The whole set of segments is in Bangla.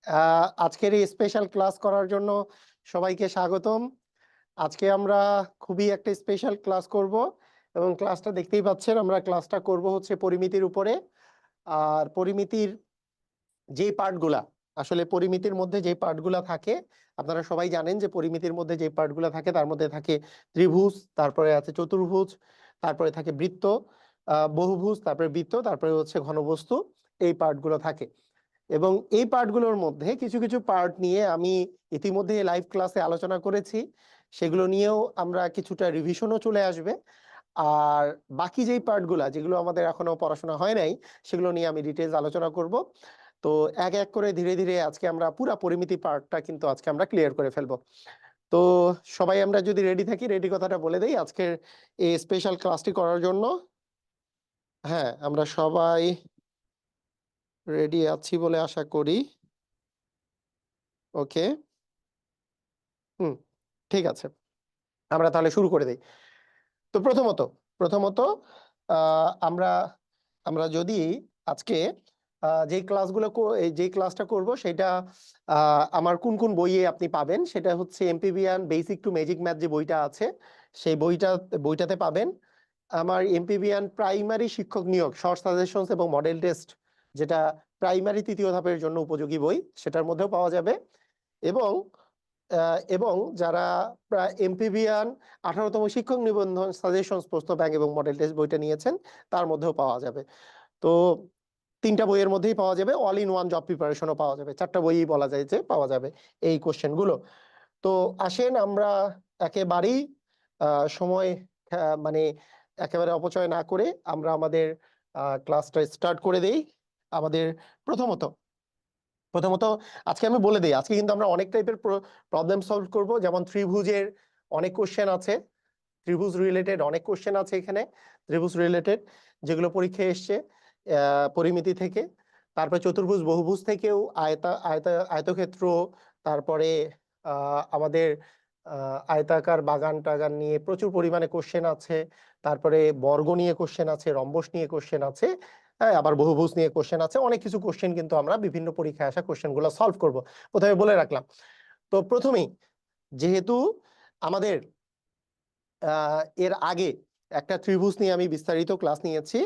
আজকের এই স্পেশাল ক্লাস করার জন্য সবাইকে স্বাগতম। আজকে আমরা খুবই একটা স্পেশাল ক্লাস করব এবং ক্লাসটা দেখতেই পাচ্ছেন, আমরা ক্লাসটা করব হচ্ছে পরিমিতির উপরে। আর পরিমিতির যে পার্টগুলা, আসলে পরিমিতির মধ্যে যে পার্টগুলা থাকে, আপনারা সবাই জানেন যে পরিমিতির মধ্যে যে পার্টগুলা থাকে তার মধ্যে থাকে ত্রিভুজ, তারপরে আছে চতুর্ভুজ, তারপরে থাকে বৃত্ত, বহুভুজ, তারপরে বৃত্ত, তারপরে হচ্ছে ঘনবস্তু। এই পার্টগুলো থাকে এবং এই পার্টগুলোর মধ্যে কিছু কিছু পার্ট নিয়ে আমি ইতিমধ্যে লাইভ ক্লাসে আলোচনা করেছি। সেগুলো নিয়েও আমরা কিছুটা রিভিশনও চলে আসবে। আর বাকি যেই পার্টগুলা যেগুলো আমাদের এখনো পড়াশোনা হয় নাই, সেগুলো নিয়ে আমি ডিটেইলস আলোচনা করব। তো এক এক করে ধীরে ধীরে আজকে আমরা পুরো পরিমিতি পার্টটা কিন্তু আজকে আমরা ক্লিয়ার করে ফেলবো। তো সবাই আমরা যদি রেডি থাকি, রেডি কথাটা বলে দেই আজকের এই স্পেশাল ক্লাসটি করার জন্য। হ্যাঁ, আমরা সবাই রেডি আছি বলে আশা করি। ওকে, হুম, ঠিক আছে, আমরা তাহলে শুরু করে দেই। তো প্রথমত প্রথমত আমরা আমরা যদি আজকে যে ক্লাসগুলো যে ক্লাসটা করব সেটা আমার কোন কোন বইয়ে আপনি পাবেন, সেটা হচ্ছে এমপিবিয়ান বেসিক টু ম্যাজিক ম্যাথ যে বইটা আছে, সেই বইটাতে পাবেন। আমার এমপিবিয়ান প্রাইমারি শিক্ষক নিয়োগ শর্ট সাজেশনস এবং মডেল টেস্ট, যেটা প্রাইমারি তৃতীয় ধাপের জন্য উপযোগী বই, সেটার মধ্যেও পাওয়া যাবে। এবং এবং যারা এমপিবিয়ান 18তম শিক্ষক নিবন্ধন সাজেশনস প্রশ্ন ব্যাংক এবং মডেল টেস্ট বইটা নিয়েছেন, তার মধ্যেও পাওয়া যাবে। তো তিনটা বইয়ের মধ্যেই পাওয়া যাবে, অল ইন ওয়ান জব প্রিপারেশনও পাওয়া যাবে, চারটা বইই বলা যায় যে পাওয়া যাবে এই কোশ্চেনগুলো। তো আসেন আমরা একেবারেই সময় মানে একেবারে অপচয় না করে আমরা আমাদের ক্লাসটা স্টার্ট করে দেই। আমাদের প্রথমত প্রথমত আজকে আমি বলে দিই, আজকে কিন্তু আমরা অনেক টাইপের প্রবলেম সলভ করব। যেমন ত্রিভুজের অনেক কোশ্চেন আছে, ত্রিভুজ রিলেটেড অনেক কোশ্চেন আছে এখানে, ত্রিভুজ রিলেটেড যেগুলো পরীক্ষায় এসছে পরিমিতি থেকে। তারপরে চতুর্ভুজ বহুভুজ থেকেও আয়তক্ষেত্র, তারপরে আমাদের আয়তাকার বাগান টাগান নিয়ে প্রচুর পরিমাণে কোশ্চেন আছে। তারপরে বর্গ নিয়ে কোশ্চেন আছে, রম্বস নিয়ে কোশ্চেন আছে, হ্যাঁ, আবার বহুভুজ নিয়ে কোশ্চেন আছে। অনেক কিছু কোশ্চেন কিন্তু আমরা বিভিন্ন পরীক্ষায় আসা কোশ্চেন গুলো সলভ করব, প্রথমে বলে রাখলাম। তো প্রথমেই যেহেতু আমাদের এর আগে একটা ত্রিভুজ নিয়ে আমি বিস্তারিত ক্লাস নিয়েছি,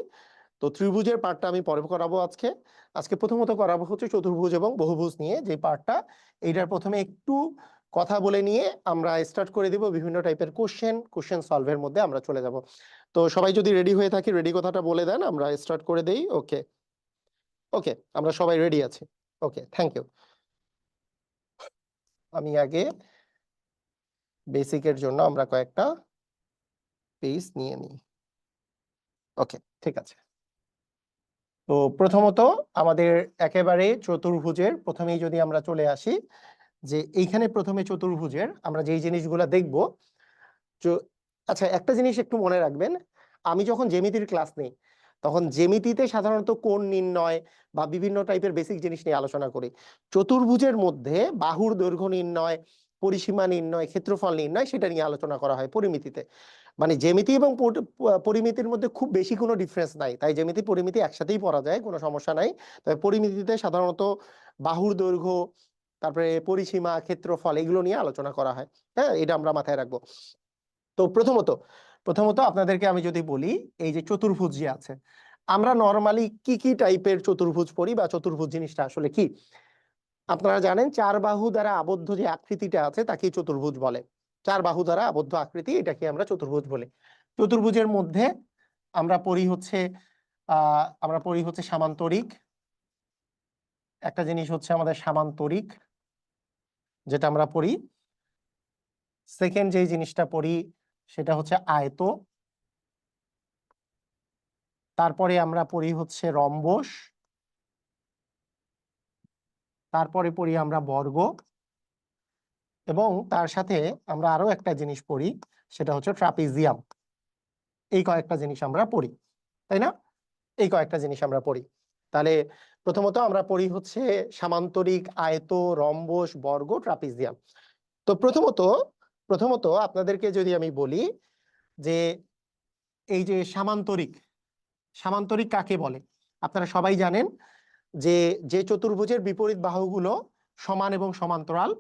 তো ত্রিভুজের পার্টটা আমি পরে করাবো আজকে। আজকে প্রথমত করাবো হচ্ছে চতুর্ভুজ এবং বহুভুজ নিয়ে যে পার্টটা, এইটার প্রথমে একটু কথা বলে নিয়ে আমরা স্টার্ট করে দিব বিভিন্ন টাইপের কোশ্চেন সলভের মধ্যে আমরা চলে যাব। তো সবাই যদি রেডি হয়ে থাকি, রেডি কথাটা বলে দেন, আমরা স্টার্ট করে দেই। ওকে, ওকে, আমরা সবাই রেডি আছি। ওকে, থ্যাংক ইউ। আমি আগে বেসিকের জন্য আমরা কয়েকটা পেজ নিয়ে নিই। ওকে, ঠিক আছে। তো প্রথমত আমাদের একেবারে চতুর্ভুজের প্রথমেই যদি আমরা চলে আসি, যে এইখানে প্রথমে চতুর্ভুজের আমরা যেই জিনিসগুলো দেখব। আচ্ছা, একটা জিনিস একটু মনে রাখবেন, আমি যখন জ্যামিতির ক্লাস নেই তখন জ্যামিতিতে সাধারণত কোণ নির্ণয় বা বিভিন্ন টাইপের বেসিক জিনিস নিয়ে আলোচনা করি। চতুর্ভুজের মধ্যে বাহুর দৈর্ঘ্য নির্ণয়, পরিসীমা নির্ণয়, ক্ষেত্রফল নির্ণয়, সেটা নিয়ে আলোচনা করা হয় পরিমিতিতে। মানে জ্যামিতি এবং পরিমিতির মধ্যে খুব বেশি কোনো ডিফারেন্স নাই, তাই জ্যামিতি পরিমিতি একসাথেই পড়া যায়, কোনো সমস্যা নাই। তবে পরিমিতিতে সাধারণত বাহুর দৈর্ঘ্য, তারপরে পরিসীমা, ক্ষেত্রফল, এগুলো নিয়ে আলোচনা করা হয়। হ্যাঁ, এটা আমরা মাথায় রাখবো। তো প্রথমত আপনাদেরকে আমি যদি বলি, এই যে চতুর্ভুজ যে আছে, আমরা নর্মালি কি কি টাইপের চতুর্ভুজ পড়ি বা চতুর্ভুজ জিনিসটা আসলে কি? আপনারা জানেন চার বাহু দ্বারা আবদ্ধ যে আকৃতিটা আছে তাকে চতুর্ভুজ বলে। চার বাহু দ্বারা আবদ্ধ আকৃতি, এটাকে আমরা চতুর্ভুজ বলি। চতুর্ভুজের মধ্যে আমরা পড়ি হচ্ছে সামান্তরিক। একটা জিনিস হচ্ছে আমাদের সামান্তরিক, যেটা আমরা পড়ি। সেকেন্ড যে জিনিসটা পড়ি সেটা হচ্ছে আয়ত। তারপরে আমরা পড়ি হচ্ছে রম্বস। তারপরে পড়ি আমরা বর্গ। এবং তার সাথে আমরা আরো একটা জিনিস পড়ি, সেটা হচ্ছে ট্রাপিজিয়াম। এই কয়েকটা জিনিস আমরা পড়ি, তাই না? এই কয়েকটা জিনিস আমরা পড়ি। তাহলে প্রথমত আমরা পড়ি হচ্ছে সামান্তরিক, আয়ত, রম্বস, বর্গ, ট্রাপিজিয়াম। তো প্রথমত আপনাদেরকে যদি আমি বলি যে এই যে সামান্তরিক, কাকে বলে? আপনারা সবাই জানেন যে যে চতুর্ভুজের বিপরীত বাহুগুলো সমান এবং সমান্তরাল,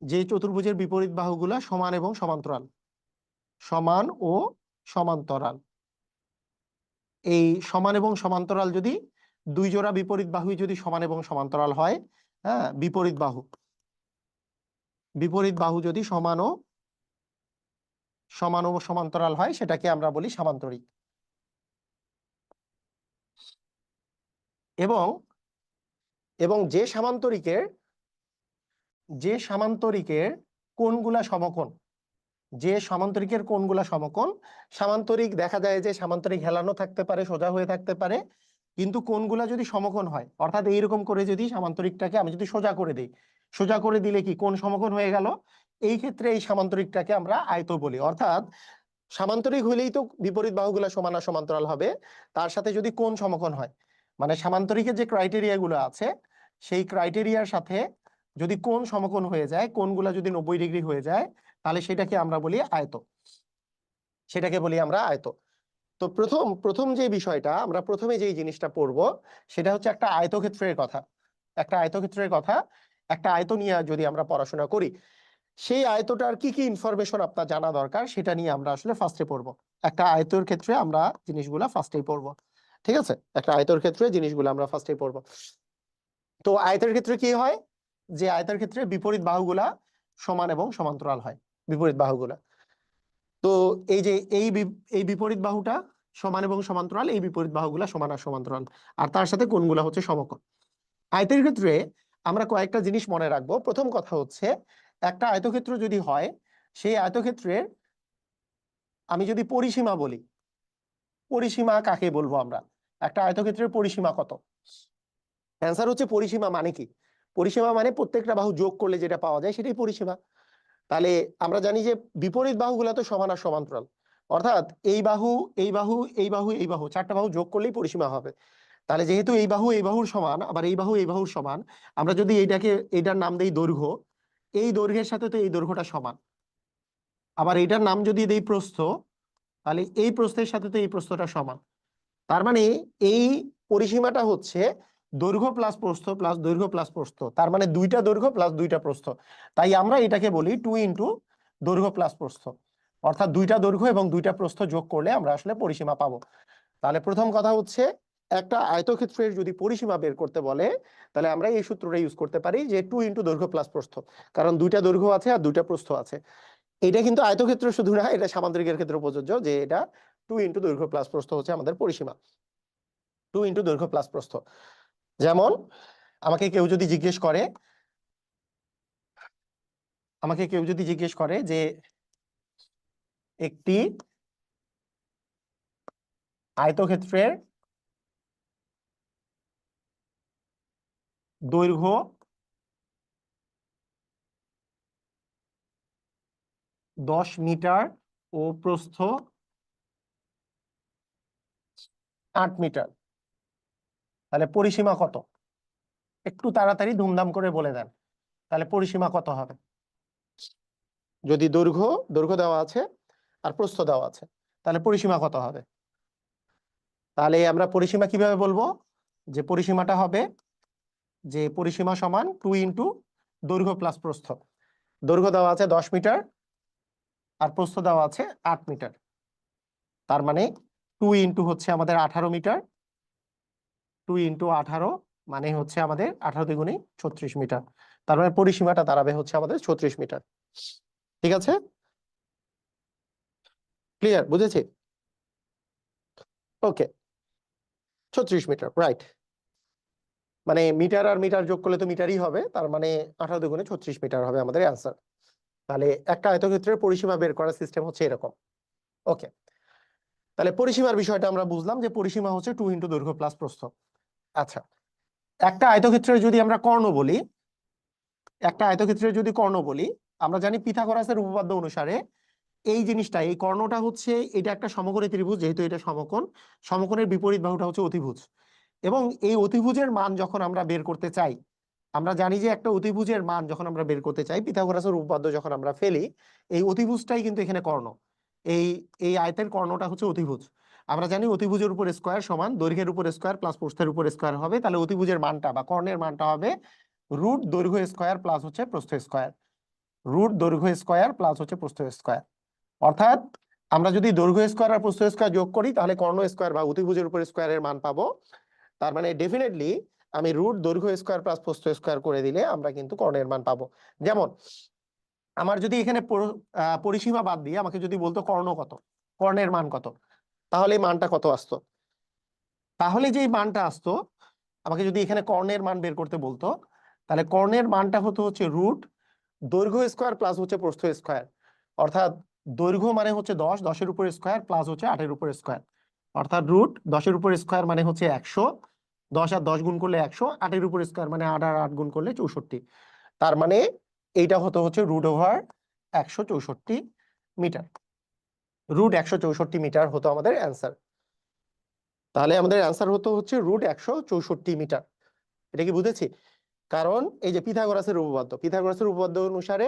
যে চতুর্ভুজের বিপরীত বাহুগুলা সমান এবং সমান্তরাল, সমান ও সমান্তরাল, এই সমান এবং সমান্তরাল যদি দুই জোড়া বিপরীত বাহু যদি সমান এবং সমান্তরাল হয়, হ্যাঁ, বিপরীত বাহু যদি সমান ও সমান্তরাল হয়, সেটাকে আমরা বলি সামান্তরিক। এবং এবং যে সামান্তরিকের কোণগুলা সমকোণ, যে সামান্তরিকের কোণগুলা সমকোণ, সামান্তরিক দেখা যায় যে সামান্তরিক হেলানো থাকতে পারে, সোজা হয়ে থাকতে পারে, কিন্তু কোণগুলা যদি সমকোণ হয়, অর্থাৎ এইরকম করে যদি সামান্তরিকটাকে আমি যদি সোজা করে দিই, সোজা করে দিলে কি কোণ সমকোণ হয়ে গেল, এই ক্ষেত্রে এই সামান্তরিকটাকে আমরা আয়ত বলি। অর্থাৎ সামান্তরিক হইলেই তো বিপরীত বাহুগুলা সমান আর সমান্তরাল হবে, তার সাথে যদি কোণ সমকোণ হয়, মানে সামান্তরিকের যে ক্রাইটেরিয়া গুলো আছে সেই ক্রাইটেরিয়ার সাথে যদি কোণ সমকোণ হয়ে যায়, কোণগুলা যদি 90 ডিগ্রি হয়ে যায়, তাহলে সেটাকে আমরা বলি আয়ত, সেটাকে বলি আমরা আয়ত। তো প্রথম যে বিষয়টা আমরা প্রথমে যেই জিনিসটা পড়বো সেটা হচ্ছে একটা আয়তক্ষেত্রের কথা। একটা আয়তক্ষেত্রের কথা, একটা আয়ত নিয়ে যদি আমরা পড়াশোনা করি, সেই আয়তটার কি কি ইনফরমেশন আপনার জানা দরকার সেটা নিয়ে আমরা আসলে ফার্স্টে পড়বো। একটা আয়তের ক্ষেত্রে আমরা জিনিসগুলা ফার্স্টেই পড়বো, ঠিক আছে? একটা আয়তের ক্ষেত্রে জিনিসগুলো আমরা ফার্স্টেই পড়বো। তো আয়তের ক্ষেত্রে কি হয়, যে আয়তের ক্ষেত্রে বিপরীত বাহুগুলা সমান এবং সমান্তরাল হয়, বিপরীত বাহুগুলা। তো এই যে এই বিপরীত বাহুটা সমান এবং সমান্তরাল, এই বিপরীত বাহুগুলা সমান আর সমান্তরাল, আর তার সাথে কোণগুলা হচ্ছে সমকোণ। আয়তের ক্ষেত্রে আমরা কয়েকটা জিনিস মনে রাখবো। প্রথম কথা হচ্ছে, একটা আয়তক্ষেত্র যদি হয়, সেই আয়তক্ষেত্রের আমি যদি পরিসীমা বলি, পরিসীমা কাকে বলবো আমরা? একটা আয়তক্ষেত্রের পরিসীমা কত? অ্যান্সার হচ্ছে পরিসীমা মানে কি? পরিসীমা মানে প্রত্যেকটা বাহু যোগ করলে যেটা পাওয়া যায় সেটাই পরিসীমা। তাহলে আমরা জানি যে বিপরীত বাহুগুলা তো সমান আর সমান্তরাল, অর্থাৎ এই বাহু, এই বাহু, এই বাহু, এই বাহু, চারটা বাহু যোগ করলেই পরিসীমা হবে। তাহলে যেহেতু এই বাহু এই বাহুর সমান, আবার এই বাহু এই বাহুর সমান, আমরা যদি এইটার নাম দেই দৈর্ঘ্য, এই দৈর্ঘ্যের সাথে তো এই দৈর্ঘ্যটা সমান। আবার এইটার নাম যদি দেই প্রস্থ, তাহলে এই প্রস্থের সাথে তো এই প্রস্থটা সমান। তার মানে এই পরিসীমাটা হচ্ছে দৈর্ঘ্য প্লাস প্রস্থ প্লাস দৈর্ঘ্য প্লাস প্রস্থ, তার মানে দুইটা দৈর্ঘ্য প্লাস দুইটা প্রস্থ। তাই আমরা এটাকে বলি 2 ইন্টু দৈর্ঘ্য প্লাস প্রস্থ, অর্থাৎ দুইটা দৈর্ঘ্য এবং দুইটা প্রস্থ যোগ করলে আমরা আসলে পরিসীমা পাবো। তাহলে প্রথম কথা হচ্ছে, একটা আয়তক্ষেত্রের যদি পরিসীমা বের করতে বলে, তাহলে আমরা এই সূত্রটা ইউজ করতে পারি যে 2 ইন্টু দৈর্ঘ্য প্লাস প্রস্থ, কারণ দুইটা দৈর্ঘ্য আছে আর দুইটা প্রস্থ আছে। এটা কিন্তু আয়তক্ষেত্র শুধু না, এটা সামান্তরিকের ক্ষেত্রে প্রযোজ্য, যে এটা 2 ইন্টু দৈর্ঘ্য প্লাস প্রস্থ হচ্ছে আমাদের পরিসীমা, 2 ইন্টু দৈর্ঘ্য প্লাস প্রস্থ। যেমন আমাকে কেউ যদি জিজ্ঞেস করে যে একটি আয়তক্ষেত্রের দৈর্ঘ্য 10 মিটার ও প্রস্থ 8 মিটার, তাহলে পরিসীমা কত? একটু তাড়াতাড়ি ধুমধাম করে বলে দেন, তাহলে পরিসীমা কত হবে? যদি দৈর্ঘ্য দেওয়া আছে আর প্রস্থ দেওয়া আছে, তাহলে পরিসীমা কত হবে? তাহলে আমরা পরিসীমা কিভাবে বলবো? যে পরিসীমাটা হবে, যে পরিসীমা সমান 2 ইন্টু দৈর্ঘ্য প্লাস প্রস্থ। দৈর্ঘ্য দেওয়া আছে 10 মিটার আর প্রস্থ দেওয়া আছে 8 মিটার, তার মানে 2 ইন্টু হচ্ছে আমাদের 18 মিটার, 2 ইন্টু 18 মানে হচ্ছে আমাদের 18 দ্বিগুণে 36 মিটার। তার মানে পরিসীমাটা দাঁড়াবে হচ্ছে আমাদের 36 মিটার। ঠিক আছে, ক্লিয়ার, বুঝেছি? ওকে, 36 মিটার, রাইট। মানে মিটার আর মিটার যোগ করলে তো মিটারই হবে, তার মানে 18 দুগুণে 36 মিটার হবে আমাদের অ্যান্সার। তাহলে একটা আয়তক্ষেত্রের পরিসীমা বের করার সিস্টেম হচ্ছে এরকম। ওকে, তাহলে পরিসীমার বিষয়টা আমরা বুঝলাম যে পরিসীমা হচ্ছে 2 ইন্টু দৈর্ঘ্য প্লাস প্রস্থ। আচ্ছা, একটা আয়তক্ষেত্রের যদি আমরা কর্ণ বলি, আমরা জানি পিথাগোরাসের উপপাদ্য অনুসারে এই জিনিসটা, এই কর্ণটা হচ্ছে, এটা একটা সমকোণী ত্রিভুজ, যেহেতু এটা সমকোণের বিপরীত বাহুটা হচ্ছে অতিভুজ। এবং এই অতিভুজের মান যখন আমরা বের করতে চাই, আমরা জানি যে একটা অতিভুজের মান যখন আমরা বের করতে চাই, পিথাগোরাসের উপপাদ্য যখন আমরা ফেলি, এই অতিভুজটাই কিন্তু এখানে কর্ণ। এই এই আয়তের কর্ণটা হচ্ছে অতিভুজ। আমরা জানি অতিভুজের উপর স্কয়ার সমান দৈর্ঘ্যের উপর স্কয়ার প্লাস প্রস্থের উপর স্কয়ার হবে, তাহলে অতিভুজের মানটা বা কর্ণের মানটা হবে রুট দৈর্ঘ্য স্কয়ার প্লাস হচ্ছে প্রস্থ স্কয়ার, রুট দৈর্ঘ্য স্কয়ার প্লাস হচ্ছে প্রস্থ স্কয়ার। অর্থাৎ আমরা যদি দৈর্ঘ্য স্কয়ার আর প্রস্থ স্কয়ার যোগ করি তাহলে কর্ণ স্কয়ার বা অতিভুজের উপর স্কয়ারের মান পাবো। তার মানে ডেফিনেটলি আমি রুট দৈর্ঘ্য স্কয়ার প্লাস প্রস্থ স্কয়ার করে দিলে আমরা কিন্তু কর্ণের মান পাবো। যেমন আমার যদি এখানে পরিসীমা বাদ দিয়ে আমাকে যদি বলতো কর্ণ কত, কর্ণের মান কত, তাহলে এই মানটা কত আসতো? তাহলে যেই মানটা আসতো, আমাকে যদি এখানে কর্ণের মান বের করতে বলতো, তাহলে কর্ণের মানটা হচ্ছে রুট দৈর্ঘ্য স্কয়ার প্লাস হচ্ছে প্রস্থ স্কয়ার। অর্থাৎ দৈর্ঘ্য মানে হচ্ছে 10, 10-এর উপর স্কয়ার প্লাস হচ্ছে 8-এর উপর স্কয়ার। অর্থাৎ রুট 10-এর উপর স্কয়ার মানে হচ্ছে 100, 10 আর 10 গুণ করলে 100, 8-এর উপর স্কয়ার মানে 8 আর 8 গুণ করলে 64। তার মানে এইটা হচ্ছে root over 164 metre. Root 164 metre হতো আমাদের অ্যান্সার। তাহলে আমাদের অ্যান্সার হচ্ছে রুট 164 মিটার। এটা কি বুঝেছি? কারণ এই যে পিথাগোরাসের উপপাদ্য, পিথাগোরাসের উপপাদ্য অনুসারে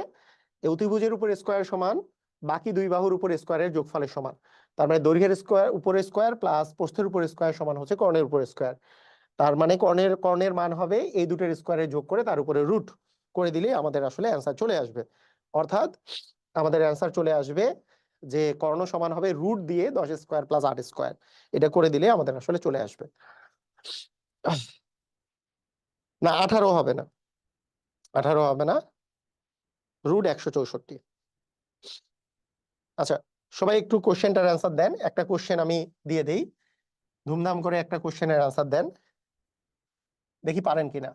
অতিভুজের উপর স্কয়ার সমান বাকি দুই বাহুর উপর স্কয়ারের যোগফলের সমান। তার মানে দৈর্ঘ্যের স্কয়ার উপর স্কয়ার প্লাস প্রস্থের উপর স্কয়ার সমান হচ্ছে কর্ণের উপর স্কয়ার। তার মানে কর্ণের মান হবে এই দুটোর স্কয়ারে যোগ করে তার উপরে রুট করে দিলে আমাদের আসলে অ্যান্সার চলে আসবে। অর্থাৎ আমাদের অ্যান্সার চলে আসবে যে কর্ণ সমান হবে রুট দিয়ে 10 স্কয়ার প্লাস 8 স্কয়ার। এটা করে দিলে আমাদের আসলে চলে আসবে। না 18 হবে না, 18 হবে না, রুট 164। আচ্ছা, সবাই একটু কোশ্চেনটার অ্যান্সার দেন। একটা কোশ্চেন আমি দিয়ে দেই, ধুমধাম করে একটা কোশ্চেনের অ্যান্সার দেন, দেখি পারেন কিনা।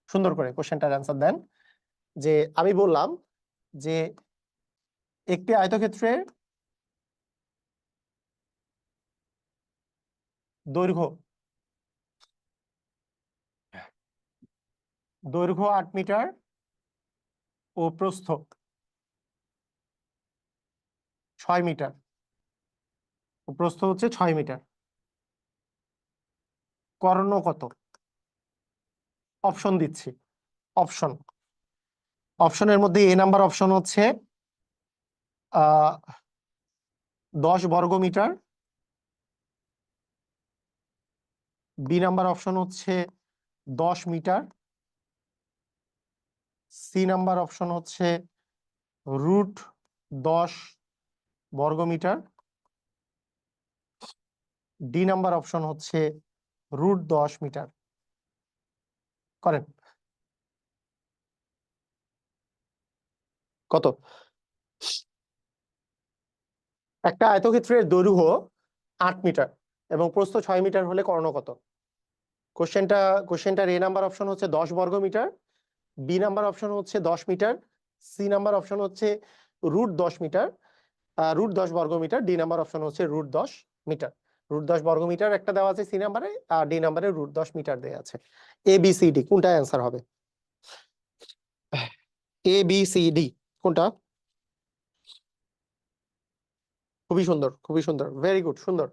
সুন্দর করে কোশ্চেনটার অ্যান্সার দেন। যে আমি বললাম যে একটি আয়তক্ষেত্রের দৈর্ঘ্য দৈর্ঘ্য 8 মিটার ও প্রস্থ 6 মিটার, ও প্রস্থ হচ্ছে 6 মিটার। কর্ণ কত? অপশন দিচ্ছি। অপশন অপশনের মধ্যে এ নাম্বার অপশন হচ্ছে 10 বর্গ মিটার, বি নাম্বার অপশন হচ্ছে 10 মিটার, সি নাম্বার অপশন হচ্ছে রুট 10 বর্গ মিটার, ডি নাম্বার অপশন হচ্ছে রুট 10 মিটার। করেন কত? একটা আয়তক্ষেত্রের দৈর্ঘ্য 8 মিটার এবং প্রস্থ 6 মিটার হলে কর্ণ কত? কোশ্চেনটার এ নাম্বার অপশন হচ্ছে 10 বর্গ মিটার, বি নাম্বার অপশন হচ্ছে 10 মিটার, সি নাম্বার অপশন হচ্ছে রুট 10 মিটার, রুট 10 বর্গ মিটার, ডি নাম্বার অপশন হচ্ছে রুট 10 মিটার। রুট 10 বর্গ মিটার একটা দেওয়া আছে সি নাম্বারে, আর ডি নাম্বারে রুট 10 মিটার দেওয়া আছে। এ বি সি ডি কোনটা অ্যান্সার হবে? এ বি সি ডি কোনটা? খুবই সুন্দর, খুবই সুন্দর, ভেরি গুড, সুন্দর।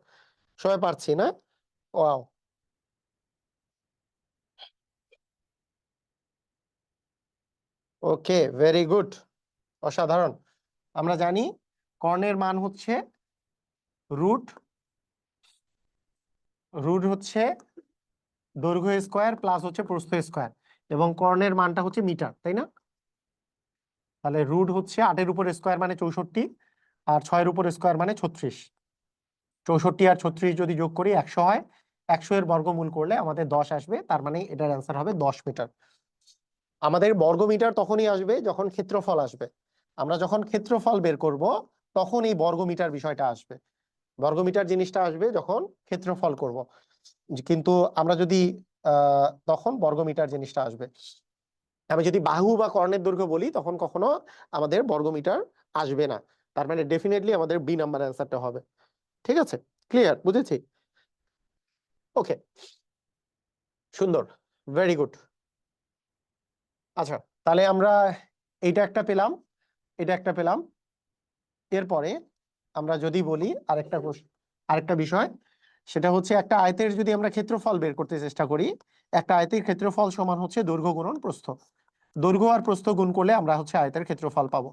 সবাই পারছি না? ওয়াও, ওকে, ভেরি গুড, অসাধারণ। আমরা জানি কর্ণের মান হচ্ছে রুট রুট হচ্ছে দৈর্ঘ্য স্কয়ার প্লাস হচ্ছে প্রস্থ স্কয়ার, এবং কর্ণের মানটা হচ্ছে মিটার, তাই না? তাহলে রুট হচ্ছে 8-এর উপর স্কয়ার মানে 64, আর 6-এর উপর স্কয়ার মানে 36। 64 আর 36 যদি যোগ করি 100 হয়, 100 এর বর্গমূল করলে আমাদের 10 আসবে। তার মানে এটার অ্যান্সার হবে 10 মিটার। আমাদের বর্গমিটার তখনই আসবে যখন ক্ষেত্রফল আসবে। আমরা যখন ক্ষেত্রফল বের করব তখন এই বর্গমিটার বিষয়টা আসবে। বর্গমিটার জিনিসটা আসবে যখন ক্ষেত্রফল করব, কিন্তু আমরা যদি তখন বর্গমিটার জিনিসটা আসবে। আমি যদি বাহু বা কর্ণের দৈর্ঘ্য বলি তখন কখনো আমাদের বর্গমিটার আসবে না। তার মানে ডেফিনেটলি আমাদের বি নাম্বার অ্যান্সারটা হবে। ঠিক আছে, ক্লিয়ার, বুঝেছি? ওকে, সুন্দর, ভেরি গুড। আচ্ছা, তাহলে আমরা এইটা একটা পেলাম, এটা একটা পেলাম। এরপরে আমরা যদি বলি আরেকটা বিষয়, সেটা হচ্ছে একটা আয়তের যদি আমরা ক্ষেত্রফল বের করতে চেষ্টা করি, একটা আয়তের ক্ষেত্রফল সমান হচ্ছে দৈর্ঘ্য গুণন প্রস্থ। দৈর্ঘ্য আর প্রস্থ গুণ করলে আমরা হচ্ছে আয়তের ক্ষেত্রফল পাবো।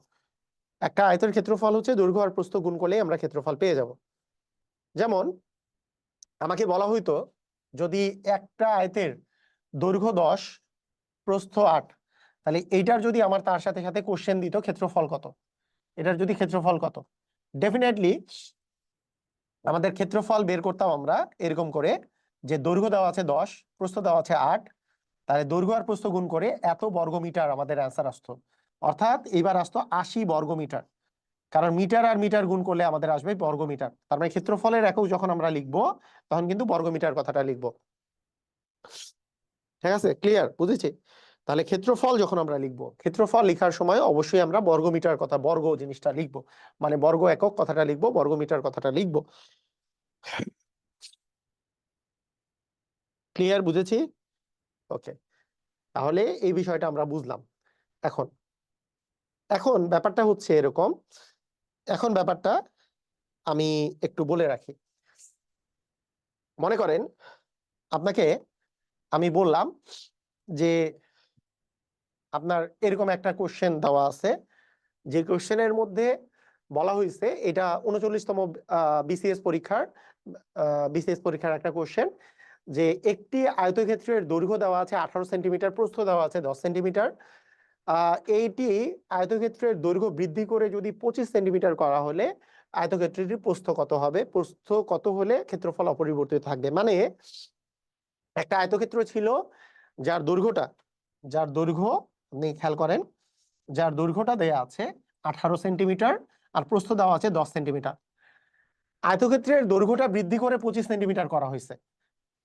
একটা আয়তের ক্ষেত্রফল হচ্ছে দৈর্ঘ্য আর প্রস্থ গুণ করলে আমরা ক্ষেত্রফল পেয়ে যাব। যেমন আমাকে বলা হইতো যদি একটা আয়তের দৈর্ঘ্য 10, প্রস্থ 8, তাহলে এইটার যদি আমার তার সাথে সাথে কোশ্চেন দিত ক্ষেত্রফল কত, এটার যদি ক্ষেত্রফল কত, ডেফিনেটলি আমাদের ক্ষেত্রফল বের করতাম আমরা এরকম করে, যে দৈর্ঘ্য দেওয়া আছে 10, প্রস্থ দেওয়া আছে 8, তাহলে দৈর্ঘ্য আর প্রস্থ গুণ করে এত বর্গমিটার আমাদের অ্যান্সার আসতো। অর্থাৎ এইবার আসতো 80 বর্গমিটার, কারণ মিটার আর মিটার গুণ করলে আমাদের আসবে বর্গমিটার। তার মানে ক্ষেত্রফলের একক যখন আমরা লিখবো তখন কিন্তু বর্গমিটার কথাটা লিখবো। ঠিক আছে, ক্লিয়ার, বুঝেছি? তাহলে ক্ষেত্রফল যখন আমরা লিখবো, ক্ষেত্রফল লেখার সময় অবশ্যই আমরা বর্গমিটার কথা, বর্গ জিনিসটা লিখবো, মানে বর্গ একক কথাটা লিখবো, বর্গমিটার কথাটা লিখবো। ক্লিয়ার, বুঝেছি? ওকে, তাহলে এই বিষয়টা আমরা বুঝলাম। এখন এখন ব্যাপারটা হচ্ছে এরকম, এখন ব্যাপারটা আমি একটু বলে রাখি। মনে করেন আপনাকে আমি বললাম যে আপনার এরকম একটা কোশ্চেন দেওয়া আছে, যে কোশ্চেনের মধ্যে বলা হয়েছে, এটা 39তম বিসিএস পরীক্ষার একটা কোশ্চেন, যে একটি আয়তক্ষেত্রের দৈর্ঘ্য দেওয়া আছে 18 সেন্টিমিটার, প্রস্থ দেওয়া আছে 10 সেন্টিমিটার। এইটি আয়তক্ষেত্রের দৈর্ঘ্য বৃদ্ধি করে যদি 25 সেন্টিমিটার করা হলে আয়তক্ষেত্রটির প্রস্থ কত হবে, প্রস্থ কত হলে ক্ষেত্রফল অপরিবর্তিত থাকবে। মানে একটা আয়তক্ষেত্র ছিল যার দৈর্ঘ্যটা, যার দৈর্ঘ্য আপনি খেয়াল করেন, যার দৈর্ঘ্যটা দেয়া আছে 18 সেন্টিমিটার আর প্রস্থ দেওয়া আছে 10 সেন্টিমিটার। আয়তক্ষেত্রের দৈর্ঘ্যটা বৃদ্ধি করে 25 সেন্টিমিটার করা হয়েছে,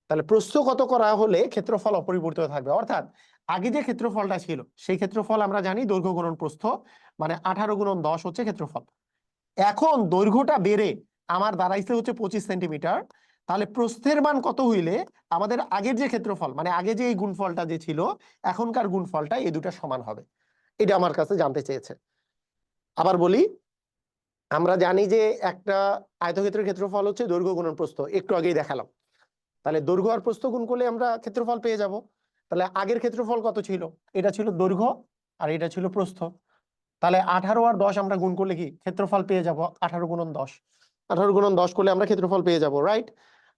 তাহলে প্রস্থ কত করা হলে ক্ষেত্রফল অপরিবর্তিত থাকবে। অর্থাৎ আগে যে ক্ষেত্রফলটা ছিল সেই ক্ষেত্রফল আমরা জানি দৈর্ঘ্য গুণন প্রস্থ, মানে 18 গুণন 10 হচ্ছে ক্ষেত্রফল। এখন দৈর্ঘ্যটা বেড়ে আমার দাঁড়াইছে হচ্ছে 25 সেন্টিমিটার, তাহলে প্রস্থের মান কত হইলে আমাদের আগের যে ক্ষেত্রফল, মানে আগে যে এই গুণফলটা যে ছিল এখনকার গুণফলটা এই দুটা সমান হবে, এটা আমার কাছে জানতে চেয়েছে। আবার বলি, আমরা জানি যে একটা আয়তক্ষেত্রের ক্ষেত্রফল হচ্ছে দৈর্ঘ্য গুণন প্রস্থ, একটু আগেই দেখালাম। তাহলে দৈর্ঘ্য আর প্রস্থ গুণ করলে আমরা ক্ষেত্রফল পেয়ে যাব। তাহলে আগের ক্ষেত্রফল কত ছিল, এটা ছিল দৈর্ঘ্য আর এটা ছিল প্রস্থ। তাহলে 18 আর 10 আমরা গুণ করলে কি ক্ষেত্রফল পেয়ে যাব, 18 গুণন 10, 18 গুণন 10 করলে আমরা ক্ষেত্রফল পেয়ে যাব, রাইট?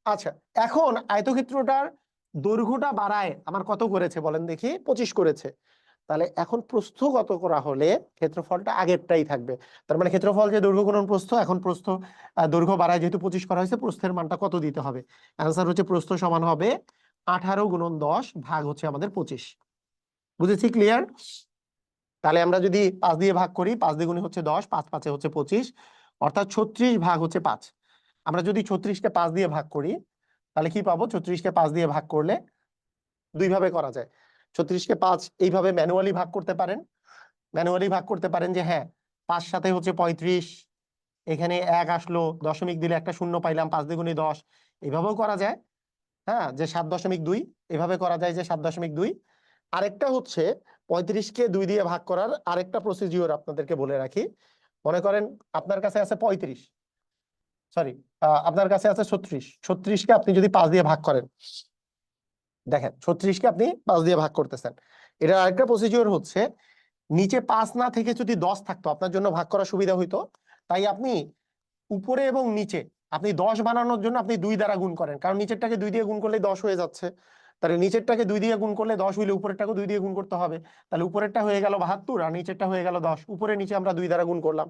আচ্ছা, এখন আয়তক্ষেত্রটার দৈর্ঘ্যটা বাড়ায় আমার কত করেছে বলেন দেখি, 25 করেছে। তাহলে এখন প্রস্থ কত করা হলে ক্ষেত্রফলটা আগেরটাই থাকবে। তার মানে ক্ষেত্রফল যে দৈর্ঘ্য গুণন প্রস্থ, এখন প্রস্থ দৈর্ঘ্য বাড়ায় যেহেতু 25 করা হয়েছে, প্রস্থের মানটা কত দিতে হবে? অ্যান্সার হচ্ছে প্রস্থ সমান হবে 18 গুণন 10 ভাগ হচ্ছে আমাদের 25। বুঝেছি, ক্লিয়ার? তাহলে আমরা যদি 5 দিয়ে ভাগ করি, 5 দ্বিগুণে হচ্ছে 10, 5 5 হচ্ছে 25, অর্থাৎ 36 ভাগ হচ্ছে 5। আমরা যদি 36 কে 5 দিয়ে ভাগ করি তাহলে কি পাবো? 36 কে 5 দিয়ে ভাগ করলে দুই ভাবে করা যায়। 36 কে 5 এইভাবে ম্যানুয়ালি ভাগ করতে পারেন, ম্যানুয়ালি ভাগ করতে পারেন যে হ্যাঁ 5 সাথে হচ্ছে 35, এখানে 1 আসলো, দশমিক দিলে একটা শূন্য পাইলাম, 5 দ্বিগুণে 10, এইভাবেও করা যায়। হ্যাঁ, যে 7.2 এভাবে করা যায়, যে 7.2। আরেকটা হচ্ছে 35 কে 2 দিয়ে ভাগ করার আরেকটা প্রসিডিওর আপনাদেরকে বলে রাখি। মনে করেন আপনার কাছে আছে 35, সরি, আপনার কাছে আছে 36, 36 কে আপনি যদি 5 দিয়ে ভাগ করেন, দেখেন 36 কে আপনি 5 দিয়ে ভাগ করতেছেন, এটা আরেকটা প্রসিডিওর হচ্ছে, নিচে 5 না থেকে যদি 10 থাকতো আপনার জন্য ভাগ করা সুবিধা হইতো, তাই আপনি উপরে এবং নিচে আপনি 10 বানানোর জন্য আপনি 2 দ্বারা গুণ করেন, কারণ নিচেরটাকে 2 দিয়ে গুণ করলে 10 হয়ে যাচ্ছে। তাহলে নিচেরটাকে 2 দিয়ে গুণ করলে 10 হইলে উপরেরটাকে 2 দিয়ে গুণ করতে হবে। তাহলে উপরেরটা হয়ে গেল 72 আর নিচেরটা হয়ে গেল 10, উপরে নিচে আমরা 2 দ্বারা গুণ করলাম।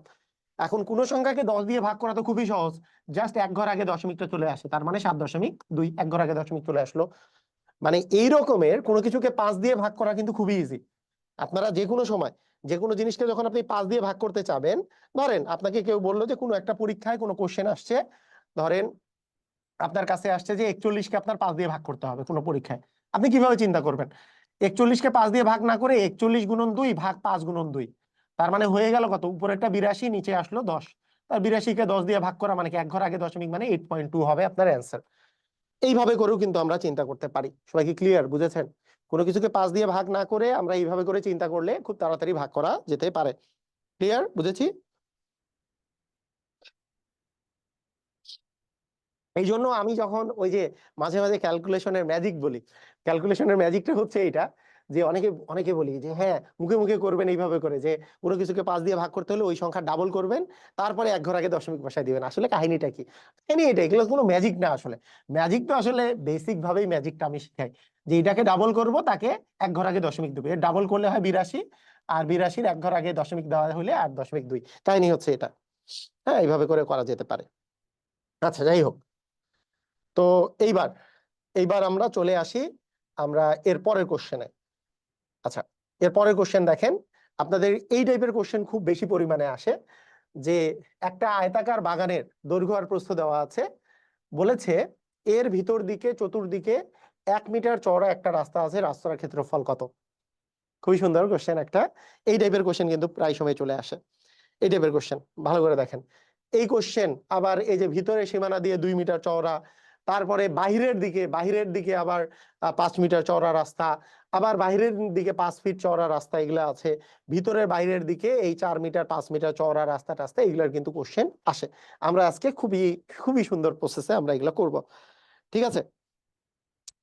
এখন কোন সংখ্যাকে 10 দিয়ে ভাগ করা তো খুবই সহজ, জাস্ট এক ঘর আগে দশমিকটা চলে আসে, তার মানে 7.2, এক ঘর আগে দশমিক চলে আসলো। মানে এই রকমের কোনো কিছুকে 5 দিয়ে ভাগ করা কিন্তু খুবই ইজি। আপনারা যে কোনো সময় যে কোনো জিনিসকে যখন আপনি 5 দিয়ে ভাগ করতে চাবেন, ধরেন আপনাকে কেউ বললো যে কোনো একটা পরীক্ষায় কোনো কোশ্চেন আসছে, ধরেন আপনার কাছে আসছে যে 41 কে আপনার 5 দিয়ে ভাগ করতে হবে কোনো পরীক্ষায়, আপনি কিভাবে চিন্তা করবেন? 41 কে 5 দিয়ে ভাগ না করে 41 গুণন 2 ভাগ 5 গুণন 2, তার মানে হয়ে গেল কত? উপরেরটা 82, নিচে আসলো 10। তার 82 কে 10 দিয়ে ভাগ করা মানে কি এক ঘর আগে দশমিক, মানে 8.2 হবে আপনার অ্যান্সার। এইভাবে করেও কিন্তু আমরা চিন্তা করতে পারি। সবাই কি ক্লিয়ার, বুঝেছেন? কোনো কিছুকে 5 দিয়ে ভাগ না করে আমরা এইভাবে করে চিন্তা করলে খুব তাড়াতাড়ি ভাগ করা যেতে পারে। ক্লিয়ার, বুঝেছি? এই জন্য আমি যখন ওই যে মাঝে মাঝে ক্যালকুলেশনের ম্যাজিক বলি, ক্যালকুলেশনের ম্যাজিকটা হচ্ছে এইটা, যে অনেকে অনেকে বলি যে হ্যাঁ মুখে মুখে করবেন এইভাবে করে যে কোনো কিছুকে 5 দিয়ে ভাগ করতে হলে ওই সংখ্যা ডাবল করবেন, তারপরে এক ঘর আগে দশমিক বসায় দিবেন। আসলে কাহিনীটা কি? কাহিনী এটা, এগুলো কোনো ম্যাজিক না। আসলে ম্যাজিক তো আসলে বেসিক ভাবেই ম্যাজিকটা আমি শিখাই যে এটাকে ডাবল করব, তাকে এক ঘর আগে দশমিক দেবো। ডাবল করলে হয় 82, আর 82-র এক ঘর আগে দশমিক দেওয়া হলে 8.2। কাহিনী হচ্ছে এটা। হ্যাঁ, এইভাবে করে করা যেতে পারে। আচ্ছা, যাই হোক। তো এইবার এইবার আমরা চলে আসি আমরা এর পরের কোশ্চেনে। আচ্ছা, এর পরের কোশ্চেন দেখেন, আপনাদের এই টাইপের কোশ্চেন খুব বেশি পরিমাণে আসে যে একটা আয়তাকার বাগানের দৈর্ঘ্য আর প্রস্থ দেওয়া আছে, বলেছে এর ভিতর দিকে চতুর্দিকে 1 মিটার চওড়া একটা রাস্তা আছে, রাস্তার ক্ষেত্রফল কত? খুবই সুন্দর কোশ্চেন একটা। এই টাইপের কোশ্চেন কিন্তু প্রায় সময় চলে আসে। এই টাইপের কোশ্চেন ভালো করে দেখেন। এই কোশ্চেন আবার এই যে ভিতরে সীমানা দিয়ে 2 মিটার চওড়া, তারপরে বাহিরের দিকে আবার 5 মিটার চওড়া রাস্তা, আবার বাহিরের দিকে 5 ফিট চওড়া রাস্তা, এগুলা আছে। ভিতরের বাইরের দিকে এই 4 মিটার 5 মিটার চওড়া রাস্তা টাস্তা, এগুলার কিন্তু কোশ্চেন আসে। আমরা আজকে খুবই খুবই সুন্দর প্রসেসে আমরা এগুলা করব। ঠিক আছে,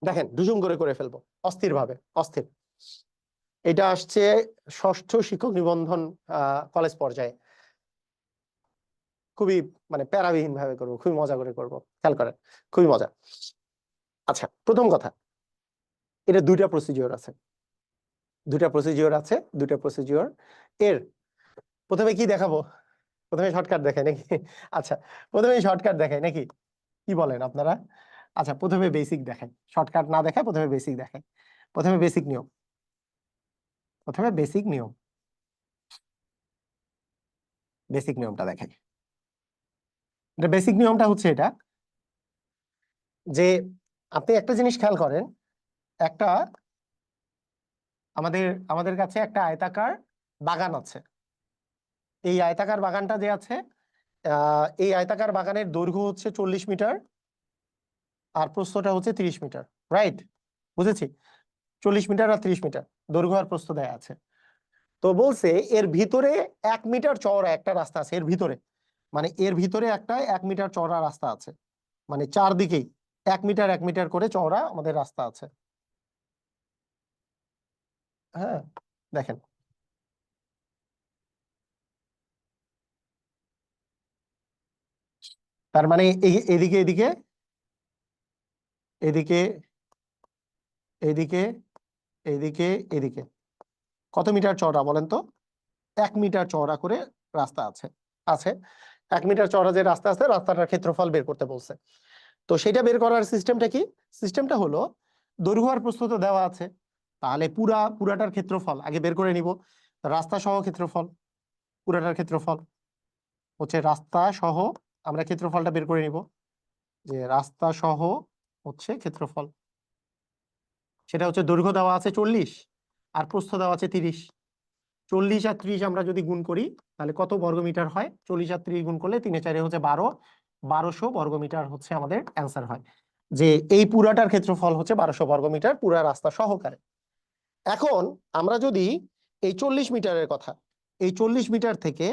দেখেন ডুজুম করে ফেলবো অস্থির ভাবে, অস্থির। এটা আসছে ষষ্ঠ শিক্ষক নিবন্ধন কলেজ পর্যায়ে। খুবই মানে প্যারাবিহীন ভাবে করবো, খুবই মজা করে করবো, খেয়াল করেন, খুবই মজা। আচ্ছা, প্রথম কথা, এটা দুইটা প্রসিডিওর আছে, দুইটা প্রসিডিওর। এর প্রথমে কি দেখাবো? প্রথমে শর্টকাট দেখাই নাকি? আচ্ছা, প্রথমে শর্টকাট দেখাই নাকি, কি বলেন আপনারা? আচ্ছা, প্রথমে বেসিক দেখাই, শর্টকাট না দেখাই, প্রথমে বেসিক দেখাই। প্রথমে বেসিক নিয়ম, প্রথমে বেসিক নিয়ম, বেসিক নিয়মটা দেখাই। এটা বেসিক নিয়মটা হচ্ছে এটা যে আপনি একটা জিনিস খেয়াল করেন, একটা আমাদের আমাদের কাছে একটা আয়তাকার বাগান আছে। এই আয়তাকার বাগানটা যে আছে, এই আয়তাকার বাগানের দৈর্ঘ্য হচ্ছে 40 মিটার আর প্রস্থটা হচ্ছে 30 মিটার। রাইট, বুঝেছি। 40 মিটার আর 30 মিটার দৈর্ঘ্য আর প্রস্থ দেয়া আছে। তো বলছে এর ভিতরে 1 মিটার চওড়া একটা রাস্তা আছে। এর ভিতরে মানে এর ভিতরে একটা 1 মিটার চওড়া রাস্তা আছে, মানে চারদিকেই 1 মিটার 1 মিটার করে চওড়া আমাদের রাস্তা আছে। হ্যাঁ, দেখেন, তার মানে এদিকে এদিকে এদিকে এদিকে এদিকে এদিকে কত মিটার চওড়া বলেন তো? 1 মিটার চওড়া করে রাস্তা আছে। আছে 1 মিটার চওড়া যে রাস্তা আছে, রাস্তাটার ক্ষেত্রফল বের করতে বলছে। তো সেটা বের করার সিস্টেমটা কি? সিস্টেমটা হলো দৈর্ঘ্য আর প্রস্থ তো দেওয়া আছে, তাহলে পুরাটার ক্ষেত্রফল আগে বের করে নিব। রাস্তা সহ ক্ষেত্রফল, পুরাটার ক্ষেত্রফল হচ্ছে রাস্তা সহ, আমরা ক্ষেত্রফলটা বের করে নিব যে রাস্তা সহ হচ্ছে ক্ষেত্রফল। সেটা হচ্ছে দৈর্ঘ্য দেওয়া আছে 40 আর প্রস্থ দেওয়া আছে 30। 40 আর 30 আমরা যদি গুণ করি তাহলে কত বর্গমিটার হয়? 40 আর 30 গুণ করলে 3-4 হচ্ছে 12, 1200 বর্গমিটার হচ্ছে আমাদের অ্যান্সার হয়। যে এই পুরাটার ক্ষেত্রফল হচ্ছে 1200 বর্গমিটার, পুরা রাস্তা সহকারে। এখন আমরা যদি এই 40 মিটারের কথা, এই 40 মিটার থেকে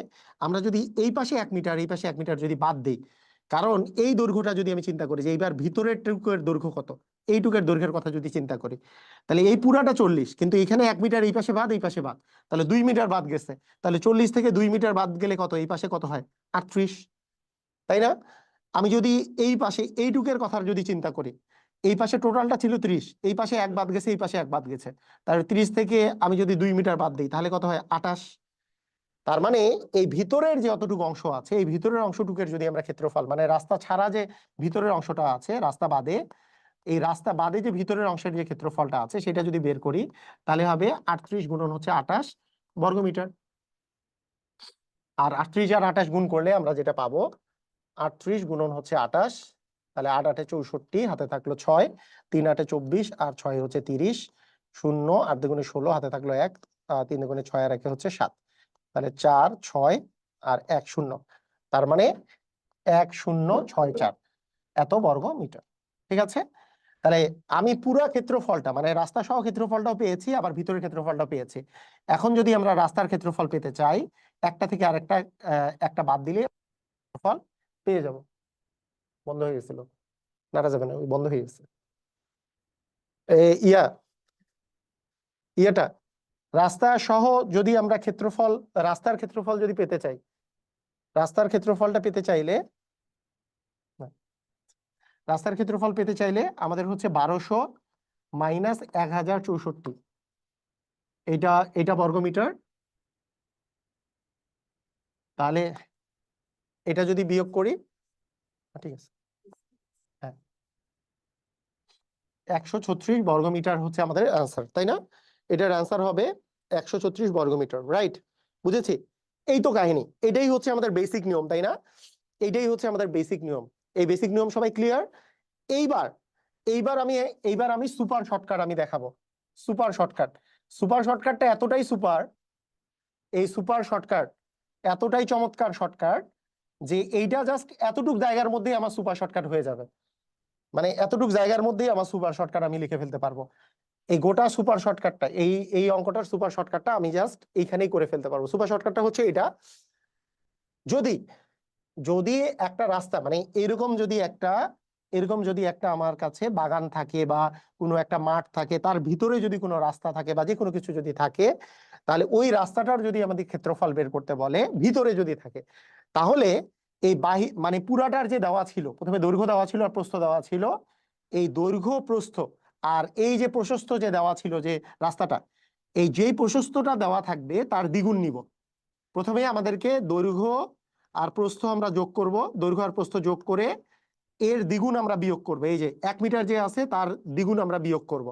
আমরা যদি এই পাশে 1 মিটার এই পাশে 1 মিটার যদি বাদ দিই, কারণ এই দৈর্ঘ্যটা যদি আমি চিন্তা করি যে এইবার ভিতরের টুকের দৈর্ঘ্য কত, এইটুকের দৈর্ঘ্যের কথা যদি চিন্তা করি, তাহলে এই পুরাটা 40, কিন্তু এখানে 1 মিটার এই পাশে বাদ এই পাশে বাদ, তাহলে 2 মিটার বাদ গেছে। তাহলে 40 থেকে 2 মিটার বাদ গেলে কত? এই পাশে কত হয়? 38, তাই না? আমি যদি এই পাশে এইটুকের কথা যদি চিন্তা করি, এই পাশে টোটালটা ছিল 30, এই পাশে এক বাদ গেছে, এই পাশে এক বাদ গেছে, তাহলে 30 থেকে আমি যদি 2 মিটার বাদ দিই তাহলে কত হয়? 28। তার মানে এই ভিতরের যে অতটুকু অংশ আছে, এই ভিতরের অংশটুকের যদি আমরা ক্ষেত্রফল, মানে রাস্তা ছাড়া যে ভিতরের অংশটা আছে, রাস্তা বাদে, এই রাস্তা বাদে যে ভিতরের অংশের যে ক্ষেত্রফলটা আছে সেটা যদি বের করি তাহলে হবে 38 গুণন হচ্ছে 28 বর্গমিটার। আর 38 আর 28 গুণ করলে আমরা যেটা পাবো, 38 গুণন হচ্ছে 28, তাহলে 8 8 64, হাতে থাকলো 6, 3 8 24 আর 6 হচ্ছে 30, 0 8 দুগুণে 16, হাতে থাকলো 1, 3 দুগুণে 6 আর 1 হচ্ছে 7, তাহলে 4 6 আর 1 0, তার মানে 1064 এত বর্গ মিটার। ঠিক আছে, তাহলে আমি পুরো ক্ষেত্রফলটা মানে রাস্তা সহ ক্ষেত্রফলটাও পেয়েছি, আবার ভিতরের ক্ষেত্রফলটাও পেয়েছি। এখন যদি আমরা রাস্তার ক্ষেত্রফল পেতে চাই, একটা থেকে আরেকটা একটা বাদ দিলে ফল পেয়ে যাব। বন্ধ হয়ে গেছিল, নাড়া যাবে না, ওই বন্ধ হয়ে গেছে। ইয়া ইয়েটা রাস্তা সহ যদি আমরা ক্ষেত্রফল, রাস্তার ক্ষেত্রফল যদি পেতে চাই, রাস্তার ক্ষেত্রফলটা পেতে চাইলে, রাস্তার ক্ষেত্রফল পেতে চাইলে আমাদের হচ্ছে 1200 মাইনাস 1064, এটা এটা বর্গমিটার। তাহলে এটা যদি বিয়োগ করি, ঠিক আছে, হ্যাঁ 136 বর্গমিটার হচ্ছে আমাদের অ্যান্সার, তাই না? এটার অ্যান্সার হবে 136 বর্গমিটার, রাইট? বুঝেছি? এই তো কাহিনী, এটাই হচ্ছে আমাদের বেসিক নিয়ম, তাই না? এইটাই হচ্ছে আমাদের বেসিক নিয়ম। এই বেসিক নিয়ম সবাই ক্লিয়ার? এইবার এইবার আমি এইবার আমি সুপার শর্টকাট আমি দেখাবো। সুপার শর্টকাট, সুপার শর্টকাটটা এতটাই সুপার, এই সুপার শর্টকাট এতটাই চমৎকার শর্টকাট যে এইটা জাস্ট এতটুক জায়গার মধ্যেই আমার সুপার শর্টকাট হয়ে যাবে। মানে এতটুক জায়গার মধ্যেই আমার সুপার শর্টকাট আমি লিখে ফেলতে পারবো। এই গোটা সুপার শর্টকাটটা, এই এই অঙ্কটার সুপার শর্টকাটটা আমি জাস্ট এইখানেই করে ফেলতে পারবো। সুপার শর্টকাটটা হচ্ছে এটা, যদি যদি একটা রাস্তা মানে এরকম যদি একটা, এরকম যদি একটা আমার কাছে বাগান থাকে বা কোনো একটা মাঠ থাকে, তার ভিতরে যদি কোনো রাস্তা থাকে বা যে কোনো কিছু যদি থাকে, তাহলে ওই রাস্তাটার যদি আমাদের ক্ষেত্রফল বের করতে বলে ভিতরে যদি থাকে, তাহলে এই মানে পুরাটার যে দেওয়া ছিল, প্রথমে দৈর্ঘ্য দেওয়া ছিল আর প্রস্থ দেওয়া ছিল, এই দৈর্ঘ্য প্রস্থ আর এই যে প্রশস্ত যে দেওয়া ছিল যে রাস্তাটা, এই যেই প্রশস্তটা দেওয়া থাকবে তার দ্বিগুণ নিব। প্রথমে আমাদেরকে দৈর্ঘ্য আর প্রস্থ আমরা যোগ করব, দৈর্ঘ্য আর প্রস্থ যোগ করে এর দ্বিগুণ আমরা বিয়োগ করব। এই যে 1 মিটার যে আছে তার দ্বিগুণ আমরা বিয়োগ করব।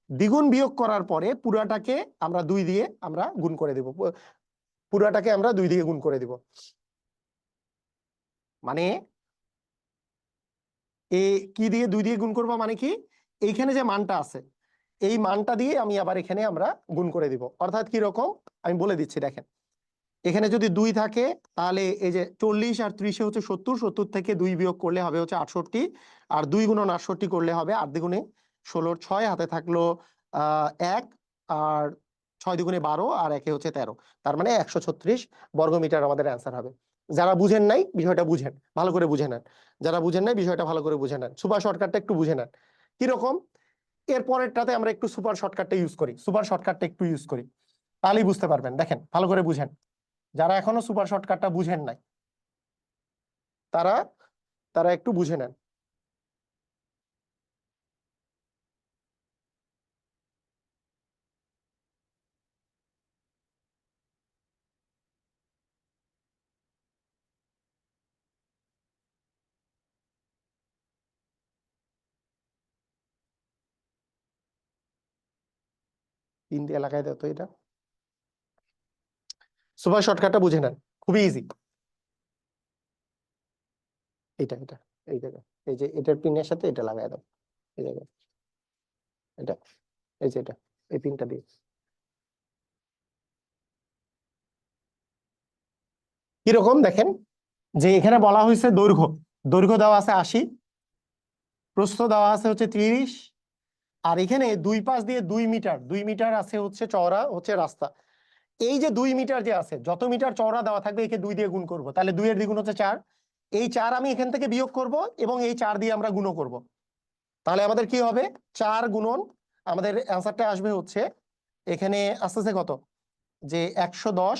দ্বিগুণ বিয়োগ করার পরে পুরাটাকে আমরা 2 দিয়ে আমরা গুণ করে দেব, পুরাটাকে আমরা 2 দিয়ে গুণ করে দেব। মানে কি দিয়ে 2 দিয়ে গুণ করব মানে কি, এইখানে যে মানটা আছে এই মানটা দিয়ে আমি আবার এখানে আমরা গুণ করে দিব। অর্থাৎ কি রকম আমি বলে দিচ্ছি, দেখেন এখানে যদি 2 থাকে তাহলে এই যে 40 আর 30 হচ্ছে 70, 70 থেকে 2 বিয়োগ করলে হবে হচ্ছে 68, আর 2 গুণন 68 করলে হবে 8 দ্বিগুণে 16, 6 হাতে থাকলো 1, আর 6 দ্বিগুণে 12, আর 1 হচ্ছে 13, তার মানে 136 বর্গমিটার আমাদের অ্যান্সার হবে। যারা বুঝেন নাই বিষয়টা বুঝেন, ভালো করে বুঝে নেন। যারা বুঝেন নাই বিষয়টা ভালো করে বুঝে নেন, সুপার শর্টকাটটা একটু বুঝে নেন কিরকম। এর পরেরটাতে আমরা একটু সুপার শর্টকাটটা ইউজ করি, সুপার শর্টকাটটা একটু ইউজ করি, তাহলেই বুঝতে পারবেন। দেখেন ভালো করে বুঝেন, যারা এখনো সুপার শর্টকাটটা বুঝেন নাই তারা তারা একটু বুঝে নেন। তিন দিয়ে লাগাই দাও তো, এটা সুপার শর্টকাটটা বুঝে নেন, খুবই ইজি। এটা এটা এই জায়গায়, এই যে এটার পিনের সাথে এটা লাগাই দাও, এই জায়গায় এটা, এই যে এটা, এই পিনটা দিয়ে কিরকম দেখেন, যে এখানে বলা হয়েছে দৈর্ঘ্য, দৈর্ঘ্য দেওয়া আছে 80, প্রস্থ দেওয়া আছে হচ্ছে 30, আর এখানে দুই পাশ দিয়ে 2 মিটার, 2 মিটার আছে হচ্ছে চওড়া হচ্ছে রাস্তা। এই যে 2 মিটার যে আছে, যত মিটার চওড়া দেওয়া থাকবে একে 2 দিয়ে গুণ করব, তাহলে 2 এর দ্বিগুণ হচ্ছে 4। এই 4 আমি এখান থেকে বিয়োগ করব এবং এই 4 দিয়ে আমরা গুণও করব। তাহলে আমাদের কি হবে, 4 গুণন, আমাদের অ্যান্সারটা আসবে হচ্ছে এখানে আসতেছে কত, যে 110,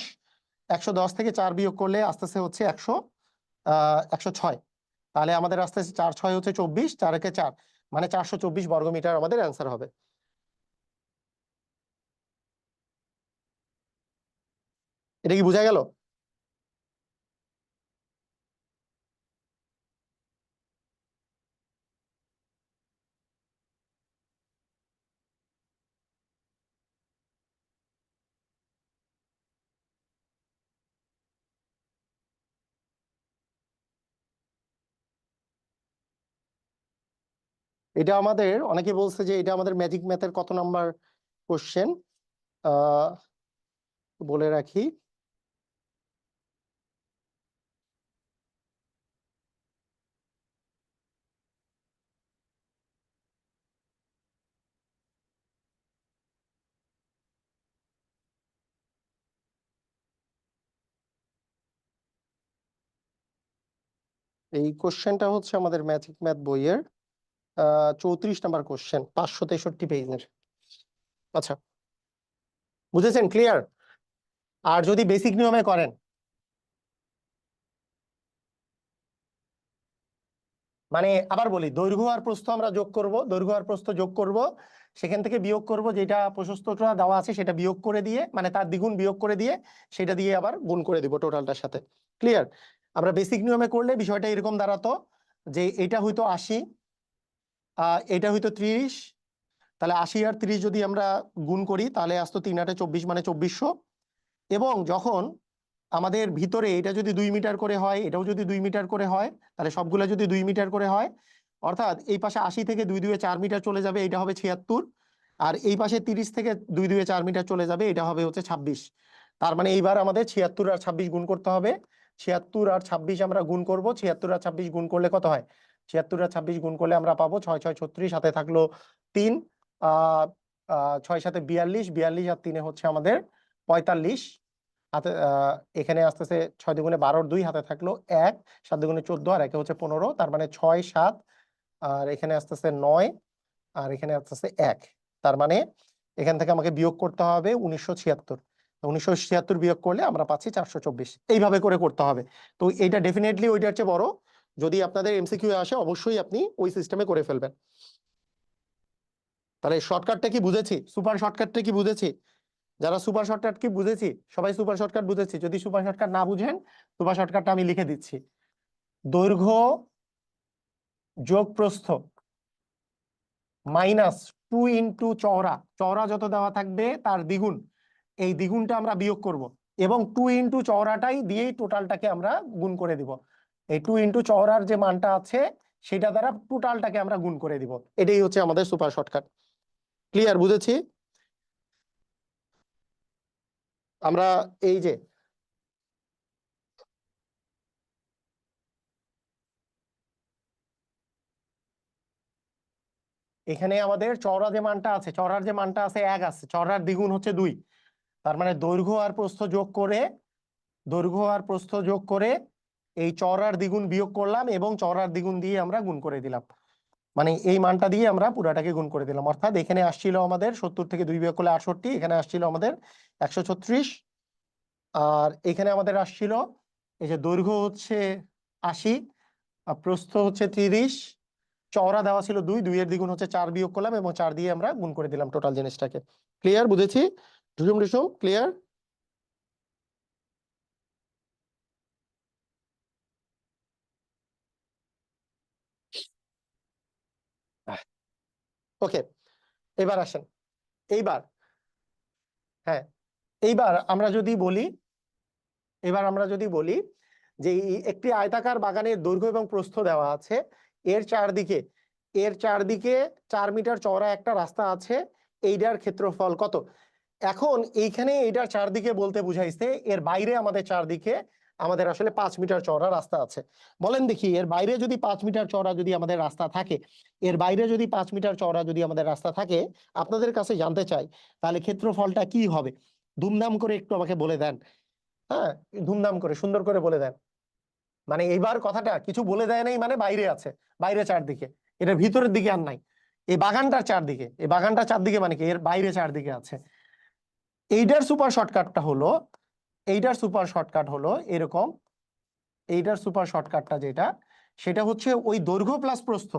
110 থেকে 4 বিয়োগ করলে আসতেছে হচ্ছে 106। তাহলে আমাদের আসতেছে 4 6 হচ্ছে 24, 4 একে 4, মানে 424 বর্গমিটার আমাদের অ্যান্সার হবে। এটা কি বোঝা গেল? এটা আমাদের অনেকে বলছে যে এটা আমাদের ম্যাজিক ম্যাথের কত নাম্বার কোশ্চেন, আহ বলে রাখি। এই কোশ্চেনটা হচ্ছে আমাদের ম্যাজিক ম্যাথ বইয়ের 34 নাম্বার কোশ্চেন, 563 পেজের। আচ্ছা, বুঝেছেন? ক্লিয়ার? আর যদি বেসিক নিয়মে করেন, মানে আবার বলি, দৈর্ঘ্য আর প্রস্থ আমরা যোগ করব, দৈর্ঘ্য আর প্রস্থ যোগ করব, সেখান থেকে বিয়োগ করব যেটা প্রশস্তটা দেওয়া আছে সেটা বিয়োগ করে দিয়ে, মানে তার দ্বিগুণ বিয়োগ করে দিয়ে সেটা দিয়ে আবার গুণ করে দিব টোটালটার সাথে। ক্লিয়ার? আমরা বেসিক নিয়মে করলে বিষয়টা এরকম দাঁড়াতো যে এটা হয়তো 80, এটা হয়তো 30, তাহলে 80 আর 30 যদি আমরা গুণ করি তাহলে আসতো 3 8 24, মানে 2400। এবং যখন আমাদের ভিতরে এটা যদি 2 মিটার করে হয়, এটাও যদি 2 মিটার করে হয়, তাহলে সবগুলো যদি 2 মিটার করে হয়, অর্থাৎ এই পাশে 80 থেকে 2 2 4 মিটার চলে যাবে, এটা হবে 76। আর এই পাশে 30 থেকে 2 2 4 মিটার চলে যাবে, এটা হবে হচ্ছে 26। তার মানে এইবার আমাদের 76 আর 26 গুণ করতে হবে। 76 আর 26 আমরা গুণ করব, 76 আর 26 গুণ করলে কত হয়? 76 আর 26 গুণ করলে আমরা পাবো 6 6 36, সাথে থাকলো 3, আহ 6 সাথে 42, 42 আর 3 হচ্ছে আমাদের 45। হাতে এখানে আসতেছে 6 দুগুণে 12, 2 হাতে থাকলো 1, 7 দুগুণে 14 আর একে হচ্ছে 15, তার মানে 6 7, আর এখানে আসতেছে 9, আর এখানে আসতেছে 1। তার মানে এখান থেকে আমাকে বিয়োগ করতে হবে 1976। 1976 বিয়োগ করলে আমরা পাচ্ছি 424। এইভাবে করে করতে হবে। তো এইটা ডেফিনেটলি ওইটার চেয়ে বড়। যদি আপনাদের এমসিকিউ আসে অবশ্যই আপনি ওই সিস্টেমে করে ফেলবেন। তাহলে শর্টকাটটা কি বুঝেছি? সুপার শর্টকাটটা কি বুঝেছি? যারা সুপার শর্টকাট কি বুঝেছি, সবাই সুপার শর্টকাট বুঝেছি? যদি সুপার শর্টকাট না বুঝেন, সুপার শর্টকাটটা আমি লিখে দিচ্ছি। দৈর্ঘ্য যোগ প্রস্থ মাইনাস 2 ইন্টু চওড়া, চওড়া যত দেওয়া থাকবে তার দ্বিগুণ, এই দ্বিগুণটা আমরা বিয়োগ করব, এবং 2 ইন্টু চওড়াটাই দিয়েই টোটালটাকে আমরা গুণ করে দিব। এই 2 ইন্টু চওড়ার যে মানটা আছে সেটা দ্বারা টোটালটাকে আমরা গুণ করে দিব। এটাই হচ্ছে আমাদের সুপার শর্টকাট। ক্লিয়ার? বুঝেছি? আমরা এই যে এখানে আমাদের চওড়া যে মানটা আছে, চওড়ার যে মানটা আছে 1 আছে, চওড়ার দ্বিগুণ হচ্ছে 2। তার মানে দৈর্ঘ্য আর প্রস্থ যোগ করে, দৈর্ঘ্য আর প্রস্থ যোগ করে এই চওড়ার দ্বিগুণ বিয়োগ করলাম এবং চওড়ার দ্বিগুণ দিয়ে আমরা গুণ করে দিলাম। মানে এই মানটা দিয়ে আমরা পুরাটাকে গুণ করে দিলাম। অর্থাৎ এখানে আসছিল আমাদের 70 থেকে 2 বিয়োগ করলে 68, এখানে আসছিল আমাদের 136, আর এখানে আমাদের আসছিল এই যে দৈর্ঘ্য হচ্ছে 80, আর প্রস্থ হচ্ছে 30, চওড়া দেওয়া ছিল 2, 2 এর দ্বিগুণ হচ্ছে 4 বিয়োগ করলাম এবং 4 দিয়ে আমরা গুণ করে দিলাম টোটাল জিনিসটাকে। ক্লিয়ার? বুঝেছি? ঢুসুম ঢুসুম ক্লিয়ার? ওকে, এবার আসেন। এইবার হ্যাঁ, এইবার আমরা যদি বলি, এবার আমরা যদি বলি যে একটি আয়তাকার বাগানের দৈর্ঘ্য এবং প্রস্থ দেওয়া আছে, এর চারদিকে, এর চারদিকে 4 মিটার চওড়া একটা রাস্তা আছে, এইটার ক্ষেত্রফল কত? এখন এইখানে এইটার চারদিকে বলতে বুঝাইছে এর বাইরে আমাদের চারদিকে আমাদের আসলে 5 মিটার চওড়া রাস্তা আছে। বলেন দেখি, এর বাইরে যদি 5 মিটার চওড়া যদি আমাদের রাস্তা থাকে, এর বাইরে যদি 5 মিটার চওড়া যদি আমাদের রাস্তা থাকে, আপনাদের কাছে জানতে চাই তাহলে ক্ষেত্রফলটা কি হবে? ধুমধাম করে একটু আমাকে বলে দেন। হ্যাঁ, ধুমধাম করে সুন্দর করে বলে দেন। মানে এইবার কথাটা কিছু বলে দেয় নাই, মানে বাইরে আছে, বাইরে চারদিকে, এটার ভিতরের দিকে আর নাই। এই বাগানটার চারদিকে, এই বাগানটার চারদিকে মানে কি, এর বাইরে চারদিকে আছে। এইটার সুপার শর্টকাটটা হলো, এইটার সুপার শর্টকাট হলো এরকম, এইটার সুপার শর্টকাটটা যেটা, সেটা হচ্ছে ওই দৈর্ঘ্য প্লাস প্রস্থ,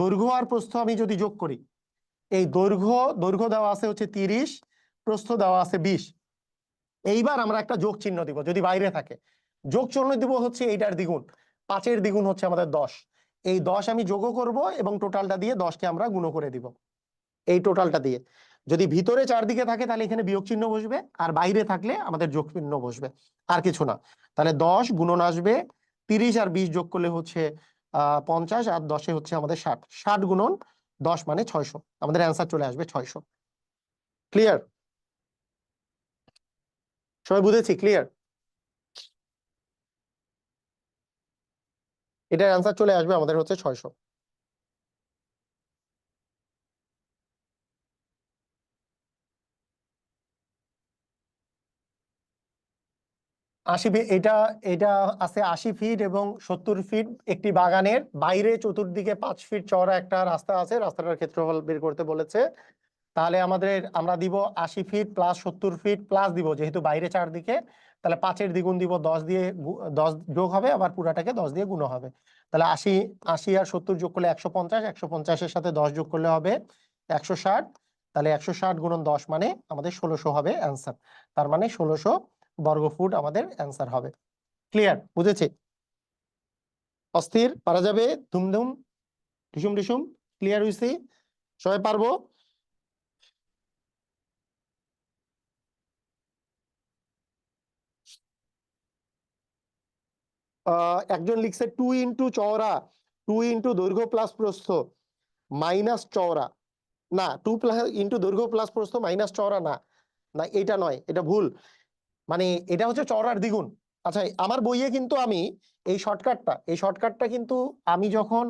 দৈর্ঘ্য আর প্রস্থ আমি যদি যোগ করি, এই দৈর্ঘ্য, দৈর্ঘ্য দেওয়া আছে হচ্ছে 30, প্রস্থ দেওয়া আছে 20। এইবার আমরা একটা যোগ চিহ্ন দিব যদি বাইরে থাকে, যোগ চিহ্ন দিব হচ্ছে এইটার দ্বিগুণ, 5-এর দ্বিগুণ হচ্ছে আমাদের 10। এই 10 আমি যোগও করব এবং টোটালটা দিয়ে 10কে আমরা গুণ করে দিব এই টোটালটা দিয়ে। যদি ভিতরে চারদিকে থাকে তাহলে এখানে বিয়োগ চিহ্ন বসবে, আর বাইরে থাকলে আমাদের যোগ চিহ্ন বসবে, আর কিছু না। তাহলে 10 গুণন আসবে 30, আর 20 যোগ করলে হচ্ছে 50, আর 10-এ হচ্ছে আমাদের 60, 60 গুণন 10 মানে 600, আমাদের অ্যান্সার চলে আসবে 600। ক্লিয়ার? সবাই বুঝেছি? ক্লিয়ার? এটার অ্যান্সার চলে আসবে আমাদের হচ্ছে 600। 80 ফিট, এটা এটা আছে 80 ফিট এবং 70 ফিট। একটি বাগানের বাইরে চতুর্দিকে 5 ফিট চওড়া একটা রাস্তা আছে, রাস্তাটার ক্ষেত্রফল বের করতে বলেছে। তাহলে আমরা দিব 80 ফিট প্লাস 70 ফিট প্লাস দিব, যেহেতু বাইরে চারদিকে, তাহলে 5-এর দ্বিগুণ দিব, 10 দিয়ে 10 যোগ হবে, আবার পুরাটাকে 10 দিয়ে গুণ হবে। তাহলে 80 80 আর 70 যোগ করলে 150, 150-এর সাথে 10 যোগ করলে হবে 160। তাহলে 160 গুণন 10 মানে আমাদের 1600 হবে অ্যান্সার। তার মানে 1600 বর্গফুট আমাদের অ্যান্সার হবে। ক্লিয়ার? বুঝেছি? অস্থির? পারা যাবে? ধুমধুম ঢিসুম ঢিসুম? ক্লিয়ার হইছি? সবাই পারবো? একজন লিখছে 2 ইন্টু চওড়া, 2 ইন্টু দৈর্ঘ্য প্লাস প্রস্থ মাইনাস চওড়া। না, 2 ইন্টু দৈর্ঘ্য প্লাস প্রস্থ মাইনাস চওড়া না, না এটা নয়, এটা ভুল। মানে এটা হচ্ছে চওড়ার দ্বিগুণ। আচ্ছা, আমার বইয়ে কিন্তু আমি এই শর্টকাটটা কিন্তু আমি যখন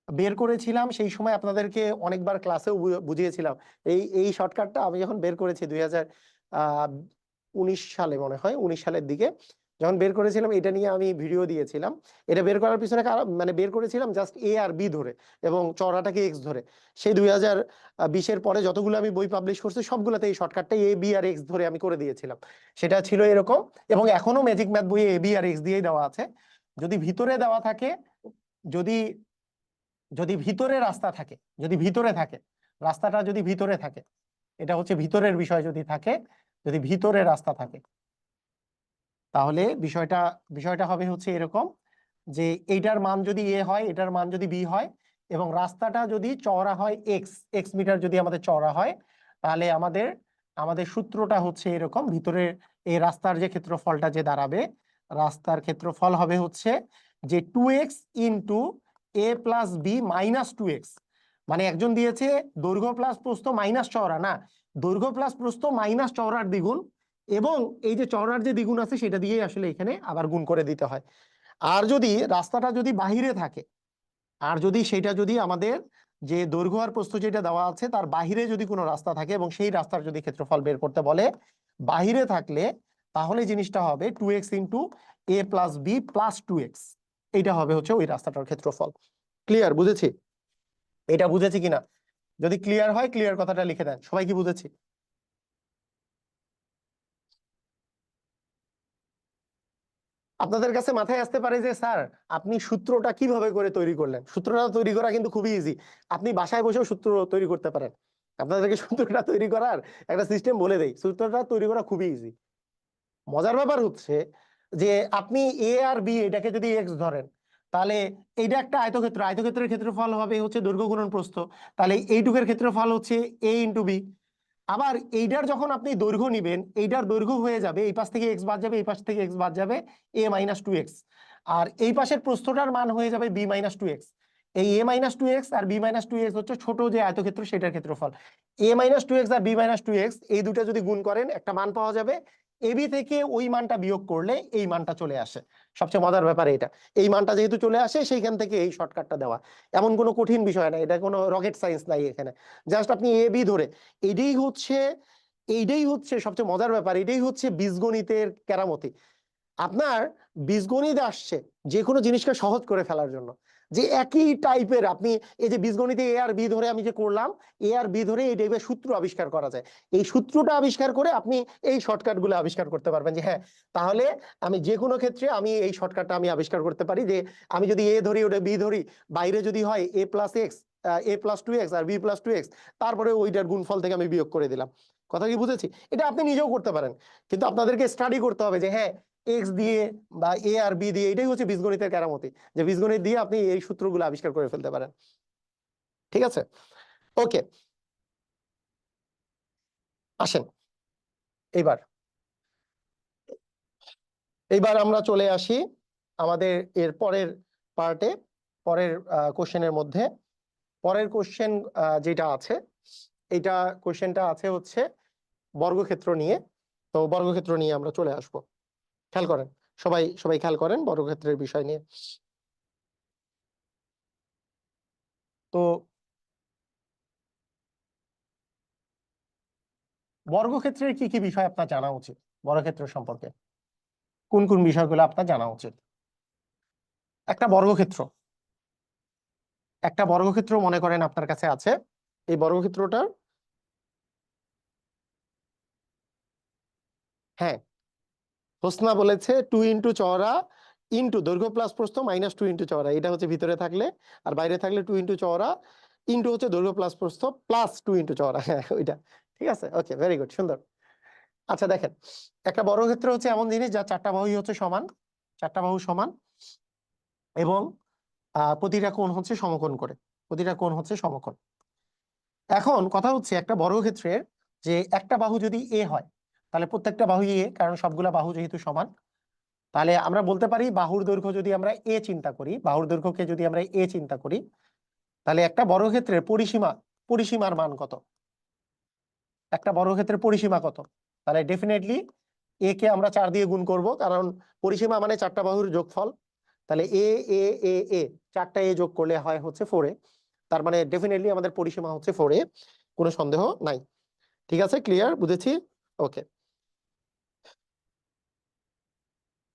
বের করেছিলাম সেই সময় আপনাদেরকে অনেকবার ক্লাসেও বুঝিয়েছিলাম। এই শর্টকাটটা আমি যখন বের করেছি 2019 সালে, মনে হয় 19 সালের দিকে যখন বের করেছিলাম, এটা নিয়ে আমি ভিডিও দিয়েছিলাম। এটা বের করার পিছনে মানে বের করেছিলাম জাস্ট এ আর বি ধরে এবং চওড়াটাকে এক্স ধরে। সেই 2020-এর পরে যতগুলো আমি বই পাবলিশ করছি সবগুলোতে এই শর্টকাটটা এ বি আর এক্স ধরে আমি করে দিয়েছিলাম। সেটা ছিল এরকম, এবং এখনো ম্যাজিক ম্যাথ বইয়ে এ বি আর এক্স দিয়েই দেওয়া আছে। যদি ভিতরে দেওয়া থাকে, যদি যদি ভিতরে রাস্তা থাকে, যদি ভিতরে থাকে, রাস্তাটা যদি ভিতরে থাকে, এটা হচ্ছে ভিতরের বিষয়, যদি থাকে, যদি ভিতরে রাস্তা থাকে, তাহলে বিষয়টা বিষয়টা হবে হচ্ছে এরকম যে এইটার মান যদি এ হয়, এটার মান যদি বি হয়, এবং রাস্তাটা যদি চওড়া হয় এক্স, এক্স মিটার যদি আমাদের চওড়া হয়, তাহলে আমাদের আমাদের সূত্রটা হচ্ছে এরকম। ভিতরে এই রাস্তার যে ক্ষেত্রফলটা যে দাঁড়াবে, রাস্তার ক্ষেত্রফল হবে হচ্ছে যে 2x ইন্টু এ প্লাস বি মাইনাস 2x। মানে একজন দিয়েছে দৈর্ঘ্য প্লাস প্রস্থ মাইনাস চওড়া, না, দৈর্ঘ্য প্লাস প্রস্থ মাইনাস চওড়ার দ্বিগুণ, এবং এই যে চওড়ার যে দ্বিগুণ আছে সেটা দিয়ে আসলে এখানে আবার গুণ করে দিতে হয়। আর যদি রাস্তাটা যদি বাহিরে থাকে, আর যদি সেটা যদি আমাদের যে দৈর্ঘ্য আর প্রস্থ যেটা দেওয়া আছে তার বাহিরে যদি কোনো রাস্তা থাকে এবং সেই রাস্তার যদি ক্ষেত্রফল বের করতে বলে বাহিরে থাকলে, তাহলে জিনিসটা হবে 2x ইন্টু এ প্লাস বি প্লাস 2x। এইটা হবে হচ্ছে ওই রাস্তাটার ক্ষেত্রফল। ক্লিয়ার? বুঝেছি? এটা বুঝেছি কিনা? যদি ক্লিয়ার হয় ক্লিয়ার কথাটা লিখে দেন। সবাই কি বুঝেছি? আপনাদের কাছে মাথায় আসতে পারে যে স্যার আপনি সূত্রটা কিভাবে করে তৈরি করলেন। সূত্রটা তৈরি করা কিন্তু খুবই ইজি, আপনি বাসায় বসেও সূত্র তৈরি করতে পারেন। আপনাদেরকে সূত্রটা তৈরি করার একটা সিস্টেম বলে দেই। সূত্রটা তৈরি করা খুবই ইজি। মজার ব্যাপার হচ্ছে যে আপনি এ আর বি এটাকে যদি এক্স ধরেন, তাহলে এইটা একটা আয়তক্ষেত্র, আয়তক্ষেত্রের ক্ষেত্রফল হবে হচ্ছে দৈর্ঘ্য গুণন প্রস্থ, তাহলে এইটুকের ক্ষেত্রফল হচ্ছে এ ইন্টু বি। আবার এইটার যখন আপনি দৈর্ঘ্য নিবেন, এইটার দৈর্ঘ্য হয়ে যাবে, এই পাশ থেকে এক্স বাদ যাবে, এই পাশ থেকে এক্স বাদ যাবে, এ মাইনাস 2x। আর এই পাশের প্রস্থটার মান হয়ে যাবে বি মাইনাস 2x। এই এ মাইনাস 2x আর বি মাইনাস 2x হচ্ছে ছোট যে আয়তক্ষেত্র সেটার ক্ষেত্রফল। এ মাইনাস 2x আর বি মাইনাস 2x এই দুটো যদি গুণ করেন একটা মান পাওয়া যাবে, এবি থেকে ওই মানটা বিয়োগ করলে এই মানটা চলে আসে। সবচেয়ে মজার ব্যাপার এটা, এই মানটা যেহেতু চলে আসে সেইখান থেকে এই শর্টকাটটা দেওয়া। এমন কোনো কঠিন বিষয় না, এটা কোনো রকেট সায়েন্স নাই এখানে। জাস্ট আপনি এ বি ধরে, এটাই হচ্ছে এইটাই হচ্ছে সবচেয়ে মজার ব্যাপার, এটাই হচ্ছে বীজগণিতের কেরামতি। আপনার বীজগণিত আসছে যে কোনো জিনিসকে সহজ করে ফেলার জন্য। যে একই টাইপের আপনি এই যে বীজগণিতে এ আর বি ধরে আমি যে করলাম, এ আর বি ধরে এই টাইপের সূত্র আবিষ্কার করা যায়। এই সূত্রটা আবিষ্কার করে আপনি এই শর্টকাট গুলো আবিষ্কার করতে পারবেন যে হ্যাঁ, তাহলে আমি যে কোনো ক্ষেত্রে আমি এই শর্টকাটটা আমি আবিষ্কার করতে পারি। যে আমি যদি এ ধরি, ওটা বি ধরি, বাইরে যদি হয় এ প্লাস এক্স, এ প্লাস 2x আর বি প্লাস 2x, তারপরে ওইটার গুণফল থেকে আমি বিয়োগ করে দিলাম। কথা কি বুঝেছি? এটা আপনি নিজেও করতে পারেন, কিন্তু আপনাদেরকে স্টাডি করতে হবে যে হ্যাঁ, এক্স দিয়ে বা এ আর বি দিয়ে, এটাই হচ্ছে বীজগণিতের কেরামতি, যে বীজগণিত দিয়ে আপনি এই সূত্রগুলো আবিষ্কার করে ফেলতে পারেন। ঠিক আছে? ওকে, আসেন এইবার এইবার আমরা চলে আসি আমাদের এর পরের পার্টে, পরের কোশ্চেনের মধ্যে। পরের কোশ্চেন যেটা আছে, এইটা কোশ্চেনটা আছে হচ্ছে বর্গক্ষেত্র নিয়ে। তো বর্গক্ষেত্র নিয়ে আমরা চলে আসব। খেয়াল করেন, সবাই সবাই খেয়াল করেন বর্গক্ষেত্রের বিষয় নিয়ে। তো বর্গক্ষেত্রের কি কি বিষয় আপনার জানা উচিত? বর্গক্ষেত্র সম্পর্কে কোন কোন বিষয়গুলো আপনার জানা উচিত? একটা বর্গক্ষেত্র, একটা বর্গক্ষেত্র মনে করেন আপনার কাছে আছে। এই বর্গক্ষেত্রটার হ্যাঁ, হোসনা বলেছে 2 ইন্টু চওড়া ইন্টু দৈর্ঘ্য প্লাস প্রস্থ মাইনাস 2 ইন্টু চওড়া, এটা হচ্ছে ভিতরে থাকলে, আর বাইরে থাকলে 2 ইন্টু চওড়া ইন্টু হচ্ছে দৈর্ঘ্য প্লাস প্রস্থ প্লাস 2 ইন্টু চওড়া। হ্যাঁ ওইটা ঠিক আছে, ওকে, ভেরি গুড, সুন্দর। আচ্ছা দেখেন, একটা বর্গক্ষেত্র হচ্ছে এমন জিনিস যার চারটা বাহুই হচ্ছে সমান, চারটা বাহু সমান, এবং প্রতিটা কোণ হচ্ছে সমকোণ করে, প্রতিটা কোণ হচ্ছে সমকোণ। এখন কথা হচ্ছে একটা বর্গক্ষেত্রের যে একটা বাহু যদি এ হয়, তাহলে প্রত্যেকটা বাহু এ, কারণ সবগুলা বাহু যেহেতু সমান, তাহলে আমরা বলতে পারি বাহুর দৈর্ঘ্য যদি আমরা এ চিন্তা করি, বাহুর দৈর্ঘ্যকে যদি আমরা এ চিন্তা করি, তাহলে একটা বর্গক্ষেত্রের পরিসীমার মান কত, একটা বর্গক্ষেত্রের পরিসীমা কত? তাহলে ডেফিনেটলি এ কে আমরা 4 দিয়ে গুণ করব, কারণ পরিসীমা মানে চারটা বাহুর যোগফল। তাহলে এ এ এ এ চারটা এ যোগ করলে হয় হচ্ছে 4a, তার মানে ডেফিনেটলি আমাদের পরিসীমা হচ্ছে 4a, কোনো সন্দেহ নাই। ঠিক আছে, ক্লিয়ার, বুঝেছি, ওকে,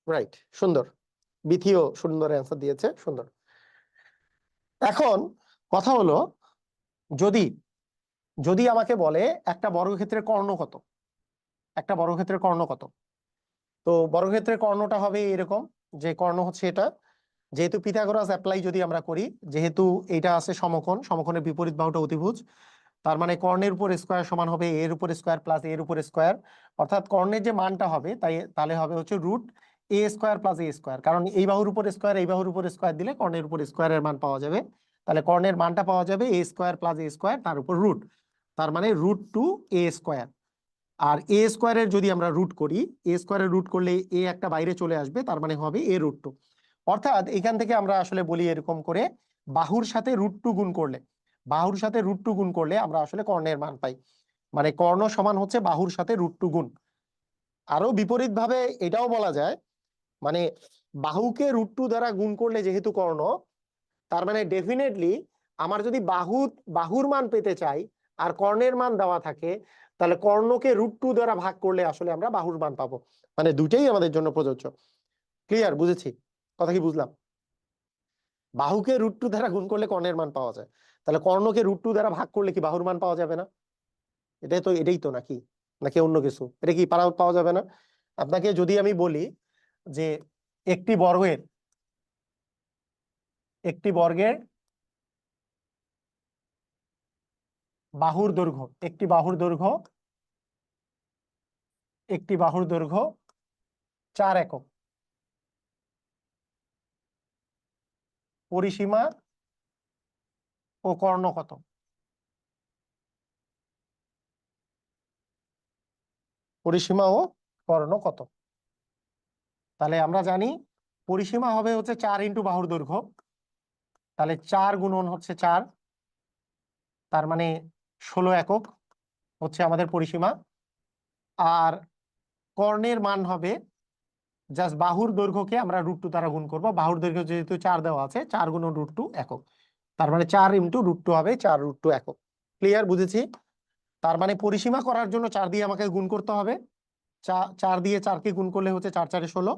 রাইট, সুন্দর। বিথিও সুন্দর অ্যান্সার দিয়েছে, সুন্দর। এখন কথা হলো, যদি যদি আমাকে বলে একটা বর্গক্ষেত্রের কর্ণ কত, একটা বর্গক্ষেত্রের কর্ণ কত, তো বর্গক্ষেত্রের কর্ণটা হবে এরকম, যে কর্ণ হচ্ছে এটা, যেহেতু পিথাগোরাস অ্যাপ্লাই যদি আমরা করি, যেহেতু এটা আছে সমকোণ, সমকোণের বিপরীত বাহুটা অতিভুজ, তার মানে কর্ণের উপর স্কয়ার সমান হবে এর উপর স্কয়ার প্লাস এর উপর স্কয়ার, অর্থাৎ কর্ণের যে মানটা হবে তাহলে হবে হচ্ছে রুট এ স্কয়ার প্লাস এ স্কয়ার, কারণ এই বাহুর উপর স্কয়ার এই বাহুর উপর স্কয়ার দিলে কর্ণের উপর স্কয়ারের মান পাওয়া যাবে, তাহলে কর্ণের মানটা পাওয়া যাবে এ স্কয়ার প্লাস এ স্কয়ার তার উপর রুট, তার মানে রুট টু এ স্কয়ার। আর এ স্কয়ারের যদি আমরা রুট করি, এ স্কয়ারের রুট করলে এ একটা বাইরে চলে আসবে, তার মানে হবে এ রুট টু। অর্থাৎ এখান থেকে আমরা আসলে বলি এরকম করে, বাহুর সাথে রুট টু গুণ করলে, বাহুর সাথে রুট টু গুণ করলে আমরা আসলে কর্ণের মান পাই, মানে কর্ণ সমান হচ্ছে বাহুর সাথে রুট টু গুণ। আরো বিপরীত ভাবে এটাও বলা যায়, মানে বাহুকে রুট টু দ্বারা গুণ করলে যেহেতু কর্ণ, তার মানে ডেফিনেটলি আমার যদি বাহুর মান পেতে চাই আর কর্ণের মান দেওয়া থাকে, তাহলে কর্ণকে রুট টু দ্বারা ভাগ করলে আসলে আমরা বাহুর মান পাবো, মানে দুইটাই আমাদের জন্য প্রযোজ্য। ক্লিয়ার, বুঝেছি, কথা কি বুঝলাম? বাহুকে রুট টু দ্বারা গুণ করলে কর্ণের মান পাওয়া যায়, তাহলে কর্ণকে রুট টু দ্বারা ভাগ করলে কি বাহুর মান পাওয়া যাবে না? এটাই তো নাকি, নাকি অন্য কিছু, এটা কি পাওয়া যাবে না? আপনাকে যদি আমি বলি যে একটি বর্গের একটি বর্গের বাহুর দৈর্ঘ্য, একটি বাহুর দৈর্ঘ্য 4 একক, পরিসীমা ও কর্ণ কত? পরিসীমা ও কর্ণ কত? তাহলে আমরা জানি পরিসীমা হবে হচ্ছে 4 ইন্টু বাহুর দৈর্ঘ্য, তাহলে 4 গুণন হচ্ছে 4, তার মানে 16 একক হচ্ছে আমাদের পরিসীমা। আর কর্ণের মান হবে জাস্ট বাহুর দৈর্ঘ্যকে আমরা রুট টু দ্বারা গুণ করবো, বাহুর দৈর্ঘ্য যেহেতু 4 দেওয়া আছে, 4 গুণন রুট টু একক, তার মানে 4 ইন্টু রুট টু হবে 4 রুট টু একক। ক্লিয়ার, বুঝেছি? তার মানে পরিসীমা করার জন্য 4 দিয়ে আমাকে গুণ করতে হবে, 4 দিয়ে 4কে গুণ করলে হচ্ছে 4 4 16,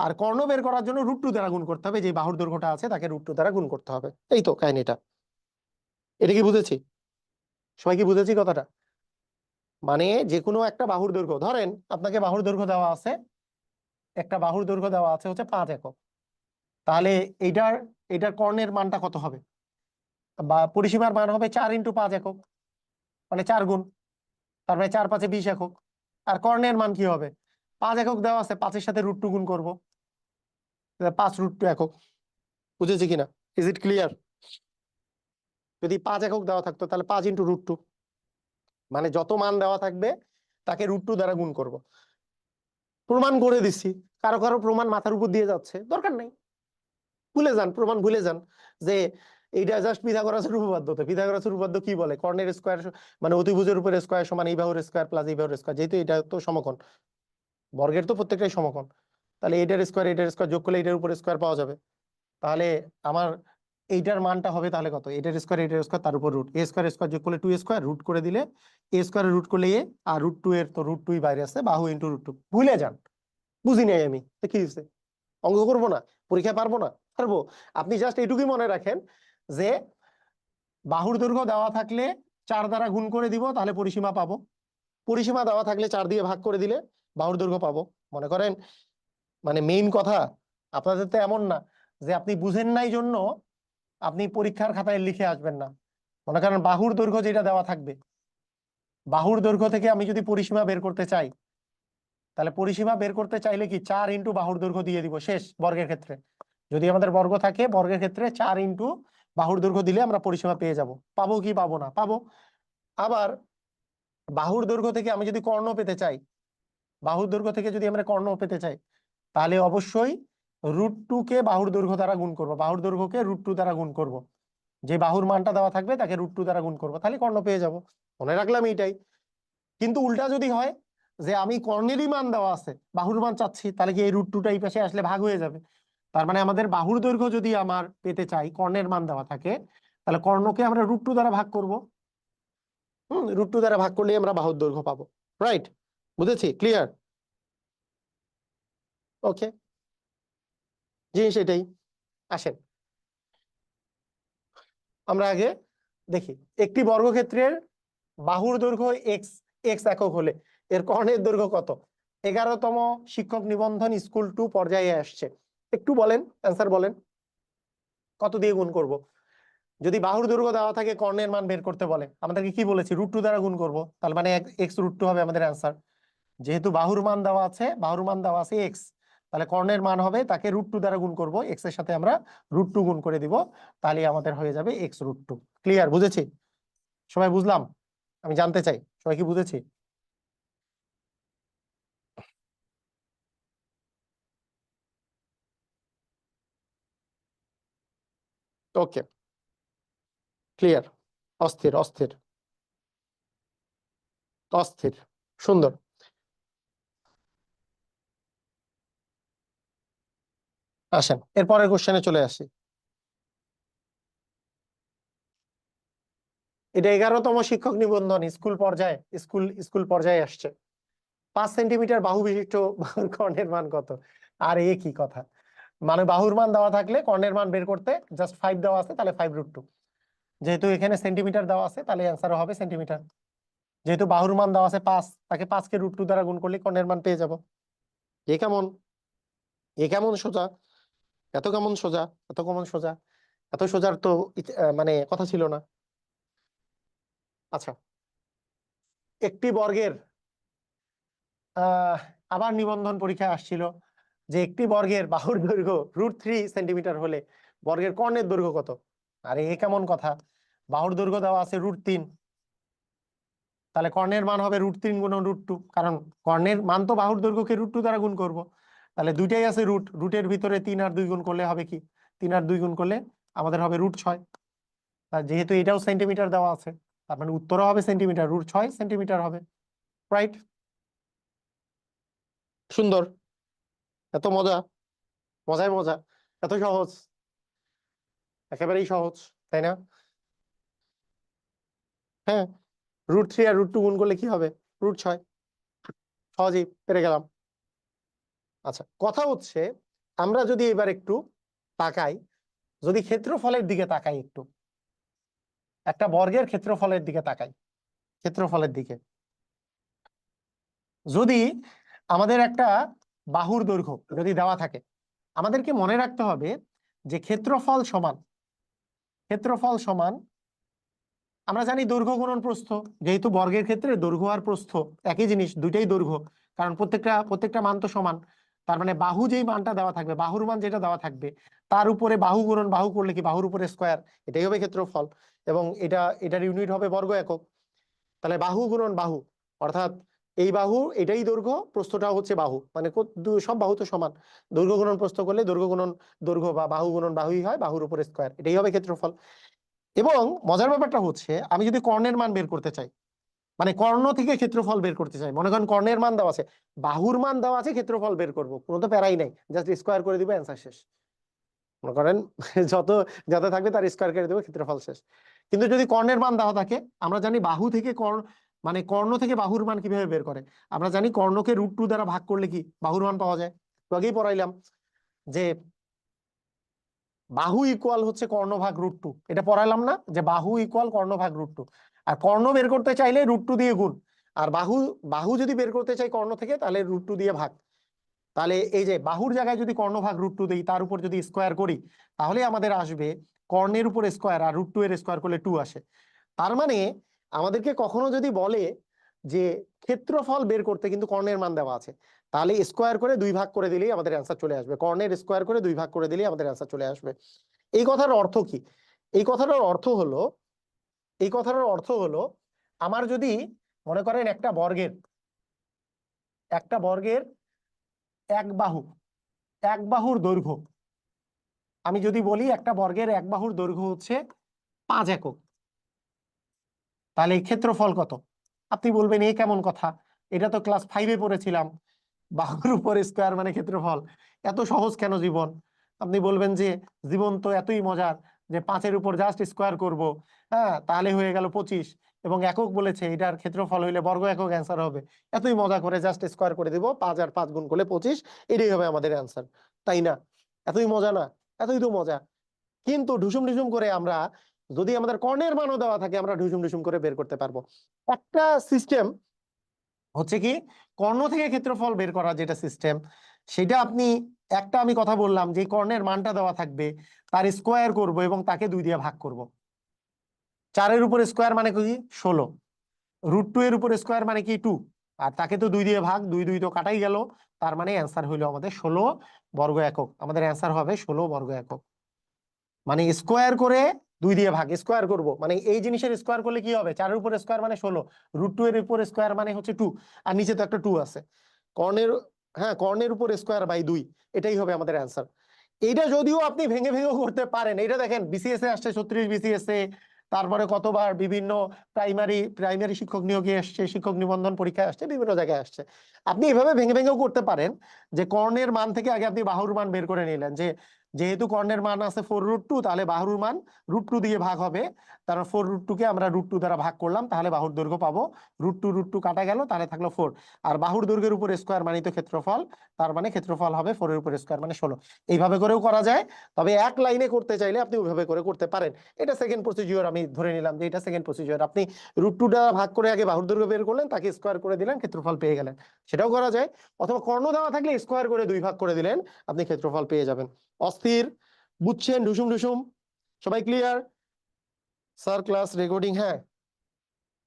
আর কর্ণ বের করার জন্য রুট টু দ্বারা গুণ করতে হবে, যে বাহুর দৈর্ঘ্যটা আছে তাকে রুট টু দ্বারা গুণ করতে হবে। এই তো কাহিনীটা, এটা কি বুঝেছি? সবাই কি বুঝেছি কথাটা? মানে যে কোনো একটা বাহুর দৈর্ঘ্য, ধরেন আপনাকে বাহুর দৈর্ঘ্য দেওয়া আছে, একটা বাহুর দৈর্ঘ্য দেওয়া আছে হচ্ছে 5 একক, তাহলে এইটার এটার কর্ণের মানটা কত হবে, বা পরিসীমার মান হবে 4 ইন্টু 5 একক, মানে 4 গুণ, তার মানে 4 5 20 একক। আর কর্ণের মান কি হবে, 5 একক দেওয়া আছে, 5 এর সাথে রুট টু গুণ করবো, 5 রুট টু একক। বুঝেছি কিনা? Is it clear? যদি 5 একক দেওয়া থাকতো তাহলে 5 ইন্টু রুট টু, মানে যত মান দেওয়া থাকবে তাকে রুট টু দ্বারা গুণ করব। প্রমাণ করে দিচ্ছি, কারো কারো প্রমাণ মাথার উপর দিয়ে যাচ্ছে, দরকার নাই, ভুলে যান, প্রমাণ ভুলে যান, যে এইটা জাস্ট পিথাগোরাসের উপপাদ্য। তো পিথাগোরাসের উপপাদ্য কি বলে, কর্ণের স্কয়ার মানে অতিভুজের উপর স্কয়ার সমান এই বাহুর স্কয়ার প্লাস এই বাহুর স্কয়ার, যেহেতু এটা তো সমকোণ, বর্গের তো প্রত্যেকটাই সমকোণ, তাহলে এটার স্কয়ার যোগ করলে এটার উপর স্কয়ার পাওয়া যাবে। তাহলে আমার এইটার মানটা হবে তাহলে কত, এটার স্কয়ার তার উপর রুট, এ স্কয়ার যোগ করলে 2 স্কয়ার, রুট করে দিলে এ স্কয়ার রুট করলে এ, আর রুট টু এর তো রুট টুই বাইরে আসছে, বাহু ইন্টু রুট টু। ভুলে যান, বুঝি নাই আমি, তো কি হয়েছে, অঙ্ক করবো না, পরীক্ষায় পারবো না? পারবো। আপনি জাস্ট এইটুকুই মনে রাখেন যে বাহুর দৈর্ঘ্য দেওয়া থাকলে 4 দ্বারা গুণ করে দিব, তাহলে পরিসীমা পাবো, পরিসীমা দেওয়া থাকলে 4 দিয়ে ভাগ করে দিলে বাহুর দৈর্ঘ্য পাবো। মনে করেন মানে মেইন কথা, আপনাদের তো এমন না যে আপনি বুঝেন নাই জন্য আপনি পরীক্ষার খাতায় লিখে আসবেন না। মনে করেন বাহুর দৈর্ঘ্য যেটা দেওয়া থাকবে, বাহুর দৈর্ঘ্য থেকে আমি যদি পরিসীমা বের করতে চাই, তাহলে পরিসীমা বের করতে চাইলে কি 4 ইন্টু বাহুর দৈর্ঘ্য দিয়ে দিব, শেষ। বর্গের ক্ষেত্রে যদি আমাদের বর্গ থাকে, বর্গের ক্ষেত্রে 4 ইন্টু বাহুর দৈর্ঘ্য দিলে আমরা পরিসীমা পেয়ে যাব। পাবো কি পাবো না? পাবো। আবার বাহুর দৈর্ঘ্য থেকে আমি যদি কর্ণ পেতে চাই, বাহুর দৈর্ঘ্য থেকে যদি আমরা কর্ণ পেতে চাই, তাহলে অবশ্যই √2 কে বাহুর দৈর্ঘ্য দ্বারা গুণ করব, বাহুর দৈর্ঘ্যকে √2 দ্বারা গুণ করব। যে বাহুর মানটা দেওয়া থাকবে তাকে √2 দ্বারা গুণ করবো, তাহলে কর্ণ পেয়ে যাব। মনে রাখলাম এইটাই। কিন্তু উল্টা যদি হয় যে আমি কর্ণেরই মান দেওয়া আছে, বাহুর মান চাচ্ছি, তাহলে কি এই √2টা এই পাশে আসলে ভাগ হয়ে যাবে। তার মানে আমাদের বাহুর দৈর্ঘ্য যদি আমার পেতে চাই, কর্ণের মান দেওয়া থাকে, তাহলে কর্ণকে আমরা √2 দ্বারা ভাগ করব। √2 দ্বারা ভাগ করলে আমরা বাহুর দৈর্ঘ্য পাবো। রাইট? বুঝেছি? ক্লিয়ার? ওকে, জিনিস এটাই। আসেন আমরা আগে দেখি, একটি বর্গক্ষেত্রের বাহুর দৈর্ঘ্য এক্স, এক্স একক হলে এর কর্ণের দৈর্ঘ্য কত? 11তম শিক্ষক নিবন্ধন স্কুল 2 পর্যায়ে আসছে। একটু বলেন, অ্যান্সার বলেন, কত দিয়ে গুণ করব? যদি বাহুর দৈর্ঘ্য দেওয়া থাকে, কর্ণের মান বের করতে বলে, আমাদেরকে কি বলেছি? √2 দ্বারা গুণ করব, তার মানে এক্স √2 হবে আমাদের অ্যান্সার। যেহেতু বাহুর মান দেওয়া আছে, বাহুর মান দেওয়া আছে এক্স, তাহলে কর্ণের মান হবে, তাকে √2 দ্বারা গুণ করব, এক্স এর সাথে আমরা √2 গুণ করে দিব, তাহলে আমাদের হয়ে যাবে এক্স √2। ক্লিয়ার? বুঝেছি? সবাই বুঝলাম? আমি জানতে চাই সবাই কি বুঝেছি? ওকে, ক্লিয়ার। অস্থির, অস্থির, অস্থির, সুন্দর। আসেন এরপরের কোশ্চেনে চলে আসি। এটা 11তম শিক্ষক নিবন্ধন স্কুল পর্যায়ে, স্কুল পর্যায়ে আসছে। 5 সেন্টিমিটার বাহু বিশিষ্ট বাহুর কর্ণের মান কত? আর এ কি কথা! মানে বাহুর মান দেওয়া থাকলে কর্ণের মান বের করতে জাস্ট 5 দেওয়া আছে, তাহলে 5√2। যেহেতু এখানে সেন্টিমিটার দেওয়া আছে, তাহলে অ্যান্সার হবে সেন্টিমিটার। যেহেতু বাহুর মান দেওয়া আছে 5, তাকে 5 কে √2 দ্বারা গুণ করলে কর্ণের মান পেয়ে যাব। এ কেমন, এ কেমন সোজা! এত কেমন সোজা, এত কেমন সোজা! এত সোজার তো মানে কথা ছিল না। আচ্ছা, একটি বর্গের আহ আবার নিবন্ধন পরীক্ষায় আসছিল যে একটি বর্গের বাহুর দৈর্ঘ্য √3 সেন্টিমিটার হলে বর্গের কর্ণের দৈর্ঘ্য কত? আরে এ কেমন কথা! বাহুর দৈর্ঘ্য দেওয়া আছে √3, তাহলে কর্ণের মান হবে √3 গুণন √2, কারণ কর্ণের মান তো বাহুর দৈর্ঘ্যকে √2 দ্বারা গুণ করব। তাহলে দুইটাই আছে রুট, রুটের ভিতরে 3 আর 2 গুণ করলে হবে কি? 3 আর 2 গুণ করলে আমাদের হবে √6। আর যেহেতু এটাও সেন্টিমিটার দেওয়া আছে, তার মানে উত্তরও হবে সেন্টিমিটার, √6 সেন্টিমিটার হবে। রাইট? সুন্দর। এত মজা, মজায় মজা, এত সহজ, একেবারেই সহজ, তাই না? হ্যাঁ, √3 আর √2 গুণ করলে কি হবে? √6। সহজেই পেরে গেলাম। আচ্ছা, কথা হচ্ছে আমরা যদি এবার একটু তাকাই, যদি ক্ষেত্রফলের দিকে তাকাই, একটু একটা বর্গের ক্ষেত্রফলের দিকে তাকাই, ক্ষেত্রফলের দিকে যদি আমাদের একটা বাহুর দৈর্ঘ্য যদি দেওয়া থাকে, আমাদেরকে মনে রাখতে হবে যে ক্ষেত্রফল সমান আমরা জানি দৈর্ঘ্য গুণন প্রস্থ। যেহেতু বর্গের ক্ষেত্রে দৈর্ঘ্য আর প্রস্থ একই জিনিস, দুইটাই দৈর্ঘ্য, কারণ প্রত্যেকটা মান তো সমান। তার মানে বাহু যেই মানটা দেওয়া থাকবে, বাহুর মান যেটা দেওয়া থাকবে, তার উপরে বাহু গুণন বাহু করলে কি বাহুর উপরে স্কোয়ার, এটাই হবে ক্ষেত্রফল। এবং এটার ইউনিট হবে বর্গ একক। তাহলে বাহু গুণন বাহু, অর্থাৎ এই বাহু এটাই দৈর্ঘ্য, প্রস্থটাও হচ্ছে বাহু, মানে সব বাহু তো সমান। দৈর্ঘ্য গুণন প্রস্থ করলে দৈর্ঘ্য গুণন দৈর্ঘ্য বা বাহু গুণন বাহুই হয়, বাহুর উপরে স্কোয়ার, এটাই হবে ক্ষেত্রফল। এবং মজার ব্যাপারটা হচ্ছে আমি যদি কর্ণের মান বের করতে চাই, মানে কর্ণ থেকে ক্ষেত্রফল বের করতে চাই, মনে করেন কর্ণের মান দেওয়া আছে, বাহুর মান দেওয়া আছে, ক্ষেত্রফল বের করব, কোনো তো প্যারাই নাই, জাস্ট স্কোয়ার করে দিব, অ্যান্সার শেষ। মনে করেন যত যত থাকবে তার স্কোয়ার করে দেবো, ক্ষেত্রফল শেষ। কিন্তু যদি কর্ণের মান দেওয়া থাকে, আমরা জানি বাহু থেকে মানে কর্ণ থেকে বাহুর মান কিভাবে বের করে। আমরা জানি কর্ণকে √2 দ্বারা ভাগ করলে কি বাহুর মান পাওয়া যায়। তো আগেই পড়াইলাম যে বাহু ইকুয়াল হচ্ছে কর্ণ ভাগ √2, এটা পড়াইলাম না যে বাহু ইকুয়াল কর্ণ ভাগ √2। আর কর্ণ বের করতে চাইলে √2 দিয়ে গুণ, আর বাহু বাহু যদি বের করতে চাই কর্ণ থেকে, তাহলে √2 দিয়ে ভাগ। তাহলে এই যে বাহুর জায়গায় যদি কর্ণভাগ √2 দিই, তার উপর যদি স্কোয়ার করি, তাহলে আমাদের আসবে কর্ণের উপর স্কোয়ার, আর √2 এর স্কোয়ার করলে 2 আসে। তার মানে আমাদেরকে কখনো যদি বলে যে ক্ষেত্রফল বের করতে, কিন্তু কর্ণের মান দেওয়া আছে, তাহলে স্কোয়ার করে 2 ভাগ করে দিলেই আমাদের অ্যান্সার চলে আসবে। কর্ণের স্কোয়ার করে 2 ভাগ করে দিলেই আমাদের অ্যান্সার চলে আসবে। এই কথার অর্থ কি? এই কথাটার অর্থ হলো, এই কথাটার অর্থ হলো, আমার যদি মনে করেন একটা বর্গের এক বাহুর দৈর্ঘ্য, আমি যদি বলি একটা বর্গের এক বাহুর দৈর্ঘ্য হচ্ছে 5 একক, তাহলে এই ক্ষেত্রফল কত? আপনি বলবেন এই কেমন কথা, এটা তো ক্লাস 5-এ পড়েছিলাম, বাহুর উপর স্কোয়ার মানে ক্ষেত্রফল, এত সহজ কেন জীবন? আপনি বলবেন যে জীবন তো এতই মজার যে 5-এর উপর জাস্ট স্কোয়ার করব, হ্যাঁ, তাহলে হয়ে গেল 25, এবং একক বলেছে, এটার ক্ষেত্রফল হইলে বর্গ একক অ্যান্সার হবে, এতই মজা করে জাস্ট স্কোয়ার করে দিব, 5 আর 5 গুণ করলে 25, এটাই হবে আমাদের অ্যান্সার, তাই না? এতই মজা না? এতই তো মজা। কিন্তু ঢুসুম ঢুসুম করে আমরা, যদি আমাদের কর্ণের মানও দেওয়া থাকে, আমরা ঢুসুম ঢুসুম করে বের করতে পারবো। একটা সিস্টেম হচ্ছে কি, কর্ণ থেকে ক্ষেত্রফল বের করার যেটা সিস্টেম, সেটা আপনি, একটা আমি কথা বললাম যে কর্ণের মানটা দেওয়া থাকবে, তার স্কোয়ার করব এবং তাকে 2 দিয়ে ভাগ করব। 4-এর উপর স্কোয়ার মানে কি 16, √2 এর উপর স্কোয়ার মানে কি 2, আর তাকে তো 2 দিয়ে ভাগ, 2 2 তো কাটাই গেল, তার মানে অ্যান্সার হইলো আমাদের 16 বর্গ একক। আমাদের অ্যান্সার হবে 16 বর্গ একক। মানে স্কোয়ার করে 2 দিয়ে ভাগ, স্কোয়ার করব মানে এই জিনিসের স্কোয়ার করলে কি হবে, 4-এর উপর স্কোয়ার মানে 16, √2 এর উপর স্কোয়ার মানে হচ্ছে 2, আর নিচে তো একটা 2 আছে। কর্ণের, হ্যাঁ, কর্ণের উপর স্কোয়ার বাই 2, এটাই হবে আমাদের অ্যান্সার। এইটা যদিও আপনি ভেঙে ভেঙেও করতে পারেন, এটা দেখেন বিসিএস এ আসছে 36, বিসিএস এ, তারপরে কতবার বিভিন্ন প্রাইমারি শিক্ষক নিয়োগে আসছে, শিক্ষক নিবন্ধন পরীক্ষায় আসছে, বিভিন্ন জায়গায় আসছে। আপনি এভাবে ভেঙে ভেঙেও করতে পারেন, যে কর্ণের মান থেকে আগে আপনি বাহুর মান বের করে নিলেন, যে যেহেতু কর্ণের মান আছে 4√2, তাহলে বাহুর মান √2 দিয়ে ভাগ হবে, তারপর 4√2 কে আমরা √2 দ্বারা ভাগ করলাম, তাহলে বাহুর দৈর্ঘ্য পাবো, √2 কাটা গেল, তাহলে থাকলো 4, আর বাহুর দৈর্ঘ্যের উপর স্কোয়ার মানে তো ক্ষেত্রফল, তার মানে ক্ষেত্রফল হবে 4-এর উপর স্কোয়ার মানে 16। এইভাবে করেও করা যায়, তবে এক লাইনে করতে চাইলে আপনি ওইভাবে করে করতে পারেন। এটা সেকেন্ড প্রসিডিওর, আমি ধরে নিলাম যে এটা সেকেন্ড প্রসিডিওর। আপনি √2 দ্বারা ভাগ করে আগে বাহুর দৈর্ঘ্য বের করলেন, তাকে স্কোয়ার করে দিলেন, ক্ষেত্রফল পেয়ে গেলেন, সেটাও করা যায়। অথবা কর্ণ দেওয়া থাকলে স্কোয়ার করে 2 ভাগ করে দিলেন, আপনি ক্ষেত্রফল পেয়ে যাবেন। অস্থির? বুঝছেন? ঢুসুম ঢুসুম? সবাই ক্লিয়ার? স্যার ক্লাস রেকর্ডিং, হ্যাঁ,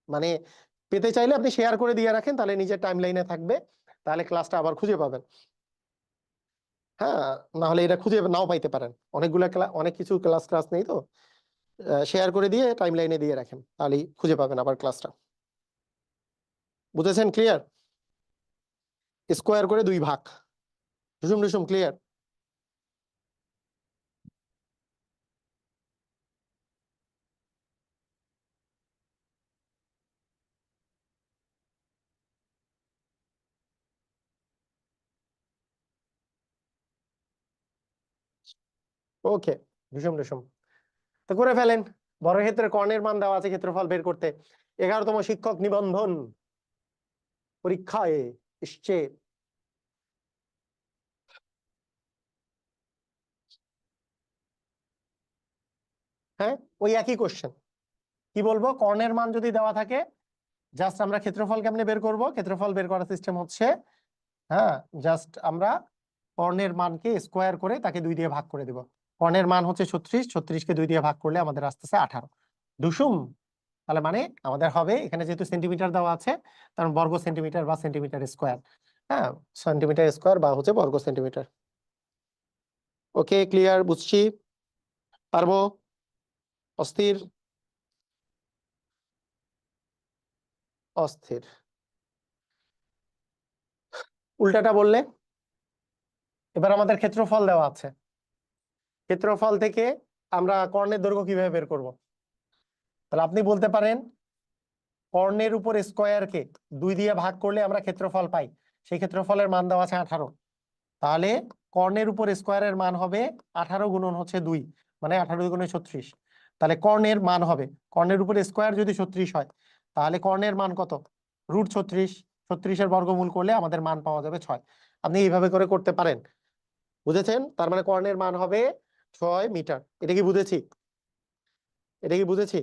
মানে পেতে চাইলে আপনি শেয়ার করে দিয়ে রাখেন, তাহলে নিজের টাইম লাইনে থাকবে, তাহলে ক্লাসটা আবার খুঁজে পাবেন। হ্যাঁ, না হলে এটা খুঁজে নাও পাইতে পারেন, অনেক কিছু ক্লাস ক্লাস নেই তো, শেয়ার করে দিয়ে টাইম লাইনে দিয়ে রাখেন, তাহলেই খুঁজে পাবেন আবার ক্লাসটা। বুঝেছেন? ক্লিয়ার? স্কোয়ার করে 2 ভাগ। ঢুসুম ঢুসুম? ক্লিয়ার? ওকে, ঢুসুম ঢুসুম তো করে ফেলেন। বর্গক্ষেত্রের কর্ণের মান দেওয়া আছে ক্ষেত্রফল বের করতে। 11তম শিক্ষক নিবন্ধন পরীক্ষায় এসছে। হ্যাঁ, ওই একই কোশ্চেন। কি বলবো, কর্ণের মান যদি দেওয়া থাকে, জাস্ট আমরা ক্ষেত্রফল কেমনে বের করব, ক্ষেত্রফল বের করার সিস্টেম হচ্ছে, হ্যাঁ, জাস্ট আমরা কর্ণের মানকে স্কোয়ার করে তাকে 2 দিয়ে ভাগ করে দিব। কর্ণের মান হচ্ছে 36, 36 কে 2 দিয়ে ভাগ করলে আমাদের আসতেছে 18। দুশুম? তাহলে মানে আমাদের হবে, এখানে যেহেতু সেন্টিমিটার দেওয়া আছে, তার মানে বর্গ সেন্টিমিটার বা সেন্টিমিটার স্কোয়ার, হ্যাঁ, সেন্টিমিটার স্কোয়ার বা হচ্ছে বর্গ সেন্টিমিটার। ওকে, ক্লিয়ার? বুঝছি? পারবো? অস্থির? অস্থির? উল্টাটা বললে, এবার আমাদের ক্ষেত্রফল দেওয়া আছে, ক্ষেত্রফল থেকে আমরা কর্ণের দৈর্ঘ্য কিভাবে বের করব? তাহলে আপনি বলতে পারেন কর্ণের উপর স্কোয়ারকে 2 দিয়ে ভাগ করলে আমরা ক্ষেত্রফল পাই, সেই ক্ষেত্রফলের মান দেওয়া আছে 18। তাহলে কর্ণের উপর স্কোয়ারের মান হবে 18 গুণন হচ্ছে 2, মানে 18 গুণে 36। তাহলে কর্ণের মান হবে, কর্ণের উপর স্কোয়ার যদি 36 হয়, তাহলে কর্ণের মান কত? √36, 36-এর বর্গমূল করলে আমাদের মান পাওয়া যাবে 6। আপনি এইভাবে করে করতে পারেন। বুঝেছেন? তার মানে কর্ণের মান হবে 6 মিটার। এটা কি বুঝেছি? এটা কি বুঝেছি?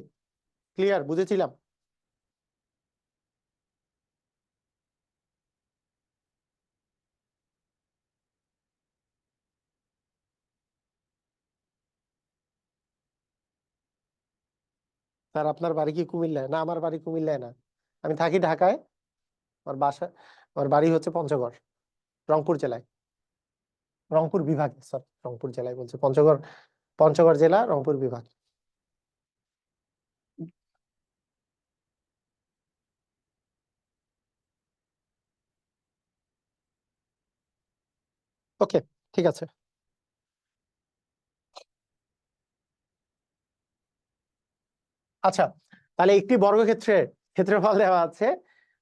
ক্লিয়ার? বুঝেছিলাম? স্যার আপনার বাড়ি কি কুমিল্লায়? না, আমার বাড়ি কুমিল্লায় না, আমি থাকি ঢাকায়। আমার বাসা, আমার বাড়ি হচ্ছে পঞ্চগড়, রংপুর জেলায়, রংপুর বিভাগ, স্যার রংপুর জেলায় বলছে, পঞ্চগড়, পঞ্চগড় জেলা, রংপুর বিভাগ। ওকে, ঠিক আছে। আচ্ছা, তাহলে একটি বর্গক্ষেত্রের ক্ষেত্রফল দেওয়া আছে,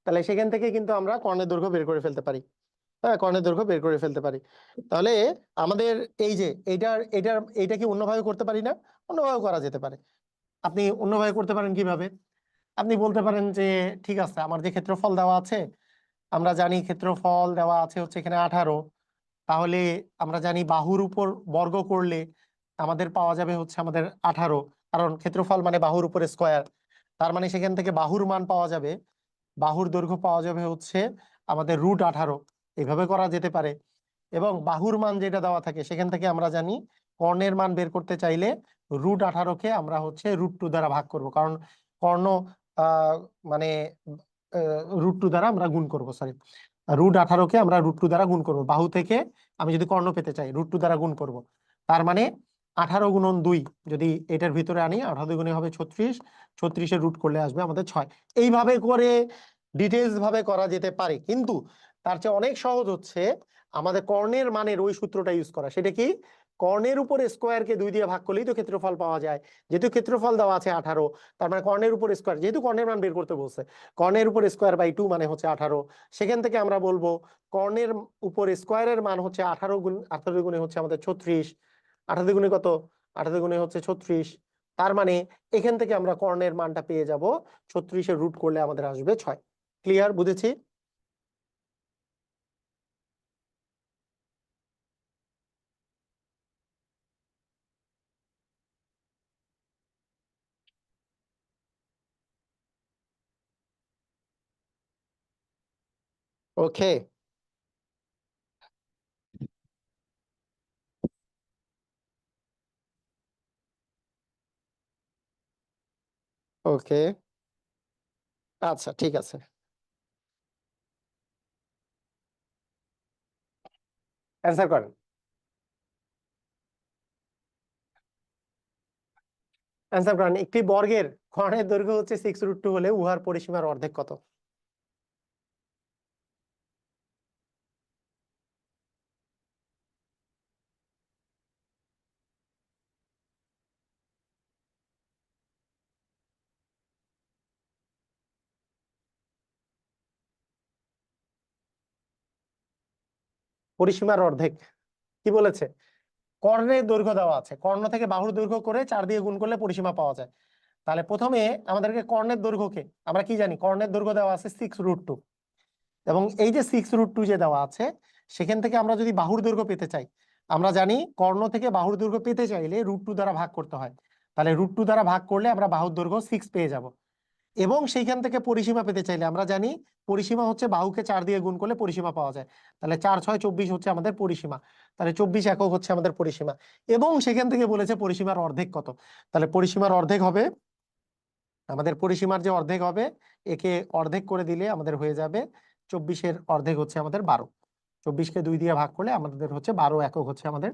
তাহলে সেখান থেকে কিন্তু আমরা কর্ণের দৈর্ঘ্য বের করে ফেলতে পারি। হ্যাঁ, কর্ণের দৈর্ঘ্য বের করে ফেলতে পারি। তাহলে আমাদের এই যে এইটা কি অন্যভাবে করতে পারি না? অন্যভাবে করা যেতে পারে। আপনি অন্যভাবে করতে পারেন কিভাবে? আপনি বলতে পারেন যে ঠিক আছে, আমার যে ক্ষেত্রফল দেওয়া আছে, আমরা জানি ক্ষেত্রফল দেওয়া আছে হচ্ছে এখানে 18। তাহলে আমরা জানি বাহুর উপর বর্গ করলে আমাদের পাওয়া যাবে হচ্ছে আমাদের 18, কারণ ক্ষেত্রফল মানে বাহুর উপর স্কয়ার। তার মানে সেখান থেকে বাহুর মান পাওয়া যাবে, বাহুর দৈর্ঘ্য পাওয়া যাবে হচ্ছে আমাদের √18। এইভাবে করা যেতে পারে। এবং বাহুর মান যেটা দেওয়া থাকে সেখান থেকে আমরা জানি কর্ণের মান বের করতে চাইলে √18-কে আমরা হচ্ছে √2 দ্বারা ভাগ করব, কারণ কর্ণ আহ মানে √2 দ্বারা আমরা গুণ করব, সরি, √18-কে আমরা √2 দ্বারা গুণ করব। বাহু থেকে আমি যদি কর্ণ পেতে চাই √2 দ্বারা গুণ করব। তার মানে 18 × 2, যদি এটার ভিতরে আনি 18 গুণে হবে 36, 36-এর রুট করলে আসবে আমাদের 6। এইভাবে করে ডিটেলস ভাবে করা যেতে পারে, কিন্তু তার চেয়ে অনেক সহজ হচ্ছে আমাদের কর্ণের মানের ওই সূত্রটা ইউজ করা। সেটা কি? কর্ণের উপর স্কোয়ারকে 2 দিয়ে ভাগ করলেই তো ক্ষেত্রফল পাওয়া যায়। যেহেতু ক্ষেত্রফল দেওয়া আছে 18, তার মানে কর্ণের উপর স্কোয়ার, যেহেতু কর্ণের মান বের করতে বলছে, কর্ণের উপর স্কোয়ার/2 মানে হচ্ছে 18। সেখান থেকে আমরা বলবো কর্ণের উপর স্কোয়ারের মান হচ্ছে 18 গুণে হচ্ছে আমাদের 36। 18 গুণে কত? 18 গুণে হচ্ছে 36। তার মানে এখান থেকে আমরা কর্ণের মানটা পেয়ে যাব, 36-এর রুট করলে আমাদের আসবে 6। ক্লিয়ার? বুঝেছি? ওকে, ওকে, আচ্ছা ঠিক আছে। অ্যান্সার করেন, অ্যান্সার করেন। একটি বর্গের কর্ণের দৈর্ঘ্য হচ্ছে 6√2 হলে উহার পরিসীমার অর্ধেক কত? পরিসীমার অর্ধেক কি বলেছে? কর্ণের দৈর্ঘ্য দেওয়া আছে, কর্ণ থেকে বাহুর দৈর্ঘ্য করে 4 দিয়ে গুণ করলে পরিসীমা পাওয়া যায়। তাহলে প্রথমে আমাদেরকে কর্ণের দৈর্ঘ্যকে, আমরা কি জানি কর্ণের দৈর্ঘ্য দেওয়া আছে 6√2, এবং এই যে 6√2 যে দেওয়া আছে, সেখান থেকে আমরা যদি বাহুর দৈর্ঘ্য পেতে চাই, আমরা জানি কর্ণ থেকে বাহুর দৈর্ঘ্য পেতে চাইলে √2 দ্বারা ভাগ করতে হয়। তাহলে √2 দ্বারা ভাগ করলে আমরা বাহুর দৈর্ঘ্য 6 পেয়ে যাব। এবং সেইখান থেকে পরিসীমা পেতে চাইলে আমরা জানি পরিসীমা হচ্ছে বাহুকে 4 দিয়ে গুণ করলে পরিসীমা পাওয়া যায়। তাহলে 4×6 24 হচ্ছে আমাদের পরিসীমা। তাহলে 24 একক হচ্ছে আমাদের পরিসীমা। এবং সেখান থেকে বলেছে পরিসীমার অর্ধেক কত। তাহলে পরিসীমার অর্ধেক হবে, আমাদের পরিসীমার যে অর্ধেক হবে, একে অর্ধেক করে দিলে আমাদের হয়ে যাবে 24-এর অর্ধেক হচ্ছে আমাদের 12। 24-কে 2 দিয়ে ভাগ করলে আমাদের হচ্ছে 12 একক হচ্ছে আমাদের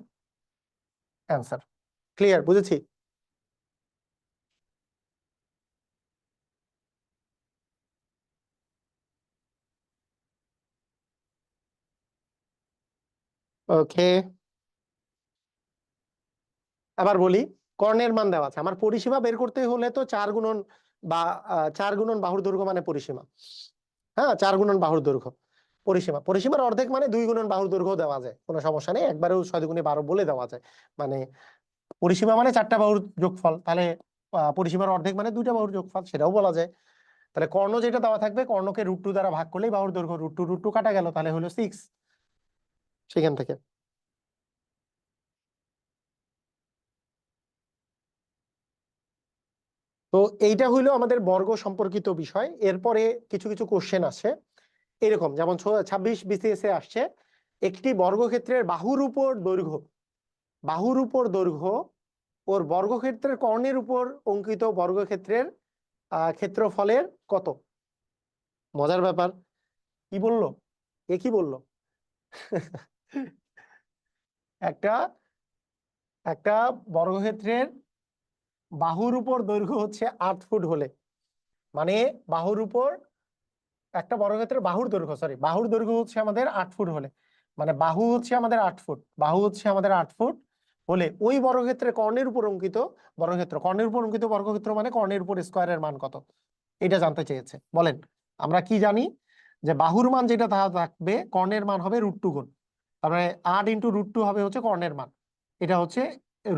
অ্যান্সার। ক্লিয়ার? বুঝেছি? ওকে, আবার বলি, কর্ণের মান দেওয়া আছে, আমার পরিসীমা বের করতে হলে তো 4 গুণন বা 4 গুণন বাহুর দৈর্ঘ্য মানে পরিসীমা। হ্যাঁ, 4 গুণন বাহুর দৈর্ঘ্য পরিসীমা। পরিসীমার অর্ধেক মানে 2 গুণন বাহুর দৈর্ঘ্য দেওয়া যায়, কোনো সমস্যা নেই, একবারেও 6 গুণে 12 বলে দেওয়া যায়। মানে পরিসীমা মানে 4টা বাহুর যোগফল, তাহলে পরিসীমার অর্ধেক মানে 2টা বাহুর যোগফল, সেটাও বলা যায়। তাহলে কর্ণ যেটা দেওয়া থাকবে, কর্ণকে √2 দ্বারা ভাগ করলেই বাহুর দৈর্ঘ্য, √2 কাটা গেল, তাহলে হলো 6 সেখান থেকে। তো এইটা হইলো আমাদের বর্গ সম্পর্কিত বিষয়। এরপরে কিছু কিছু কোশ্চেন আছে এরকম, যেমন 26 BCS এ আসছে, একটি বর্গক্ষেত্রের বাহুর উপর দৈর্ঘ্য, বাহুর উপর দৈর্ঘ্য ওর বর্গক্ষেত্রের কর্ণের উপর অঙ্কিত বর্গক্ষেত্রের ক্ষেত্রফলের কত? মজার ব্যাপার। কি বললো? এ কি বললো? একটা একটা বর্গক্ষেত্রের বাহুর উপর দৈর্ঘ্য হচ্ছে 8 ফুট হলে, মানে বাহুর উপর একটা বর্গক্ষেত্রের বাহুর দৈর্ঘ্য, সরি বাহুর দৈর্ঘ্য হচ্ছে আমাদের 8 ফুট হলে, মানে বাহু হচ্ছে আমাদের 8 ফুট, বাহু হচ্ছে আমাদের 8 ফুট হলে ওই বর্গক্ষেত্রের কর্ণের উপর অঙ্কিত বর্গক্ষেত্র, কর্ণের উপর অঙ্কিত বর্গক্ষেত্র মানে কর্ণের উপর স্কয়ারের মান কত, এটা জানতে চেয়েছে। বলেন, আমরা কি জানি যে বাহুর মান যেটা তাহা থাকবে, কর্ণের মান হবে √2 গুণ, তারপরে 8 × √2 হবে হচ্ছে কর্ণের মান, এটা হচ্ছে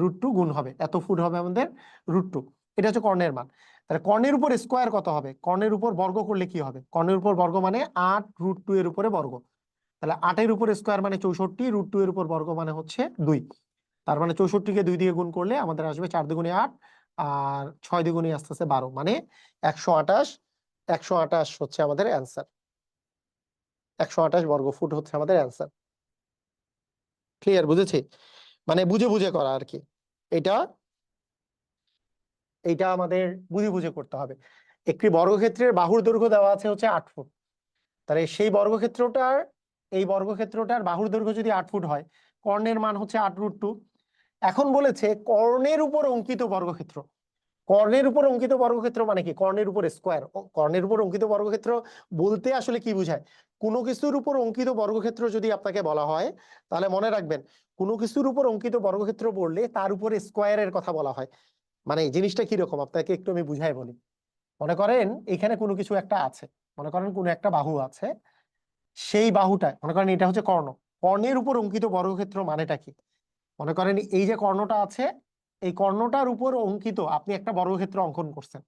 √2 গুণ হবে, এত ফুট হবে আমাদের √2, এটা হচ্ছে কর্ণের মান। তাহলে কর্ণের উপর স্কয়ার কত হবে? কর্ণের উপর বর্গ করলে কি হবে? কর্ণের উপর বর্গ মানে 8 √2 এর উপরে বর্গ, তাহলে 8 এর উপর স্কয়ার মানে 64, √2 এর উপর বর্গ মানে হচ্ছে 2, তার মানে 64 কে 2 দিয়ে গুণ করলে আমাদের আসবে 4 দুগুণে 8 আর 6 দুগুণে আসতেছে 12, মানে 128 128 হচ্ছে আমাদের অ্যান্সার, 128 বর্গ ফুট হচ্ছে আমাদের অ্যান্সার। ক্লিয়ার? বুঝেছি? মানে বুঝে বুঝে করা আর কি, এটা এইটা আমাদের বুঝে বুঝে করতে হবে। একটি বর্গক্ষেত্রের বাহুর দৈর্ঘ্য দেওয়া আছে হচ্ছে 8 ফুট, তাহলে সেই বর্গক্ষেত্রটার এই বর্গক্ষেত্রটার বাহুর দৈর্ঘ্য যদি 8 ফুট হয়, কর্ণের মান হচ্ছে 8 √2। এখন বলেছে কর্ণের উপর অঙ্কিত বর্গক্ষেত্র, কর্ণের উপর অঙ্কিত বর্গক্ষেত্র মানে কি? কর্ণের উপর স্কয়ার। কর্ণের উপর অঙ্কিত বর্গক্ষেত্র বলতে আসলে কি বোঝায়? কোনো কিছুর উপর অঙ্কিত বর্গক্ষেত্র যদি আপনাকে বলা হয়, তাহলে মনে রাখবেন কোনো কিছুর উপর অঙ্কিত বর্গক্ষেত্র বললে তার উপরে স্কয়ারের কথা বলা হয়। মানে জিনিসটা কি রকম আপনাকে একটু আমি বুঝাই বলি। মনে করেন এখানে কোনো কিছু একটা আছে, মনে করেন কোনো একটা বাহু আছে, সেই বাহুটায় মনে করেন এটা হচ্ছে কর্ণ, কর্ণের উপর অঙ্কিত বর্গক্ষেত্র মানেটা কি? মনে করেন এই যে কর্ণটা আছে, এই কর্ণটার উপর অঙ্কিত আপনি একটা বর্গক্ষেত্র অঙ্কন করছেন,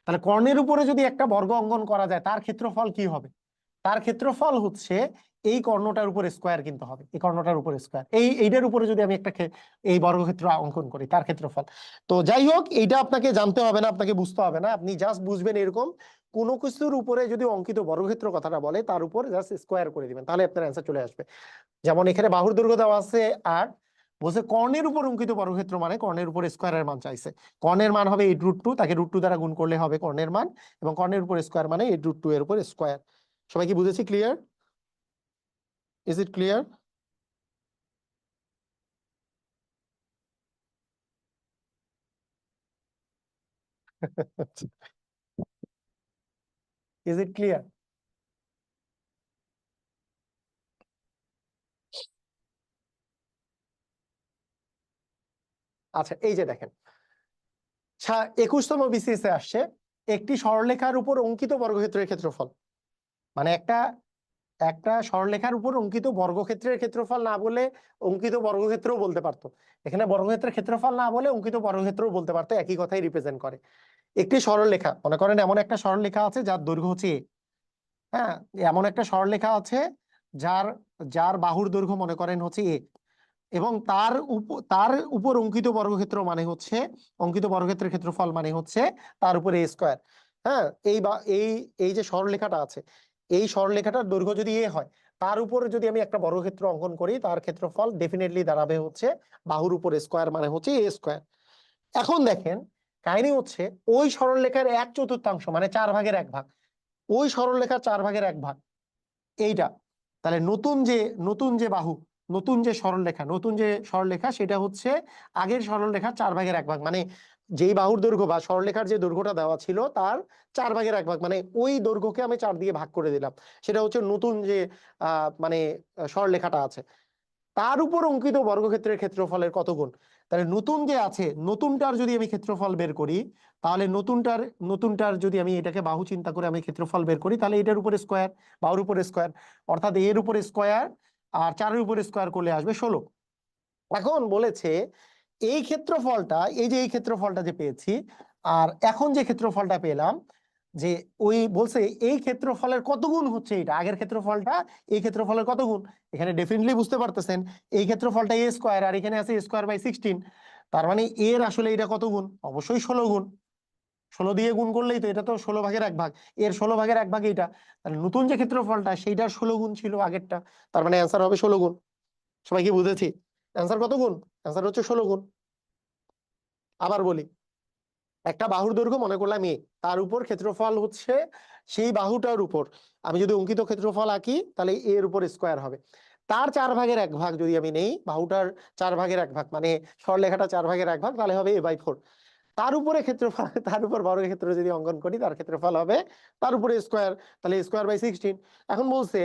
তাহলে কর্ণের উপরে যদি একটা বর্গ অঙ্কন করা যায় তার ক্ষেত্রফল কি হবে? তার ক্ষেত্রফল হচ্ছে এই কর্ণটার উপর স্কয়ার কিনতে হবে, এই কর্ণটার উপর স্কয়ার, এইটার উপরে যদি আমি একটা এই বর্গক্ষেত্র অঙ্কন করি তার ক্ষেত্রফল। তো যাই হোক, এইটা আপনাকে জানতে হবে না, আপনাকে বুঝতে হবে না, আপনি জাস্ট বুঝবেন এরকম কোনো কিছুর উপরে যদি অঙ্কিত বর্গক্ষেত্র কথাটা বলে তার উপর জাস্ট স্কয়ার করে দিবেন, তাহলে আপনার অ্যান্সার চলে আসবে। যেমন এখানে বাহুর দৈর্ঘ্য দেওয়া আছে 8, বলছে কর্ণের উপর অঙ্কিত বর্গক্ষেত্র মানে কর্ণের উপর স্কয়ারের মান চাইছে, কর্ণের মান হবে 8 √2, তাকে √2 দ্বারা গুণ করলে হবে কর্ণের মান, এবং কর্ণের উপর স্কয়ার মানে 8 √2 এর উপর স্কয়ার। সবাই কি বুঝেছি? Clear? Is it clear? Is it clear? আচ্ছা, এই যে দেখেন 21তম বিসিএস এ আসছে একটি সরলরেখার উপর অঙ্কিত বর্গক্ষেত্রের ক্ষেত্রফল, মানে একটা একটা সরলরেখার উপর অঙ্কিত বর্গক্ষেত্রের ক্ষেত্রফল না বলে অঙ্কিত বর্গক্ষেত্রও বলতে পারতো, এখানে বর্গক্ষেত্রের ক্ষেত্রফল না বলে অঙ্কিত বর্গক্ষেত্রও বলতে পারতো, একই কথাই রিপ্রেজেন্ট করে। একটি সরলরেখা, মনে করেন এমন একটা সরলরেখা আছে যার দৈর্ঘ্য হচ্ছে a, হ্যাঁ, এমন একটা সরলরেখা আছে যার যার বাহুর দৈর্ঘ্য মনে করেন হচ্ছে a, এবং তার উপর অঙ্কিত বর্গক্ষেত্র মানে হচ্ছে অঙ্কিত বর্গক্ষেত্রের ক্ষেত্রফল মানে হচ্ছে তার উপরে a স্কয়ার। হ্যাঁ, এই যে সরলরেখাটা আছে, এই সরলরেখাটার দৈর্ঘ্য যদি a হয়, তার উপরে যদি আমি একটা বর্গক্ষেত্র অঙ্কন করি তার ক্ষেত্রফল ডেফিনেটলি দাঁড়াবে হচ্ছে বাহুর উপর স্কয়ার মানে হচ্ছে a স্কয়ার। এখন দেখেন কাহিনী হচ্ছে ওই সরলরেখার 1/4 মানে 4/1 ওই সরলরেখার 4/1 এইটা, তাহলে নতুন যে বাহু, নতুন যে সরলরেখা সেটা হচ্ছে আগের সরলরেখার 4/1, মানে যেই বাহুর দৈর্ঘ্য বা সরলরেখার যে দৈর্ঘ্যটা দেওয়া ছিল তার 4/1, মানে ওই দৈর্ঘ্যকে আমি 4 দিয়ে ভাগ করে দিলাম, সেটা হচ্ছে নতুন যে মানে সরলরেখাটা আছে তার উপর অঙ্কিত বর্গক্ষেত্রের ক্ষেত্রফলের কত গুণ। তাহলে নতুন যে আছে, নতুনটার যদি আমি ক্ষেত্রফল বের করি, তাহলে নতুনটার যদি আমি এটাকে বাহু চিন্তা করে আমি ক্ষেত্রফল বের করি, তাহলে এটার উপরে স্কয়ার, বাহুর উপরে স্কয়ার, অর্থাৎ এর উপরে স্কয়ার আর 4-এর উপরে স্কয়ার করলে আসবে 16। এখন বলেছে এই ক্ষেত্রফলটা, এই যে এই ক্ষেত্রফলটা যে পেয়েছি আর এখন যে ক্ষেত্রফলটা পেলাম, যে ওই বলছে এই ক্ষেত্রফলের কত গুণ হচ্ছে এটা, আগের ক্ষেত্রফলটা এই ক্ষেত্রফলের কত গুণ। এখানে ডেফিনেটলি বুঝতে পারতেছেন এই ক্ষেত্রফলটা a স্কয়ার আর এখানে আছে a²/16, তার মানে এর আসলে এটা কত গুণ? অবশ্যই 16 গুণ, 16 দিয়ে গুণ করলেই তো এটা তো 16/1, এর 16/1 এইটা, তাহলে নতুন যে ক্ষেত্রফলটা সেইটার 16 গুণ ছিল আগেরটা, তার মানে অ্যান্সার হবে 16 গুণ। সবাই কি বুঝেছি? অ্যান্সার কত গুণ? অ্যান্সার হচ্ছে 16 গুণ। আবার বলি, একটা বাহুর দৈর্ঘ্য মনে করলাম এ, তার উপর ক্ষেত্রফল হচ্ছে সেই বাহুটার উপর আমি যদি অঙ্কিত ক্ষেত্রফল আঁকি তাহলে এর উপর স্কোয়ার হবে। তার 4/1 যদি আমি নেই, বাহুটার 4/1 মানে সরলরেখাটা 4/1 তাহলে হবে a/4। তার উপরে ক্ষেত্রফল তার উপর বর্গক্ষেত্র যদি অঙ্কন করি তার ক্ষেত্রফল হবে তার উপরে স্কোয়ার, তাহলে স্কোয়ার/16। এখন বলছে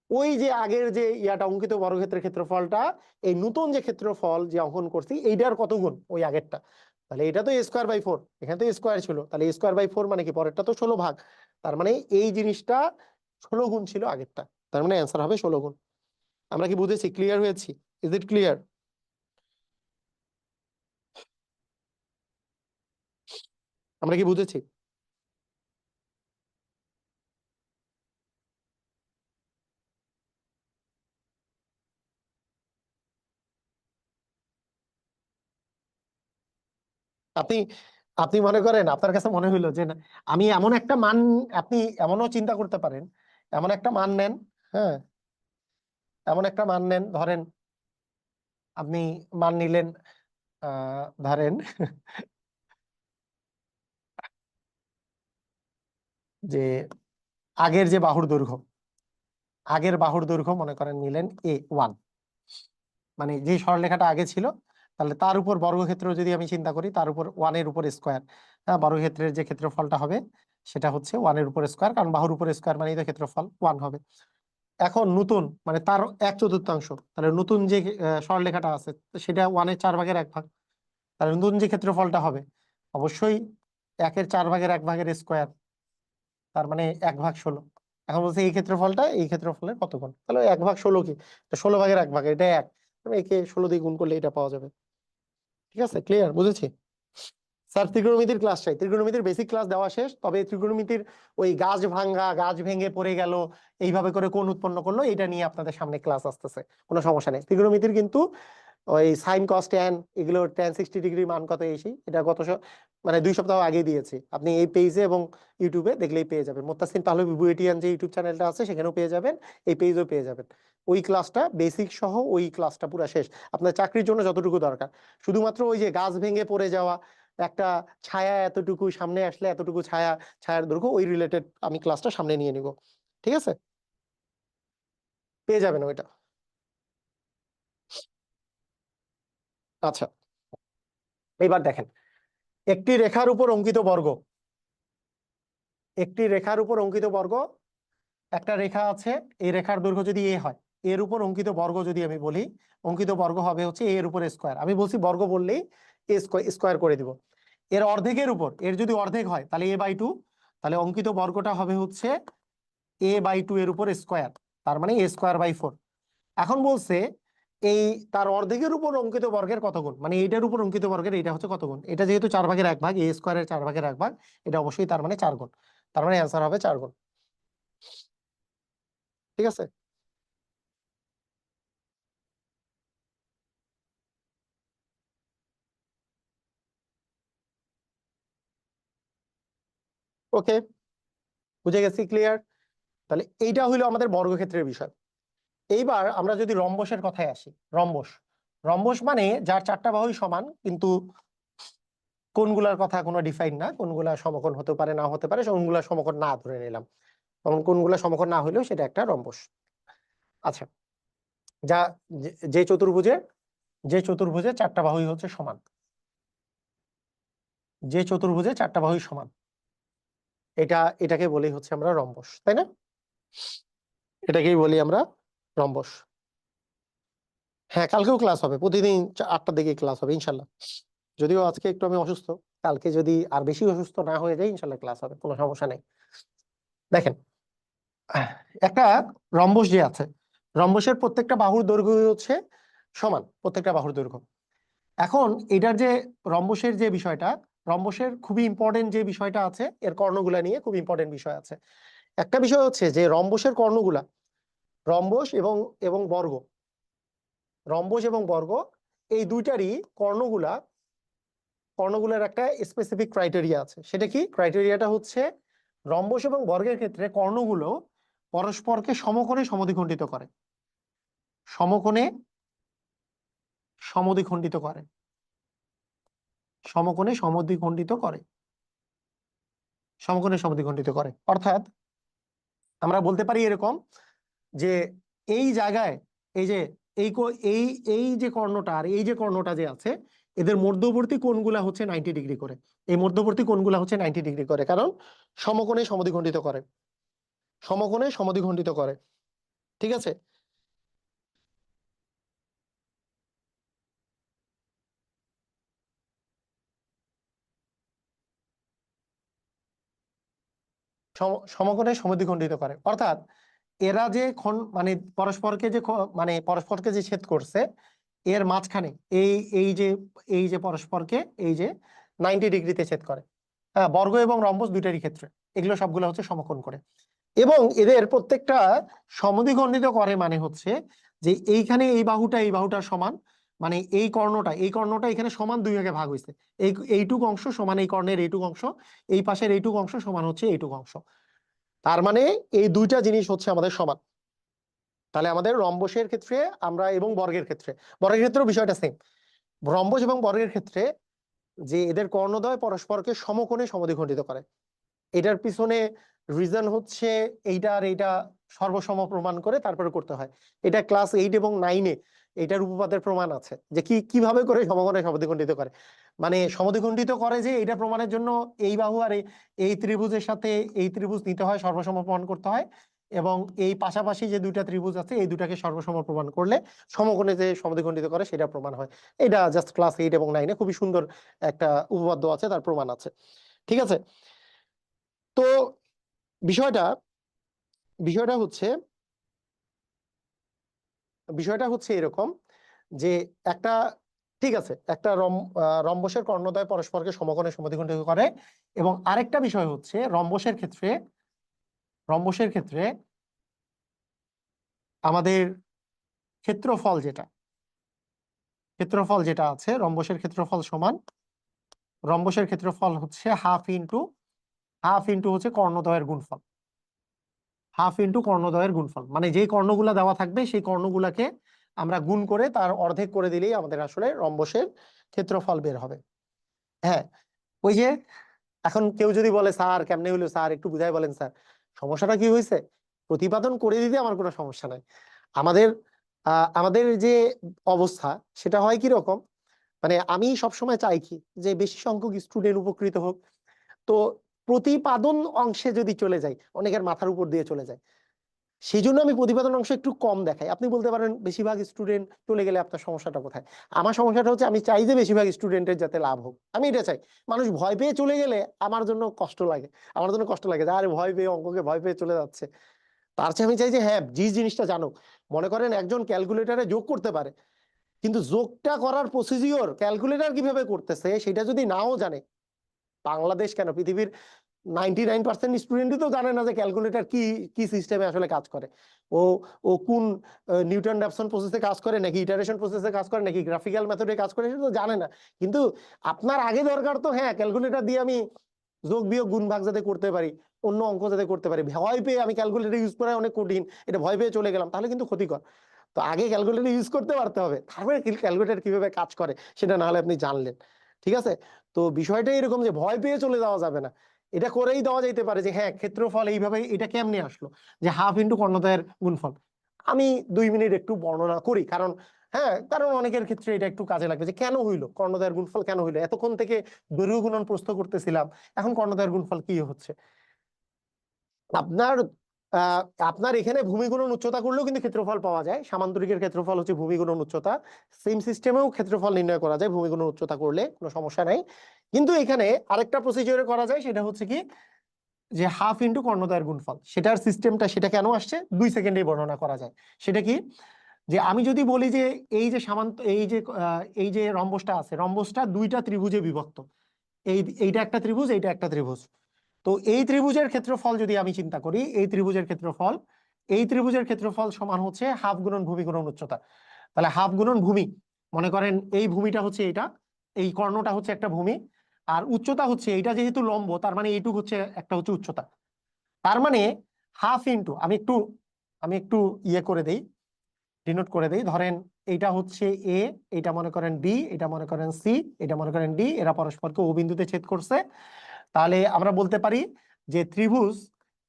ওই যে আগের যে ইয়াটা অঙ্কিত বর্গক্ষেত্রের ক্ষেত্রফলটা এই নতুন যে ক্ষেত্রফল যে অঙ্কন করছি এইটার কত গুণ ওই আগেরটা, তাহলে এটা তো a²/4, এখানে তো স্কোয়ার ছিল, তাহলে a²/4 মানে কি পরেরটা তো 16 ভাগ, তার মানে এই জিনিসটা 16 গুণ ছিল আগেরটা, তার মানে অ্যান্সার হবে 16 গুণ। আমরা কি বুঝেছি? ক্লিয়ার হয়েছি? Is it clear? আমরা কি বুঝেছি? আপনি আপনি মনে করেন আপনার কাছে মনে হইলো যে না, আমি এমন একটা মান, আপনি এমনও চিন্তা করতে পারেন, এমন একটা মান নেন, হ্যাঁ, এমন একটা মান নেন, ধরেন আপনি মান নিলেন, ধরেন যে আগের যে বাহুর দৈর্ঘ্য, আগের বাহুর দৈর্ঘ্য মনে করেন নিলেন a1, মানে যে সরলরেখাটা আগে ছিল, তাহলে তার উপর বর্গক্ষেত্র যদি আমি চিন্তা করি তার উপর 1-এর উপর স্কোয়ার, হ্যাঁ, বর্গক্ষেত্রের যে ক্ষেত্রফলটা হবে সেটা হচ্ছে 1-এর উপর স্কোয়ার, কারণ বাহুর উপর স্কোয়ার মানে তো ক্ষেত্রফল 1 হবে। এখন নতুন মানে তার 1/4, তাহলে নতুন যে সরলরেখাটা আছে সেটা 1-এর 4/1, তাহলে নতুন যে ক্ষেত্রফলটা হবে অবশ্যই 1-এর 4/1 স্কোয়ার, তার মানে 1/16। এখন বলছে এই ক্ষেত্রফলটা এই ক্ষেত্রফলের কত গুণ, তাহলে 1/16 কি 16/1, এটা 1, একে 16 দিয়ে গুণ করলে এটা পাওয়া যাবে। ঠিক আছে, ক্লিয়ার? বুঝেছি? স্যার ত্রিকোণমিতির ক্লাস চাই, ত্রিকোণমিতির বেসিক ক্লাস দেওয়া শেষ, তবে ত্রিকোণমিতির ওই গাছ ভাঙ্গা, গাছ ভেঙে পড়ে গেল, এইভাবে করে কোণ উৎপন্ন করলো, এটা নিয়ে আপনাদের সামনে ক্লাস আসতেছে, কোনো সমস্যা নেই। ত্রিকোণমিতির কিন্তু ওই সাইন কস ট্যান এগুলো tan 60° মান কত এসে এটা মানে 2 সপ্তাহ আগে দিয়েছি, আপনি এই পেজে এবং ইউটিউবে দেখলেই পেয়ে যাবেন। মোত্তাসিন পাহলভী বুয়েটিয়ান যে ইউটিউব চ্যানেলটা আছে সেখানেও পেয়ে যাবেন, এই পেজেও পেয়ে যাবেন। ওই ক্লাসটা বেসিক সহ ওই ক্লাসটা পুরো শেষ, আপনার চাকরির জন্য যতটুকু দরকার। শুধুমাত্র ওই যে গাছ ভেঙে পড়ে যাওয়া, একটা ছায়া এতটুকু সামনে আসলে এতটুকু ছায়া, ছায়ার দৈর্ঘ্য, ওই রিলেটেড আমি ক্লাসটা সামনে নিয়ে নিব। ঠিক আছে, পেয়ে যাবেন ওইটা। আচ্ছা, এবার দেখেন, একটি রেখার উপর অঙ্কিত বর্গ, একটি রেখার উপর অঙ্কিত বর্গ, একটা রেখা আছে, এই রেখার দৈর্ঘ্য যদি এ হয়, এর উপর অঙ্কিত বর্গ যদি আমি বলি, অঙ্কিত বর্গ হবে হচ্ছে এর উপর স্কোয়ার, আমি বলছি বর্গ বললেই এ স্কোয়ার করে দিব। এর অর্ধেকের উপর, এর যদি অর্ধেক হয় তাহলে a/2, তাহলে অঙ্কিত বর্গটা হবে হচ্ছে a/2 এর উপর স্কোয়ার, তার মানে a²/4। এখন বলছে এই তার অর্ধেকের উপর অঙ্কিত বর্গের কত গুণ, মানে এইটার উপর অঙ্কিত বর্গের এটা হচ্ছে কত গুণ, এটা যেহেতু 4/1, a² 4/1, এটা অবশ্যই তার মানে 4 গুণ, তার মানে অ্যান্সার হবে 4 গুণ। ঠিক আছে, ওকে, বুঝে গেছি, ক্লিয়ার। তাহলে এইটা হইলো আমাদের বর্গক্ষেত্রের বিষয়। এইবার আমরা যদি রম্বসের কথায় আসি, রম্বস, রম্বস মানে যার 4টা বাহুই সমান কিন্তু কোনগুলার কথা কোনো ডিফাইন না, কোনগুলা সমকোণ হতে পারে না হতে পারে, কোনগুলা সমকোণ না ধরে নিলাম, তখন কোনগুলা সমকোণ না হইলেও সেটা একটা রম্বস। আচ্ছা, যা যে চতুর্ভুজের, যে চতুর্ভুজের 4টা বাহুই হচ্ছে সমান, যে চতুর্ভুজের 4টা বাহুই সমান, এটাকে বলি হচ্ছে আমরা রম্বস, তাই না? এটাকেই বলি আমরা রম্বস। হ্যাঁ, কালকেও ক্লাস হবে, প্রতিদিন 8টার দিকে ক্লাস হবে ইনশাল্লাহ। যদিও আজকে একটু আমি অসুস্থ, কালকে যদি আর বেশি অসুস্থ না হয়ে যায় ইনশাল্লাহ ক্লাস হবে, কোনো সমস্যা নেই। দেখেন, একটা রম্বস যে আছে, রম্বসের প্রত্যেকটা বাহুর দৈর্ঘ্য হচ্ছে সমান, প্রত্যেকটা বাহুর দৈর্ঘ্য। এখন এটার যে রম্বসের যে বিষয়টা, রম্বসের খুবই ইম্পর্টেন্ট যে বিষয়টা আছে, এর কর্ণগুলা নিয়ে খুব ইম্পর্টেন্ট বিষয় আছে। একটা বিষয় হচ্ছে যে রম্বসের কর্ণগুলা, রম্বস এবং এবং বর্গ, রম্বস এবং বর্গ এই দুইটারই কর্ণগুলা, কর্ণগুলার একটা স্পেসিফিক ক্রাইটেরিয়া আছে। সেটা কি ক্রাইটেরিয়াটা হচ্ছে, রম্বস এবং বর্গের ক্ষেত্রে কর্ণগুলো পরস্পরকে সমকোণে সমদ্বিখণ্ডিত করে, সমকোণে সমদ্বিখণ্ডিত করে, সমকোণে সমদ্বিখণ্ডিত করে। সমকোণে সমদ্বিখণ্ডিত করে। অর্থাৎ আমরা বলতে পারি এরকম যে এই জায়গায় এই যে এই এই যে কর্ণটা আর এই যে কর্ণটা যে আছে, এদের মধ্যবর্তী কোণগুলা হচ্ছে 90 ডিগ্রি করে। এই মধ্যবর্তী কোণগুলা হচ্ছে 90 ডিগ্রি করে, কারণ সমকোণে সমদ্বিখণ্ডিত করে, সমকোণে সমদ্বিখণ্ডিত করে। ঠিক আছে, সমকোণে সমদ্বিখণ্ডিত করে। অর্থাৎ এরা যে মানে পরস্পরকে যে মানে পরস্পরকে যে ছেদ করছে, এর মাঝখানে এই এই যে পরস্পরকে এই যে 90 ডিগ্রিতে ছেদ করে। হ্যাঁ, বর্গ এবং রম্বস দুইটারই ক্ষেত্রে এগুলো সবগুলো হচ্ছে সমকোণ করে। এবং এদের প্রত্যেকটা সমদ্বিখণ্ডিত করে মানে হচ্ছে যে এইখানে এই বাহুটার সমান, মানে এই কর্ণটা এখানে সমান দুই ভাগে ভাগ হয়েছে। এইটুক অংশ সমান এই কর্ণের এইটুক অংশ, এই পাশের এইটুক অংশ সমান হচ্ছে এইটুক অংশ। তার মানে এই দুইটা জিনিস হচ্ছে আমাদের সমান। তাহলে আমাদের রম্বসের ক্ষেত্রে আমরা এবং বর্গের ক্ষেত্রেও বিষয়টা সেম। রম্বস এবং বর্গের ক্ষেত্রে যে এদের কর্ণদ্বয় পরস্পরকে সমকোণে সমদ্বিখণ্ডিত করে, এটার পিছনে রিজন হচ্ছে এইটা আর এইটা সর্বসম প্রমাণ করে তারপরে করতে হয়। এটা ক্লাস 8 এবং 9-এ এটার উপপাদ্যের প্রমাণ আছে যে কিভাবে করে সমকোণে সমদ্বিখণ্ডিত করে। মানে সমদ্বিখণ্ডিত করে যে এটা প্রমাণের জন্য এই বাহু আর এই ত্রিভুজের সাথে এই ত্রিভুজ নিতে হয়, সর্বসম প্রমাণ করতে হয়, এবং এই পাশাপাশি যে দুইটা ত্রিভুজ আছে এই দুটাকে সর্বসম প্রমাণ করলে সমকোণে যে সমদ্বিখণ্ডিত করে সেটা প্রমাণ হয়। এটা জাস্ট ক্লাস 8 এবং 9-এ খুবই সুন্দর একটা উপপাদ্য আছে, তার প্রমাণ আছে। ঠিক আছে, তো বিষয়টা বিষয়টা হচ্ছে বিষয়টা হচ্ছে এরকম যে একটা, ঠিক আছে, একটা রম্বসের কর্ণদ্বয় পরস্পরকে সমকোণে সমদ্বিখণ্ডিত করে। এবং আরেকটা বিষয় হচ্ছে রম্বসের ক্ষেত্রে আমাদের ক্ষেত্রফল যেটা আছে, রম্বসের ক্ষেত্রফল হচ্ছে হাফ ইন্টু হচ্ছে কর্ণদ্বয়ের গুণফল। মানে যেই কর্ণগুলা দেওয়া থাকবে সেই কর্ণগুলাকে আমরা গুণ করে তার অর্ধেক করে দিলেই আমাদের আসলে রম্বসের ক্ষেত্রফল বের হবে। হ্যাঁ, ওই যে এখন কেউ যদি বলে স্যার কেমনে হইলো স্যার, একটু বুঝাই বলেন স্যার, সমস্যাটা কি হয়েছে? প্রতিপাদন করে দিতে আমার কোনো সমস্যা নাই। আমাদের আমাদের যে অবস্থা সেটা হয় কি রকম, মানে আমি সবসময় চাই কি যে বেশি সংখ্যক স্টুডেন্ট উপকৃত হোক। তো প্রতিপাদন অংশে যদি চলে যাই, অনেকের মাথার উপর দিয়ে চলে যায়, সেই জন্য আমি প্রতিপাদন অংশ একটু কম দেখাই। আপনি বলতে পারেন বেশিরভাগ স্টুডেন্ট চলে গেলে আপনার সমস্যাটা কোথায়? আমার সমস্যাটা হচ্ছে আমি চাই যে বেশিরভাগ স্টুডেন্টের যাতে লাভ হোক, আমি এটা চাই। মানুষ ভয় পেয়ে চলে গেলে আমার জন্য কষ্ট লাগে যে আরে ভয় পেয়ে অঙ্ককে ভয় পেয়ে চলে যাচ্ছে। তার চেয়ে আমি চাই যে হ্যাঁ, জিনিসটা জানো। মনে করেন একজন ক্যালকুলেটরে যোগ করতে পারে, কিন্তু যোগটা করার প্রসিজিওর ক্যালকুলেটর কিভাবে করতেছে সেটা যদি নাও জানে, বাংলাদেশ কেন পৃথিবীর 99% স্টুডেন্টই তো জানে না যে ক্যালকুলেটর কি কি সিস্টেমে আসলে কাজ করে। ও ও কোন নিউটন র্যাপসন প্রসেসে কাজ করে, নাকি ইটারেশন প্রসেসে কাজ করে, নাকি গ্রাফিক্যাল মেথডে কাজ করে, সেটা তো জানে না। কিন্তু আপনার আগে দরকার তো হ্যাঁ, ক্যালকুলেটর দিয়ে আমি যোগ বিয়োগ গুণ ভাগ যাতে করতে পারি, অন্য অঙ্ক যাতে করতে পারি। ভয় পেয়ে আমি ক্যালকুলেটর ইউজ করা অনেক কঠিন, এটা ভয় পেয়ে চলে গেলাম, তাহলে কিন্তু ক্ষতিকর। তো আগে ক্যালকুলেটর ইউজ করতে পারতে হবে, তারপরে ক্যালকুলেটর কিভাবে কাজ করে সেটা না হলে আপনি জানলেন। ঠিক আছে, তো বিষয়টা এরকম যে ভয় পেয়ে চলে যাওয়া যাবে না। এটা করেই দেওয়া যেতে পারে যে হ্যাঁ, ক্ষেত্রফল এইভাবে, এটা কেমনে আসলো যে হাফ ইন্টু কর্ণদ্বয়ের গুণফল। আমি 2 মিনিট একটু বর্ণনা করি, কারণ অনেকের ক্ষেত্রে এটা একটু কাজে লাগবে যে কেন হইলো কর্ণদ্বয়ের গুণফল, কেন হইলো, এতক্ষণ থেকে দৈর্ঘ্য গুণন প্রশ্ন করতেছিলাম, এখন কর্ণদ্বয়ের গুণফল কি হচ্ছে। আপনার আপনার এখানে ভূমি গুণন উচ্চতা করলেও কিন্তু ক্ষেত্রফল পাওয়া যায়। সামান্তরিকের ক্ষেত্রফল হচ্ছে ভূমি গুণন উচ্চতা। সেম সিস্টেমেও ক্ষেত্রফল নির্ণয় করা যায় ভূমি গুণন উচ্চতা করলে, কোনো সমস্যা নাই। কিন্তু এখানে আরেকটা প্রসিজিওরে করা যায়, সেটা হচ্ছে কি যে হাফ ইন্টু কর্ণদ্বয়ের গুণফল। সেটার সিস্টেমটা সেটা কেন আসছে 2 সেকেন্ডে বর্ণনা করা যায়। সেটা কি, যে আমি যদি বলি যে এই যে রম্বসটা আছে, রম্বসটা দুইটা ত্রিভুজে বিভক্ত, এইটা একটা ত্রিভুজ, এইটা একটা ত্রিভুজ। তো এই ত্রিভুজের ক্ষেত্রফল যদি আমি চিন্তা করি, এই ত্রিভুজের ক্ষেত্রফল সমান হচ্ছে হাফ গুণন ভূমি গুণন উচ্চতা। তাহলে হাফ গুণন ভূমি, মনে করেন এই ভূমিটা হচ্ছে এইটা, এই কর্ণটা হচ্ছে একটা ভূমি, আর উচ্চতা হচ্ছে এইটা, যেহেতু লম্ব তার মানে এইটুক হচ্ছে একটা হচ্ছে উচ্চতা। তার মানে হাফ ইন্টু, আমি একটু ইয়ে করে দেই, ডিনোট করে দেই। ধরেন এইটা হচ্ছে এ, এটা মনে করেন বি, এটা মনে করেন সি, এটা মনে করেন ডি, এরা পরস্পরকে ও বিন্দুতে ছেদ করছে। তাহলে আমরা বলতে পারি যে ত্রিভুজ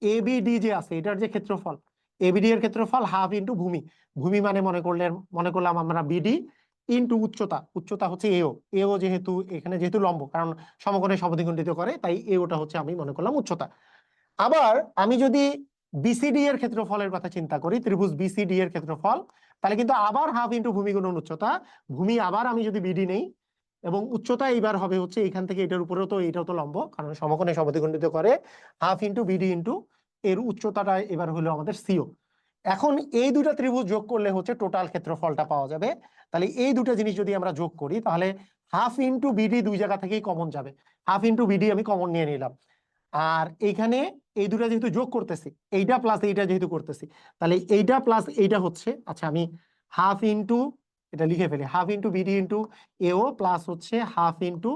এবিডি যে আছে এটার যে ক্ষেত্রফল, এবিডি এর ক্ষেত্রফল হাফ ইন্টু ভূমি, ভূমি মানে মনে করলাম আমরা বিডি ইন্টু উচ্চতা, উচ্চতা হচ্ছে এও, এও যেহেতু এখানে যেহেতু লম্ব কারণ সমকোণে সমদ্বিখণ্ডিত করে তাই এওটা হচ্ছে আমি মনে করলাম উচ্চতা। আবার আমি যদি বিসিডি এর ক্ষেত্রফলের কথা চিন্তা করি, ত্রিভুজ বিসিডি এর ক্ষেত্রফল, তাহলে কিন্তু আবার হাফ ইন্টু ভূমি গুণন উচ্চতা, ভূমি আবার আমি যদি বিডি নেই এবং উচ্চতা এইবার হবে হচ্ছে এখান থেকে এটার উপরেও তো এটাও তো লম্ব কারণ সমকোণে সমদ্বিখণ্ডিত করে, হাফ ইন্টু বিডি ইন্টু এর উচ্চতাটা এবার হলো আমাদের সিও। এখন এই দুটা ত্রিভুজ যোগ করলে হচ্ছে টোটাল ক্ষেত্রফলটা পাওয়া যাবে। তাহলে এই দুটো জিনিস যদি আমরা যোগ করি তাহলে হাফ ইন্টু বিডি দুই জায়গা থেকেই কমন যাবে, হাফ ইন্টু বিডি আমি কমন নিয়ে নিলাম। আর এইখানে এই দুটা যেহেতু যোগ করতেছি, এইটা প্লাস এইটা যেহেতু করতেছি, তাহলে এইটা প্লাস এইটা হচ্ছে, আচ্ছা আমি হাফ ইন্টু এটা লিখে ফেলি, হাফ ইন্টু বিডি ইন্টু এও প্লাস হচ্ছে হাফ ইন্টু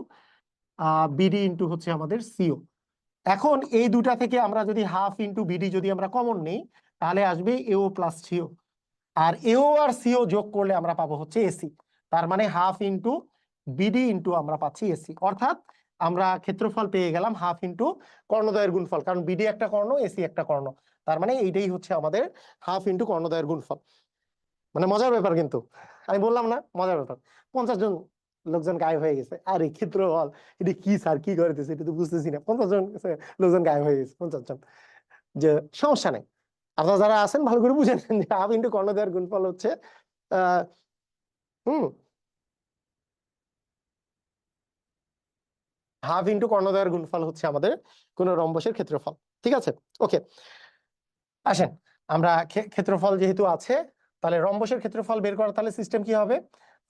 বিডি ইন্টু হচ্ছে আমাদের সিও। এখন এই দুটা থেকে আমরা যদি হাফ ইন্টু বিডি যদি আমরা কমন নেই তাহলে আসবে এও প্লাস সিও, আর এও আর সিও যোগ করলে আমরা পাবো হচ্ছে এসি। তার মানে হাফ ইন্টু বিডি ইন্টু আমরা পাচ্ছি এসি, অর্থাৎ আমরা ক্ষেত্রফল পেয়ে গেলাম হাফ ইন্টু কর্ণদ্বয়ের গুণফল, কারণ বিডি একটা কর্ণ এসি একটা কর্ণ, তার মানে এইটাই হচ্ছে আমাদের হাফ ইন্টু কর্ণদ্বয়ের গুণফল। মানে মজার ব্যাপার, কিন্তু আমি বললাম না মজার ব্যাপার। 50 জন লোকজন গায়েব হয়ে গেছে, আর এই ক্ষেত্রফল এটা কি স্যার কি করতেছে এটা তো বুঝতেছি না, 50 জন লোকজন গায়েব হয়ে গেছে, 50 জন। যে সমস্যা নেই, আপনারা যারা আছেন ভালো করে বুঝে নেন যে হাফ ইন্টু কর্ণদ্বয়ের গুণফল হচ্ছে আহ হুম হাফ ইন্টু কর্ণদ্বয়ের গুণফল হচ্ছে আমাদের কোন রম্বসের ক্ষেত্রফল। ঠিক আছে, ওকে। আসেন আমরা ক্ষেত্রফল যেহেতু আছে তাহলে রম্বসের ক্ষেত্রফল বের করার তাহলে সিস্টেম কি হবে,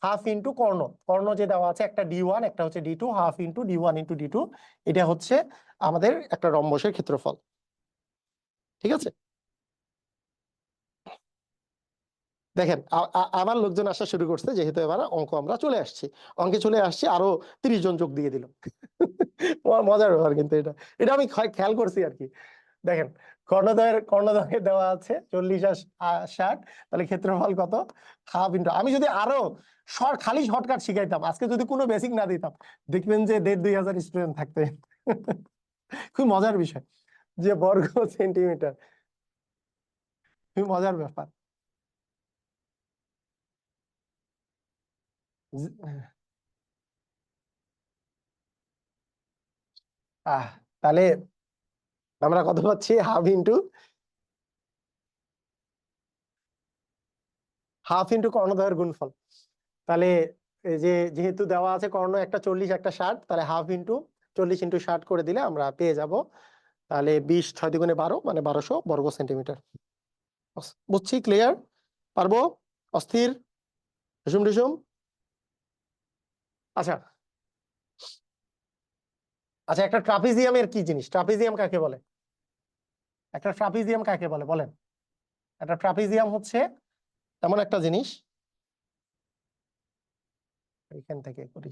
হাফ ইন্টু কর্ণ, কর্ণ যে দেওয়া আছে একটা D1 একটা হচ্ছে D2, half into D1 into D2, এটা হচ্ছে আমাদের একটা রম্বসের ক্ষেত্রফল। ঠিক আছে, দেখেন আবার লোকজন আসা শুরু করছে, যেহেতু এবার অঙ্ক আমরা চলে আসছি, অঙ্কে চলে আসছি, আরো 30 জন যোগ দিয়ে দিল। মজার ব্যাপার কিন্তু এটা, এটা আমি খেয়াল করছি আর কি। দেখেন কর্ণদ্বয়ের দেওয়া আছে 40 আর 60, তাহলে ক্ষেত্রফল কত, হাফ ইন্টু, আমি যদি আরো খালি শর্টকাট শিখাইতাম আজকে, যদি কোনো বেসিক না দিতাম, দেখবেন যে 1,500-2,000 স্টুডেন্ট থাকতে। খুব মজার বিষয় যে বর্গ সেন্টিমিটার, খুব মজার ব্যাপার। আহ তাহলে আমরা কত পাচ্ছি, হাফ ইন্টু কর্ণদ্বয়ের গুণফল। তাহলে এই যে যেহেতু দেওয়া আছে কর্ণ একটা 40 একটা 60, তাহলে হাফ ইন্টু 40 ইন্টু 60 করে দিলে আমরা পেয়ে যাব তাহলে 20 6 দুগুণে 12 মানে 1200 বর্গ সেন্টিমিটার। বুঝছি, ক্লিয়ার, পারবো, অস্থির, ঢুসুম ঢুসুম। আচ্ছা আচ্ছা, একটা ট্রাপিজিয়ামের কি জিনিস, ট্রাপিজিয়াম কাকে বলে, একটা ট্রাপিজিয়াম কাকে বলে বলেন। একটা ট্রাপিজিয়াম হচ্ছে এমন একটা জিনিস, এখান থেকে করি,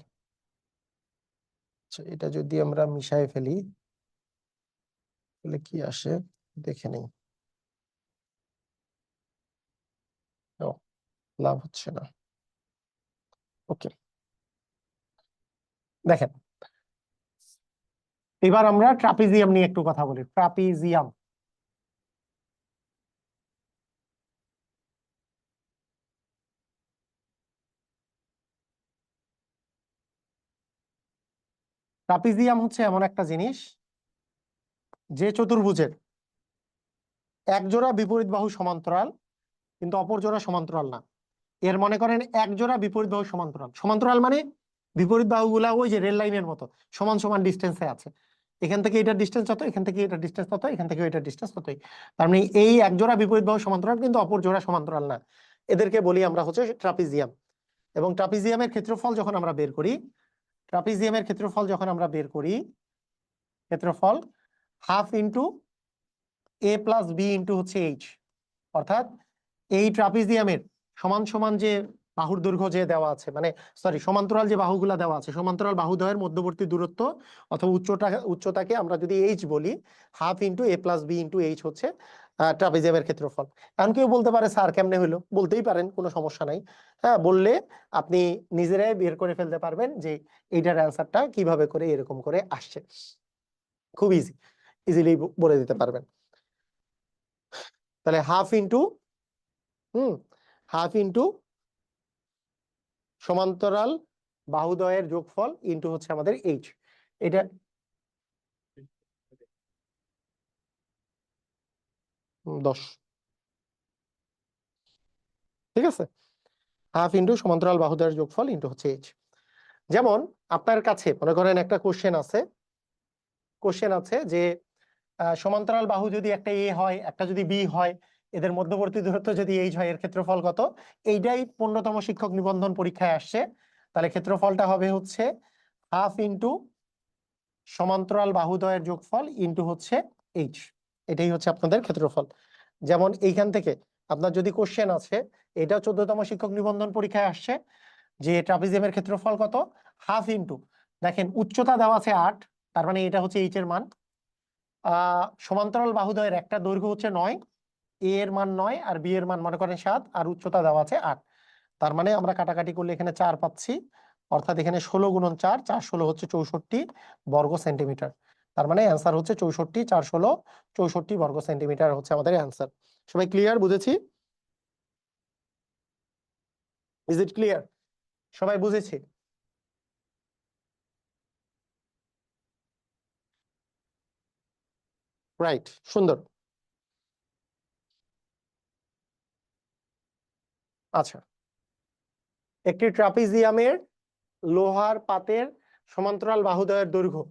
আচ্ছা এটা যদি আমরা মিশাই ফেলি তাহলে কি আসে দেখে নেই। ও, লাভ হচ্ছে না, ওকে। দেখেন এবার আমরা ট্রাপিজিয়াম নিয়ে একটু কথা বলি, ট্রাপিজিয়াম। ট্রাপিজিয়াম হচ্ছে এমন একটা জিনিস যে চতুর্ভুজের এক জোড়া বিপরীত বাহু সমান্তরাল কিন্তু অপর জোড়া সমান্তরাল না। এর মনে করেন এক জোড়া বিপরীত বাহু সমান্তরাল, সমান্তরাল মানে বিপরীত বাহুগুলা ওই যে রেল লাইনের মতো সমান সমান ডিস্টেন্সে আছে, এখান থেকে এটার ডিস্টেন্স তত, এখান থেকে এটার ডিস্টেন্স তত, এখান থেকে এটার ডিস্টেন্স ততই। তার মানে এই এক জোড়া বিপরীত বাহু সমান্তরাল কিন্তু অপর জোড়া সমান্তরাল না, এদেরকে বলি আমরা হচ্ছে ট্রাপিজিয়াম। এবং ট্রাপিজিয়ামের ক্ষেত্রফল যখন আমরা বের করি, ট্রাপিজিয়ামের ক্ষেত্রফল যখন আমরা বের করি, ক্ষেত্রফল হাফ ইন্টু এ প্লাস বি ইন্টু হচ্ছে এইচ, অর্থাৎ এই ট্রাপিজিয়ামের সমান সমান যে বাহুর দৈর্ঘ্য যে দেওয়া আছে, মানে সরি সমান্তরাল যে বাহুগুলা দেওয়া আছে, সমান্তরাল বাহুদ্বয়ের মধ্যবর্তী দূরত্ব অথবা উচ্চতাকে আমরা যদি এইচ বলি, হাফ ইন্টু এ প্লাস বি ইন্টু এইচ হচ্ছে ট্রাপিজিয়ামের ক্ষেত্রফল। এখন কেউ বলতে পারে স্যার কেমনে হইলো, বলতেই পারেন, কোনো সমস্যা নাই। হ্যাঁ, বললে আপনি নিজেরাই বের করে ফেলতে পারবেন যে এইটার অ্যান্সারটা কিভাবে করে এরকম করে আসছে, খুব ইজি। ইজিলি বলে দিতে পারবেন। তাহলে হাফ ইন্টু হাফ ইন্টু সমান্তরাল বাহুদ্বয়ের যোগফল ইন্টু হচ্ছে আমাদের এইচ। এটা 10, ঠিক আছে। হাফ ইন্টু সমান্তরাল বাহুদ্বয়ের যোগফল ইন্টু হচ্ছে এইচ। যেমন আপনার কাছে মনে করেন একটা কোশ্চেন আছে যে সমান্তরাল বাহু যদি একটা এ হয় একটা যদি বি হয়, এদের মধ্যবর্তী দূরত্ব যদি এইচ হয়, এর ক্ষেত্রফল কত? এইটাই 15তম শিক্ষক নিবন্ধন পরীক্ষায় আসছে। তাহলে ক্ষেত্রফলটা হবে হচ্ছে হাফ ইন্টু সমান্তরাল বাহুদ্বয়ের যোগফল ইন্টু হচ্ছে এইচ। এটাই হচ্ছে আপনাদের ক্ষেত্রফল। যেমন এইখান থেকে আপনার যদি কোশ্চেন আছে, এটা 14তম শিক্ষক নিবন্ধন পরীক্ষায় আসছে যে ট্রাপিজিয়ামের ক্ষেত্রফল কত, হাফ ইন্টু, দেখেন উচ্চতা দেওয়া আছে 8, তার মানে এটা হচ্ছে এইচ এর মান। সমান্তরাল বাহুদ্বয়ের একটা দৈর্ঘ্য হচ্ছে 9, এ এর মান 9 আর বি এর মান মনে করেন 7, আর উচ্চতা দেওয়া আছে 8। তার মানে আমরা কাটাকাটি করলে এখানে 4 পাচ্ছি, অর্থাৎ এখানে 16 গুণন 4, 4 16 হচ্ছে 64 বর্গ সেন্টিমিটার। তার মানে অ্যান্সার হচ্ছে 64, 4 16 64 বর্গ সেন্টিমিটার হচ্ছে আমাদের অ্যান্সার। সবাই ক্লিয়ার? বুঝেছি? Is it clear? সবাই বুঝেছি? রাইট, সুন্দর। আচ্ছা, একটি ট্রাপিজিয়ামের লোহার পাতের সমান্তরাল বাহুদ্বয়ের দৈর্ঘ্য,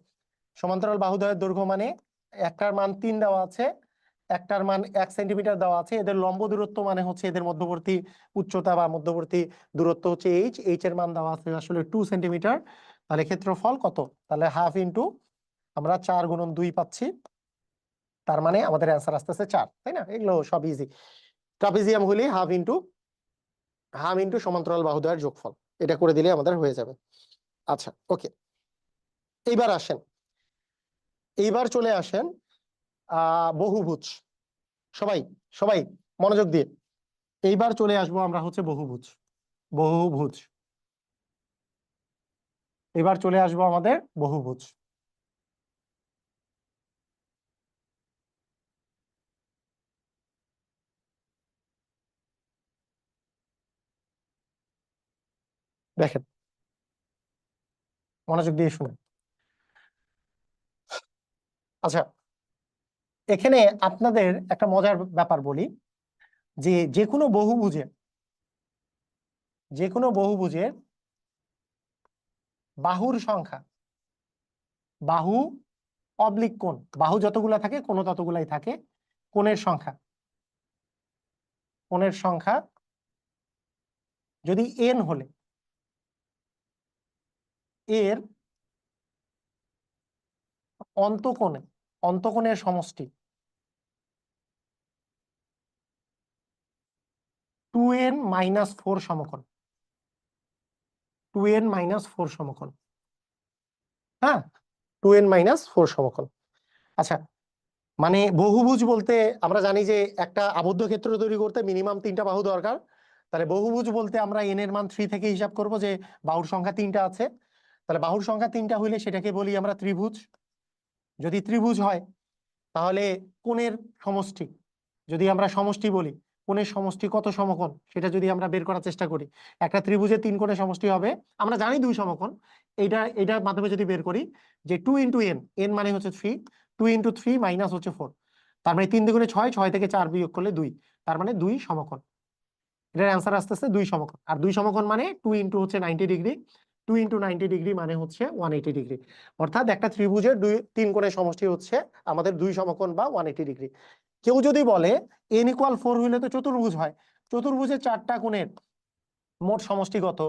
সমান্তরাল বাহুদ্বয়ের দৈর্ঘ্য মানে একটার মান 3 দেওয়া আছে, একটার মান 1 সেন্টিমিটার দেওয়া আছে, এদের লম্ব দূরত্ব মানে হচ্ছে এদের মধ্যবর্তী উচ্চতা বা মধ্যবর্তী দূরত্ব হচ্ছে এইচ, এইচ এর মান দেওয়া আছে আসলে 2 সেন্টিমিটার। তাহলে ক্ষেত্রফল কত? তাহলে হাফ ইন্টু আমরা 4 গুণন 2 পাচ্ছি, তার মানে আমাদের অ্যান্সার আসতেছে 4, তাই না? এগুলো সব ইজি। ট্রাপিজিয়াম হলে হাফ ইন্টু সমান্তরাল বাহুদ্বয়ের যোগফল, এটা করে দিলে আমাদের হয়ে যাবে। আচ্ছা, ওকে, এইবার আসেন, এইবার চলে আসেন বহুভুজ। সবাই সবাই মনোযোগ দিয়ে, এইবার চলে আসবো আমরা হচ্ছে বহুভুজ। বহুভুজ, এবার চলে আসবো আমাদের বহুভুজ। দেখেন, মনোযোগ দিয়ে শুনেন। আচ্ছা, এখানে আপনাদের একটা মজার ব্যাপার বলি, যে যে কোনো বহুভুজের বাহুর সংখ্যা, বাহু অবলিক কোণ, বাহু যতগুলা থাকে কোণ ততগুলাই থাকে, কোণের সংখ্যা যদি n হলে এর অন্তকোণের সমষ্টি 2n-4 সমকোণ, 2n-4 সমকোণ, হ্যাঁ, 2n-4 সমকোণ। আচ্ছা, মানে বহুভুজ বলতে আমরা জানি যে একটা আবদ্ধ ক্ষেত্র তৈরি করতে মিনিমাম 3টা বাহু দরকার। তাহলে বহুভুজ বলতে আমরা n এর মান 3 থেকে হিসাব করব যে বাহুর সংখ্যা 3টা আছে। তাহলে বাহুর সংখ্যা 3টা হইলে সেটাকে বলি আমরা ত্রিভুজ। যদি ত্রিভুজ হয় তাহলে কোণের সমষ্টি, যদি আমরা সমষ্টি বলি, কোণের সমষ্টি কত সমকোণ সেটা যদি আমরা বের করার চেষ্টা করি, একটা ত্রিভুজের 3 কোণের সমষ্টি হবে, আমরা জানি 2 সমকোণ, এটার মাধ্যমে যদি বের করি যে 2 ইন্টু n, n মানে হচ্ছে 3, 2 ইন্টু 3 মাইনাস হচ্ছে 4, তার মানে 3 দুগুণে 6, 6 থেকে 4 বিয়োগ করলে 2, তার মানে 2 সমকোণ। এটার অ্যান্সার আসতেছে 2 সমকোণ। আর 2 সমকোণ মানে 2 ইন্টু হচ্ছে 90 ডিগ্রি, 2 ইন্টু 90 ডিগ্রি মানে হচ্ছে 180 ডিগ্রি। অর্থাৎ একটা ত্রিভুজের 3 কোণের সমষ্টি হচ্ছে আমাদের 2 সমকোণ বা 180 ডিগ্রি। কেউ যদি বলে n = 4 হইলে তো চতুর্ভুজ হয়, চতুর্ভুজের 4টা কোণের মোট সমষ্টি কত?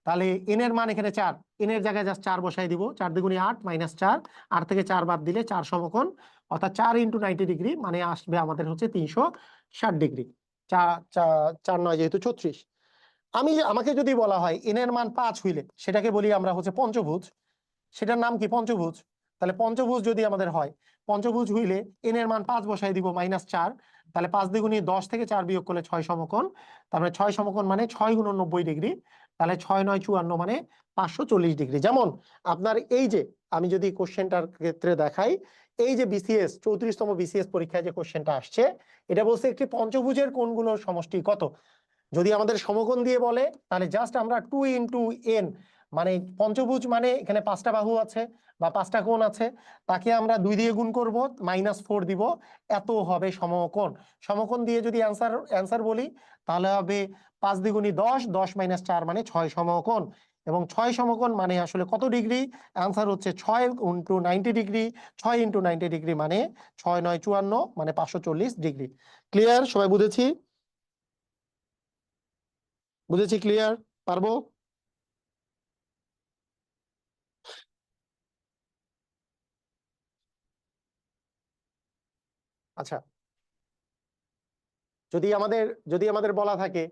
তাহলে n এর মান এখানে 4, n এর জায়গায় জাস্ট 4 বসাই দিব, 4 দুগুণে 8 মাইনাস 4, 8 থেকে 4 বাদ দিলে 4 সমকোণ, অর্থাৎ 4 ইন্টু 90 ডিগ্রি মানে আসবে আমাদের হচ্ছে 360 ডিগ্রি। 4 9 যেহেতু 36। আমাকে যদি বলা হয় n এর মান 5 হইলে সেটাকে বলি আমরা হচ্ছে পঞ্চভুজ, সেটার নাম কি? পঞ্চভুজ। তাহলে পঞ্চভুজ যদি আমাদের হয়, পঞ্চভুজ হইলে n এর মান 5 বসাই দিব মাইনাস 4, তাহলে 5 দুগুণে 10 থেকে 4 বিয়োগ করলে 6 সমকোণ, তারপরে 6 সমকোণ মানে 6 গুণন 90 ডিগ্রি, তাহলে 6 9 54 মানে 540 ডিগ্রি। যেমন আপনার এই যে আমি যদি কোশ্চেনটার ক্ষেত্রে দেখাই, এই যে বিসিএস 34তম বিসিএস পরীক্ষায় যে কোশ্চেনটা আসছে, এটা বলছে একটি পঞ্চভুজের কোণগুলোর সমষ্টি কত। যদি আমাদের সমকোণ দিয়ে বলে তাহলে জাস্ট আমরা 2 × n, মানে পঞ্চভুজ মানে এখানে 5টা বাহু আছে বা 5টা কোণ আছে, তাকে আমরা 2 দিয়ে গুণ করব, -4 দিব, এত হবে সমকোণ। সমকোণ দিয়ে যদি অ্যান্সার বলি তাহলে হবে 5 দ্বিগুণী 10, 10 - 4 মানে 6 সমকোণ। এবং 6 সমকোণ মানে আসলে কত ডিগ্রি? অ্যান্সার হচ্ছে 6 × 90 ডিগ্রি। 6 × 90 ডিগ্রি মানে 6 × 9 = 54, মানে 540 ডিগ্রি। ক্লিয়ার? সবাই বুঝেছি? বুঝেছি, ক্লিয়ার? পারবো? আচ্ছা, যদি আমাদের বলা থাকে,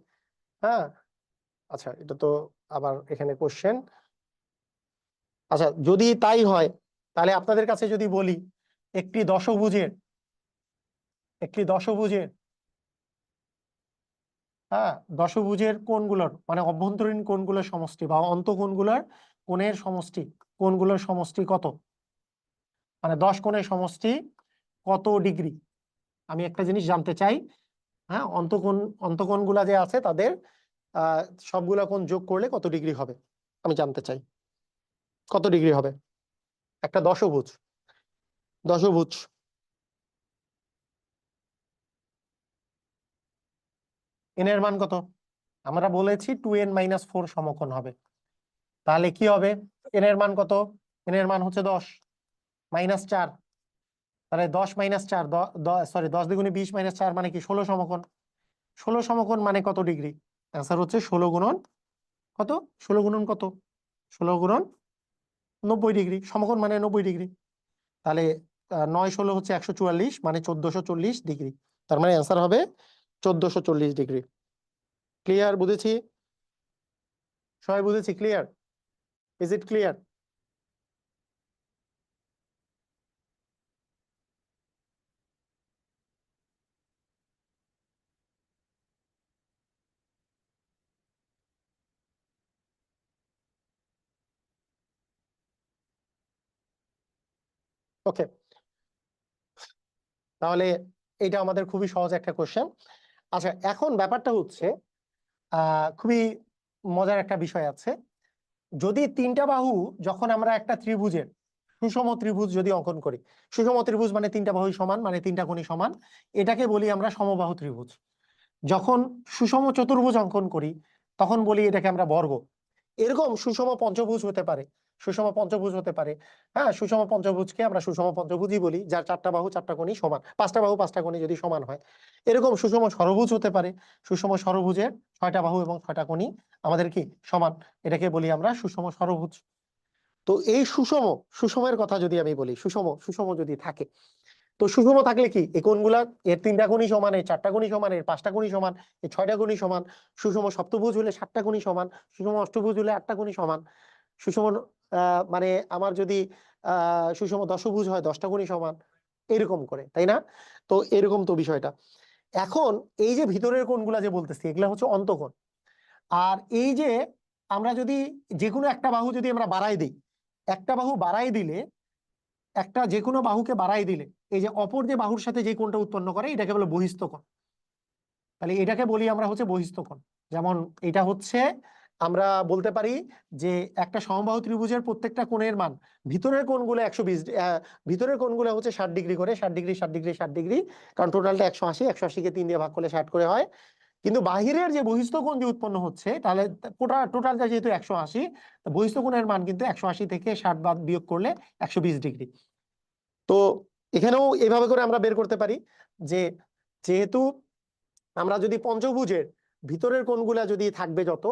হ্যাঁ, আচ্ছা, এটা তো আবার এখানে কোশ্চেন। আচ্ছা, যদি তাই হয় তাহলে আপনাদের কাছে যদি বলি একটি দশভুজের দশভুজের হ্যাঁ, দশভুজের কোণগুলোর মানে অভ্যন্তরীণ কোণগুলোর সমষ্টি বা অন্তঃকোণগুলোর কোণের সমষ্টি, কোণগুলোর সমষ্টি কত, মানে 10 কোণের সমষ্টি কত ডিগ্রি, আমি একটা জিনিস জানতে চাই। হ্যাঁ, অন্তঃকোণগুলা যে আছে তাদের আহ সবগুলা কোণ যোগ করলে কত ডিগ্রি হবে আমি জানতে চাই। কত ডিগ্রি হবে একটা দশভুজ? দশভুজ এন এর মান কত? আমরা বলেছি 2n - 4 সমকোণ হবে। তাহলে কি হবে? এন এর মান কত? এন এর মান হচ্ছে 10 - 4। তাহলে 10 - 4, সরি, 10 দ্বিগুণে 20 - 4 মানে কি 16 সমকোণ। 16 সমকোণ মানে কত ডিগ্রি? অ্যান্সার হচ্ছে 16 গুণন কত? 16 গুণন কত? 16 গুণন 90 ডিগ্রি। সমকোণ মানে 90 ডিগ্রি। তাহলে 9 16 হচ্ছে 144, মানে 1440 ডিগ্রি। তার মানে অ্যান্সার হবে 1440 ডিগ্রি। ক্লিয়ার? বুঝেছি? সবাই বুঝেছি? Clear? Is it clear? Okay, তাহলে এটা আমাদের খুবই সহজ একটা কোশ্চেন। আচ্ছা, এখন ব্যাপারটা হচ্ছে খুবই মজার একটা বিষয় আছে। যদি 3টা বাহু, যখন আমরা একটা ত্রিভুজের সুষম ত্রিভুজ যদি অঙ্কন করি, সুষম ত্রিভুজ মানে 3টা বাহুই সমান, মানে 3টা কোণই সমান, এটাকে বলি আমরা সমবাহু ত্রিভুজ। যখন সুষম চতুর্ভুজ অঙ্কন করি তখন বলি এটাকে আমরা বর্গ। এরকম সুষম পঞ্চভুজ হতে পারে, সুষম পঞ্চভুজ হতে পারে। হ্যাঁ, সুষম পঞ্চভুজকে আমরা সুষম পঞ্চভুজই বলি, যার 4টা বাহু 4টা কোণই সমান, 5টা বাহু 5টা কোণই যদি সমান হয়। এরকম সুষম ষড়ভুজ হতে পারে, সুষম ষড়ভুজের 6টা বাহু এবং 6টা কোণই আমাদের কি সমান, এটাকে বলি আমরা সুষম ষড়ভুজ। তো এই সুষমের কথা যদি আমি বলি, সুষম যদি থাকে, তো সুষম থাকলে কি এই কোণগুলা, এর 3টা কোণই সমান, এর 4টা কোণই সমান, এর 5টা কোণই সমান, এর 6টা কোণই সমান। সুষম সপ্তভুজ হলে 7টা কোণই সমান, সুষম অষ্টভুজ হলে 8টা কোণই সমান। সুষম মানে আমার যদি সুষম দশভুজ হয় 10টা কোণই সমান, এরকম করে, তাই না? তো এরকম তো বিষয়টা। এখন এই যে ভিতরের কোণগুলা যে বলতেছি এগুলা হচ্ছে অন্তঃকোণ। আর এই যে আমরা যদি যে কোনো একটা বাহু যদি আমরা বাড়াই দিই, একটা বাহু বাড়াই দিলে, একটা যে কোনো বাহুকে বাড়াই দিলে এই যে অপর যে বাহুর সাথে যে কোণটা উৎপন্ন করে এটাকে বলে বহিস্থ কোণ। তাহলে এটাকে বলি আমরা হচ্ছে বহিস্থ কোণ। যেমন এটা হচ্ছে, আমরা বলতে পারি যে একটা সমবাহু ত্রিভুজের প্রত্যেকটা কোণের মান, ভিতরের কোণগুলো 120, ভিতরের কোণগুলো হচ্ছে 60 ডিগ্রি করে, 60 ডিগ্রি 60 ডিগ্রি 60 ডিগ্রি, কারণ টোটালটা 180, 180কে 3 দিয়ে ভাগ করলে 60 করে হয়। কিন্তু বাহিরের যে বহিস্থ কোণ যে উৎপন্ন হচ্ছে, তাহলে টোটালটা যেহেতু 180, বহিস্থ কোণের মান কিন্তু 180 থেকে 60 বাদ বিয়োগ করলে 120 ডিগ্রি। তো এখানেও এইভাবে করে আমরা বের করতে পারি যে যেহেতু আমরা যদি পঞ্চভুজের ভিতরের কোণগুলা যদি থাকবে যত,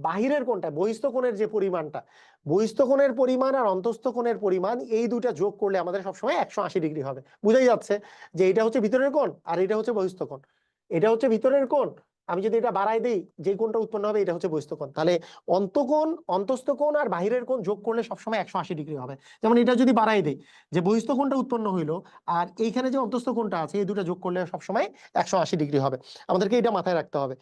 বাহিরের কোণটা বহিস্থ কোণের যে পরিমাণটা, বহিস্থ কোণের পরিমাণ আর অন্তস্থ কোণের পরিমাণ এই দুটা যোগ করলে আমাদের সবসময় 180 ডিগ্রি হবে। বুঝাই যাচ্ছে যে এটা হচ্ছে ভিতরের কোণ আর এটা হচ্ছে বহিস্থ কোণ। এটা হচ্ছে ভিতরের কোণ, আমি যদি এটা বাড়াই দিই যে কোণটা উৎপন্ন হবে এটা হচ্ছে বহিস্থ কোণ। তাহলে অন্তঃকোণ, অন্তস্থ কোণ আর বাহিরের কোণ যোগ করলে সবসময় 180 ডিগ্রি হবে। যেমন এটা যদি বাড়াই দেই, যে বহিস্থ কোণটা উৎপন্ন হইলো আর এইখানে যে অন্তস্থ কোণটা আছে এই দুটো যোগ করলে সবসময় 180 ডিগ্রি হবে। আমাদেরকে এটা মাথায় রাখতে হবে।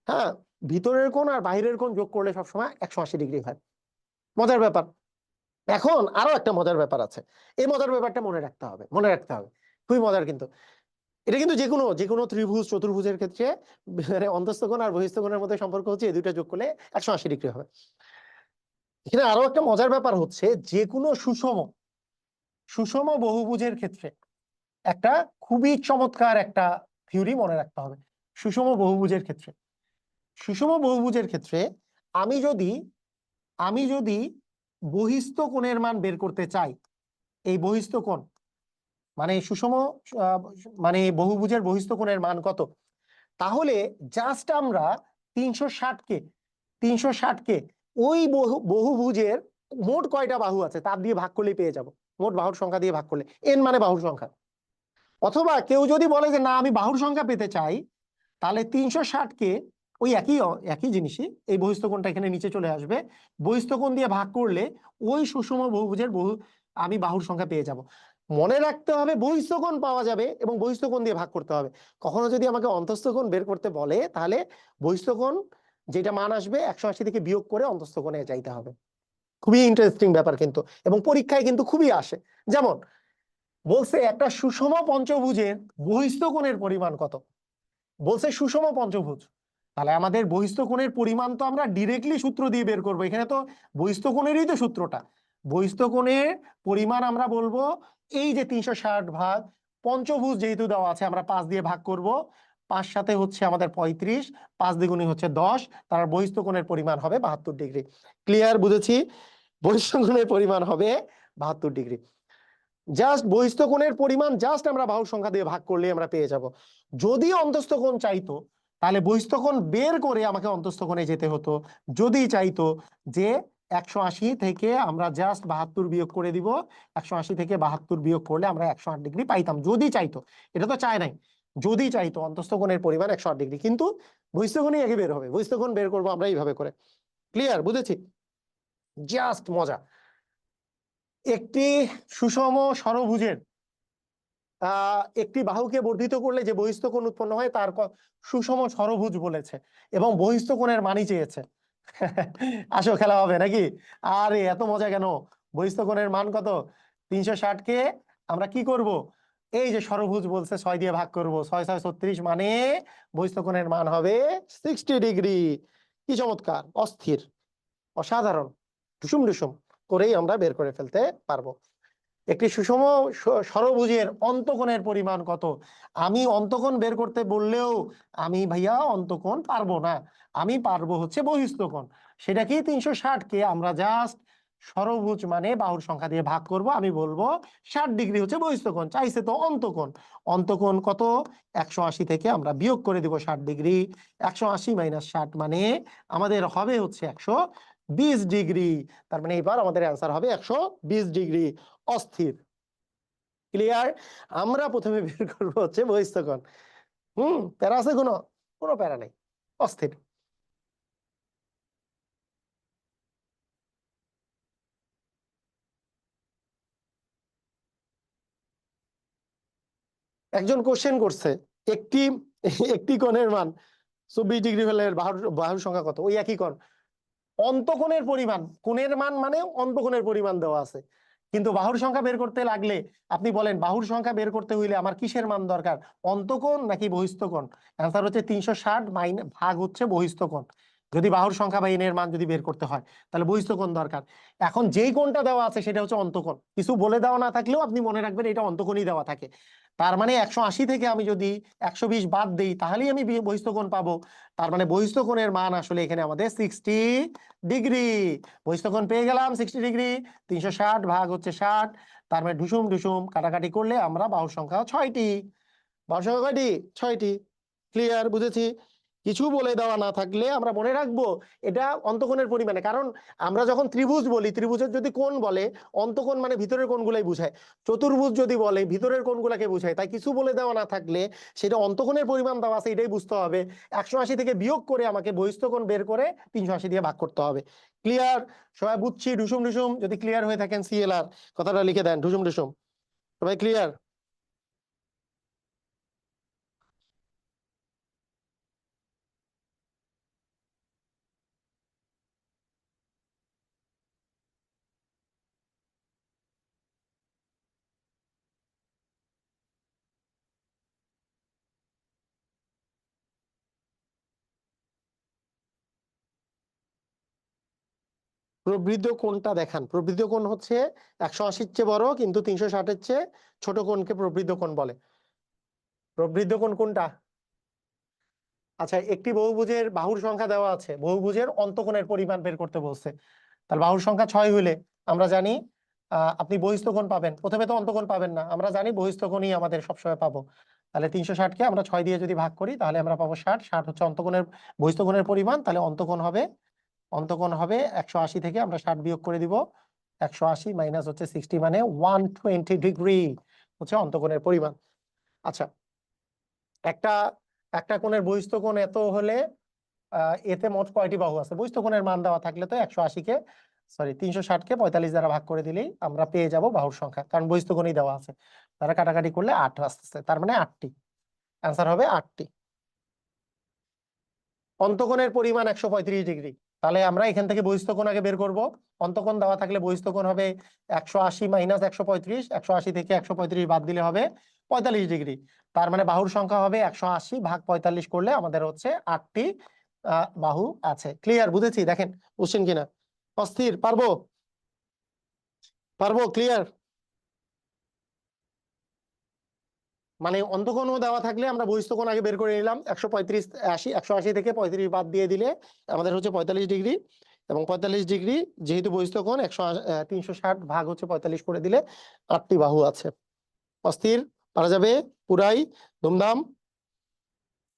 হ্যাঁ, ভিতরের কোণ আর বাহিরের কোণ যোগ করলে সবসময় 180 ডিগ্রি হয়। মজার ব্যাপার। এখন আরো একটা মজার ব্যাপার আছে, এই মজার ব্যাপারটা মনে রাখতে হবে, মনে রাখতে হবে, খুবই মজার কিন্তু। এটা কিন্তু যে কোনো ত্রিভুজ চতুর্ভুজের ক্ষেত্রে মানে অন্তস্থ কোণ আর বহিস্থ কোণের মধ্যে সম্পর্ক হচ্ছে এই দুইটা যোগ করলে 180 ডিগ্রি হবে। এখানে আরো একটা মজার ব্যাপার হচ্ছে, যে কোনো সুষম বহুভুজের ক্ষেত্রে একটা খুবই চমৎকার একটা থিওরি মনে রাখতে হবে। সুষম বহুভুজের ক্ষেত্রে, সুষম বহুভুজের ক্ষেত্রে আমি যদি আমি যদি বহিস্থ কোণের মান বের করতে চাই, এই বহিস্থ কোণ মানে সুষম আহ, মানে বহুভুজের বহিস্থ কোণের মান কত, তাহলে জাস্ট আমরা 360 কে 360 কে ওই বহুভুজের মোট কয়টা বাহু আছে তার দিয়ে ভাগ করলেই পেয়ে যাব, মোট বাহুর সংখ্যা দিয়ে ভাগ করলে, এন মানে বাহুর সংখ্যা। অথবা কেউ যদি বলে যে না আমি বাহুর সংখ্যা পেতে চাই, তাহলে 360 কে ওই একই একই জিনিসই, এই বহিস্থ কোণটা এখানে নিচে চলে আসবে, বহিস্থ কোণ দিয়ে ভাগ করলে ওই সুষম বহুভুজের আমি বাহুর সংখ্যা পেয়ে যাব। মনে রাখতে হবে বহিস্থ কোণ পাওয়া যাবে এবং বহিস্থ কোণ দিয়ে ভাগ করতে হবে। কখনো যদি আমাকে অন্তস্থ কোণ বের করতে বলে, তাহলে বহিস্থ কোণ যেটা মান আসবে 180 থেকে বিয়োগ করে অন্তস্থ কোণে যাইতে হবে। খুবই ইন্টারেস্টিং ব্যাপার কিন্তু, এবং পরীক্ষায় কিন্তু খুবই আসে। যেমন বলছে একটা সুষম পঞ্চভুজের বহিস্থ কোণের পরিমাণ কত, বলছে সুষম পঞ্চভুজ, তাহলে আমাদের বহিস্থ কোণের পরিমাণ তো আমরা ডিরেক্টলি সূত্র দিয়ে বের করবো, এখানে তো বহিস্থ কোণেরই তো সূত্রটা। বহিস্থ কোণের পরিমাণ আমরা বলবো এই যে 360 ভাগ পঞ্চভুজ যেহেতু দেওয়া আছে, আমরা 5 দিয়ে ভাগ করব, 5 সাথে হচ্ছে আমাদের 35, 5 দ্বিগুণী হচ্ছে 10, তার বহিস্থ কোণের পরিমাণ হবে 72 ডিগ্রি। ক্লিয়ার, বুঝেছি? বহিস্থ কোণের পরিমাণ হবে 72 ডিগ্রি। জাস্ট বহিস্থ কোণের পরিমাণ জাস্ট আমরা বাহুর সংখ্যা দিয়ে ভাগ করলে আমরা পেয়ে যাব। যদি অন্তস্থ কোণ চাইতো, তাহলে বহিস্থ কোণ বের করে আমাকে অন্তস্থ কোণে যেতে হতো। যদি চাইতো যে 180 থেকে আমরা জাস্ট 72 বিয়োগ করে দিব, 180 থেকে 72 বিয়োগ করলে আমরা 108 ডিগ্রি পাইতাম, যদি চাইতো। এটা তো চায় নাই, যদি চাইতো অন্তস্থ কোণের পরিমাণ 108 ডিগ্রি, কিন্তু বহিস্থ কোণই আগে বের হবে, বহিস্থ কোণ বের করবো আমরা এইভাবে করে। ক্লিয়ার, বুঝেছি? জাস্ট মজা। একটি সুষম ষড়ভুজের একটি বাহুকে বর্ধিত করলে যে বহিস্থ কোণ উৎপন্ন হয় তার সুষম ষড়ভুজ বলেছে, এবং বহিস্থ কোণের মানই চেয়েছে। আসো খেলা হবে নাকি? আরে এত মজা কেন? বহিস্থ কোণের মান কত? 360 কে আমরা কি করব, এই যে ষড়ভুজ বলছে 6 দিয়ে ভাগ করব, 6 6 36, মানে বহিস্থ কোণের মান হবে 60 ডিগ্রি। কি চমৎকার, অস্থির, অসাধারণ, ডুসুম ডুসুম করেই আমরা বের করে ফেলতে পারবো। একটি সুষম ষড়ভুজের অন্তকোণের পরিমাণ কত? আমি অন্তকোণ বের করতে বললেও আমি ভাইয়া অন্তকোণ পারবো না, আমি পারবো হচ্ছে বহিস্থ কোণ। সেটা কি? 360 কে আমরা জাস্ট ষড়ভুজ মানে বাহুর সংখ্যা দিয়ে ভাগ করব, আমি বলবো 60 ডিগ্রি হচ্ছে বহিস্থ কোণ, চাইছে তো অন্তকোণ। অন্তকোণ কত? 180 থেকে আমরা বিয়োগ করে দিব 60 ডিগ্রি, 180 মাইনাস 60 মানে আমাদের হবে হচ্ছে 120 ডিগ্রি। তার মানে এবার আমাদের অ্যান্সার হবে 120 ডিগ্রি। অস্থির। ক্লিয়ার? আমরা প্রথমে বের করবো হচ্ছে বহিস্থ কোণ। প্যারা আছে কোনো? কোনো প্যারা নেই, অস্থির। একজন কোশ্চেন করছে, একটি একটি কোণের মান 24 ডিগ্রি হলে বাহুর বাহুর সংখ্যা কত? ওই একই কোণ, অন্তকোণের পরিমাণ, কোণের মান মানে অন্তকোণের পরিমাণ দেওয়া আছে, কিন্তু বাহুর সংখ্যা বের করতে লাগলে আপনি বলেন বাহুর সংখ্যা বের করতে হইলে আমার কিসের মান দরকার, অন্তকোণ নাকি বহিস্থ কোণ? অ্যান্সার হচ্ছে 360 ভাগ হচ্ছে বহিস্থ কোণ। যদি বাহুর সংখ্যা বা এর মান যদি বের করতে হয়, তাহলে বহিস্থ কোণ দরকার। এখন যেই কোণটা দেওয়া আছে সেটা হচ্ছে অন্তকোণ, কিছু বলে দেওয়া না থাকলেও আপনি মনে রাখবেন এটা অন্তকোণই দেওয়া থাকে। তার মানে 180 থেকে আমি যদি 120 বাদ দিই, তাহলেই আমি বহিস্থ কোণ পাবো। তার মানে বহিস্থ কোণের মান আসলে এখানে আমাদের 60 ডিগ্রি। বহিস্থ কোণ পেয়ে গেলাম 60 ডিগ্রি, 360 ভাগ হচ্ছে 60, তার মানে ঢুসুম ঢুসুম কাটাকাটি করলে আমরা বাহুর সংখ্যা 6টি। বাহুর সংখ্যা কয়টি? 6টি। ক্লিয়ার, বুঝেছি? কিছু বলে দেওয়া না থাকলে আমরা মনে রাখবো এটা অন্তকোণের পরিমাণে, কারণ আমরা যখন ত্রিভুজ বলি, ত্রিভুজের যদি কোণ বলে, অন্তকোণ মানে ভিতরের কোণগুলাই বুঝায়, চতুর্ভুজ যদি বলে ভিতরের কোণগুলাকে বুঝায়, তাই কিছু বলে দেওয়া না থাকলে সেটা অন্তকোণের পরিমাণ দেওয়া আছে এটাই বুঝতে হবে। 180 থেকে বিয়োগ করে আমাকে বহিস্থ কোণ বের করে 380 দিয়ে ভাগ করতে হবে। ক্লিয়ার? সবাই বুঝছি? ঢুসুম ঢুসুম? যদি ক্লিয়ার হয়ে থাকেন সিএলআর কথাটা লিখে দেন, ঢুসুম ঢুসুম। সবাই ক্লিয়ার? প্রবৃদ্ধ কোণটা দেখান। প্রবৃদ্ধ কোণ হচ্ছে 180-র চেয়ে বড় কিন্তু 360-এর চেয়ে ছোট কোণকে প্রবৃদ্ধ কোণ বলে। প্রবৃদ্ধ কোণ কোনটা? আচ্ছা, একটি বহুভুজের বাহুর সংখ্যা দেওয়া আছে, বহুভুজের অন্তকোণের পরিমাণ বের করতে বলছে। তাহলে বাহুর সংখ্যা 6 হইলে আমরা জানি আপনি বহিস্থ কোণ পাবেন। প্রথমে তো অন্তকোণ পাবেন না, আমরা জানি বহিস্থ কোণই আমাদের সবসময় পাবো। তাহলে 360-কে আমরা 6 দিয়ে যদি ভাগ করি তাহলে আমরা পাবো 60। 60 হচ্ছে অন্তকোণের বহিস্থ কোণের পরিমাণ। তাহলে অন্তকোণ হবে 180 থেকে আমরা 60 বিয়োগ করে দিব। 180 মাইনাস হচ্ছে 60 মানে 120 ডিগ্রি হচ্ছে অন্তকোণের পরিমাণ। আচ্ছা, একটা একটা কোণের বহিস্থ কোণ এত হলে এতে মোট কয়টি বাহু আছে? বহিস্থ কোণের মান দেওয়া থাকলে তো 360-কে 45 দ্বারা ভাগ করে দিলেই আমরা পেয়ে যাব বাহুর সংখ্যা, কারণ বহিস্থ কোণই দেওয়া আছে। তারা কাটাকাটি করলে 8 আসতেছে, তার মানে 8টি। অ্যান্সার হবে 8টি। অন্তকোণের পরিমাণ 135 ডিগ্রি। তাহলে আমরা এখান থেকে বহিস্থ কোণ আগে বের করব। অন্তকোণ দেওয়া থাকলে বহিস্থ কোণ হবে 180 মাইনাস 135। 180 থেকে 135 বাদ দিলে হবে 45 ডিগ্রি। তার মানে বাহুর সংখ্যা হবে 180 ভাগ 45 করলে আমাদের হচ্ছে 8টি বাহু আছে। ক্লিয়ার? বুঝেছি? দেখেন বুঝছেন কিনা। অস্থির? পারবো? ক্লিয়ার? মানে অন্তকোণও দেওয়া থাকলে আমরা বহিস্থ কোণ আগে বের করে নিলাম। 180 থেকে 35 বাদ দিয়ে দিলে আমাদের হচ্ছে 45 ডিগ্রি। এবং 45 ডিগ্রি যেহেতু বহিস্থ কোণ 360 ভাগ হচ্ছে 45 করে দিলে 8টি বাহু আছে। অস্থির? পারা যাবে? পুরাই ধুমধাম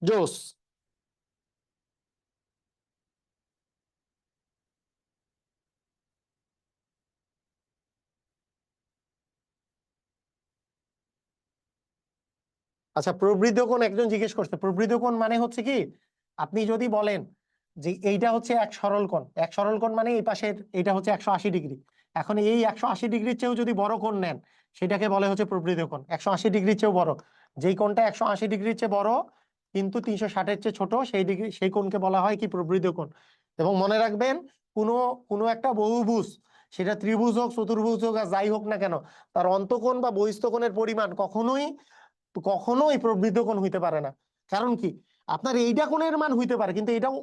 জোস। আচ্ছা, প্রবৃদ্ধ কোণ একজন জিজ্ঞেস করছে। প্রবৃদ্ধ কোণ মানে হচ্ছে কি, আপনি যদি বলেন যে এইটা হচ্ছে এক সরল কোণ, এক সরল কোণ মানে এই পাশের এইটা হচ্ছে 180 ডিগ্রি। এখন এই 180 ডিগ্রির চেয়েও যদি বড় কোণ নেন সেটাকে বলে হচ্ছে প্রবৃদ্ধ কোণ। 180 ডিগ্রির চেয়েও বড়, যেই কোণটা 180 ডিগ্রির চেয়ে বড় কিন্তু 360-এর চেয়ে ছোট, সেই কোণকে বলা হয় কি? প্রবৃদ্ধ কোণ। এবং মনে রাখবেন, কোনো কোনো একটা বহুভুজ, সেটা ত্রিভুজ হোক, চতুর্ভুজ হোক, আর যাই হোক না কেন, তার অন্তকোণ বা বহিস্থ কোণের পরিমাণ কখনোই প্রবৃদ্ধ কোণ হইতে পারে না। কারণ কি? আপনার এইটা কোণের মান হইতে পারে কিন্তু এটাও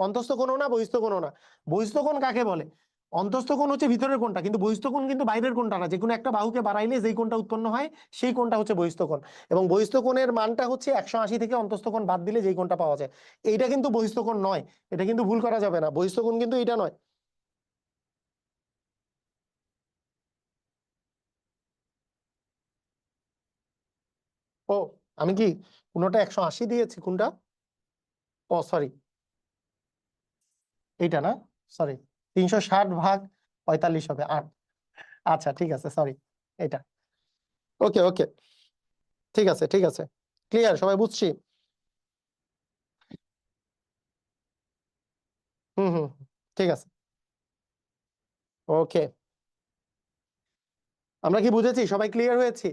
অন্তস্থ কোণও না, বহিস্থ কোণও না। বহিস্থ কোণ কাকে বলে? অন্তস্থ কোণ হচ্ছে ভিতরের কোণটা, কিন্তু বহিস্থ কোণ কিন্তু বাইরের কোণটা না। যে কোনো একটা বাহুকে বাড়াইলে যেই কোণটা উৎপন্ন হয় সেই কোণটা হচ্ছে বহিস্থ কোণ। এবং বহিস্থ কোণের মানটা হচ্ছে 180 থেকে অন্তস্থ কোণ বাদ দিলে যেই কোণটা পাওয়া যায়। এইটা কিন্তু বহিস্থ কোণ নয়, এটা কিন্তু ভুল করা যাবে না। বহিস্থ কোণ কিন্তু এটা নয়। ও, আমি কি কোনটা 180 দিয়েছি? কোনটা? ও সরি, এইটা না, সরি। 360 ভাগ 45 হবে 8। আচ্ছা ঠিক আছে, সরি। এটা ওকে ওকে, ঠিক আছে ঠিক আছে। ক্লিয়ার? সবাই বুঝছি? হুম হুম, ঠিক আছে। ওকে, আমরা কি বুঝেছি? সবাই ক্লিয়ার হয়েছি?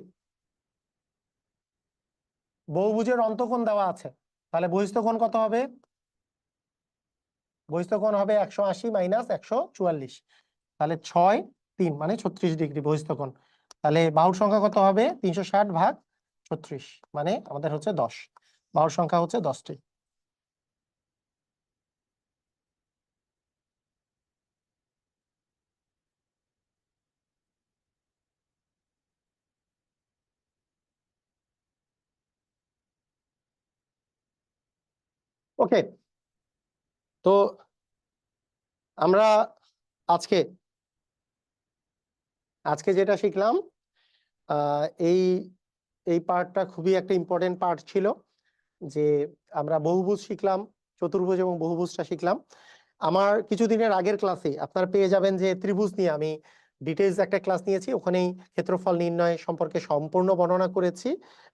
বহুভুজের অন্তকোণ দেওয়া আছে, তাহলে বহিস্থ কোণ কত হবে? বহিস্থ কোণ হবে 180 মাইনাস 144। তাহলে 6 3 মানে 36 ডিগ্রি বহিস্থ কোণ। তাহলে বাহুর সংখ্যা কত হবে? 360 ভাগ 36 মানে আমাদের হচ্ছে 10। বাহুর সংখ্যা হচ্ছে 10টি। ওকে, তো আমরা আজকে আজকে যেটা শিখলাম, এই এই পার্টটা খুবই একটা ইম্পর্টেন্ট পার্ট ছিল। যে আমরা বহুভুজ শিখলাম, চতুর্ভুজ এবং বহুভুজটা শিখলাম। আমার কিছুদিনের আগের ক্লাসে আপনারা পেয়ে যাবেন যে ত্রিভুজ নিয়ে আমি ডিটেইলস একটা ক্লাস নিয়েছি। ওখানেই ক্ষেত্রফল নির্ণয় সম্পর্কে সম্পূর্ণ বর্ণনা করেছি।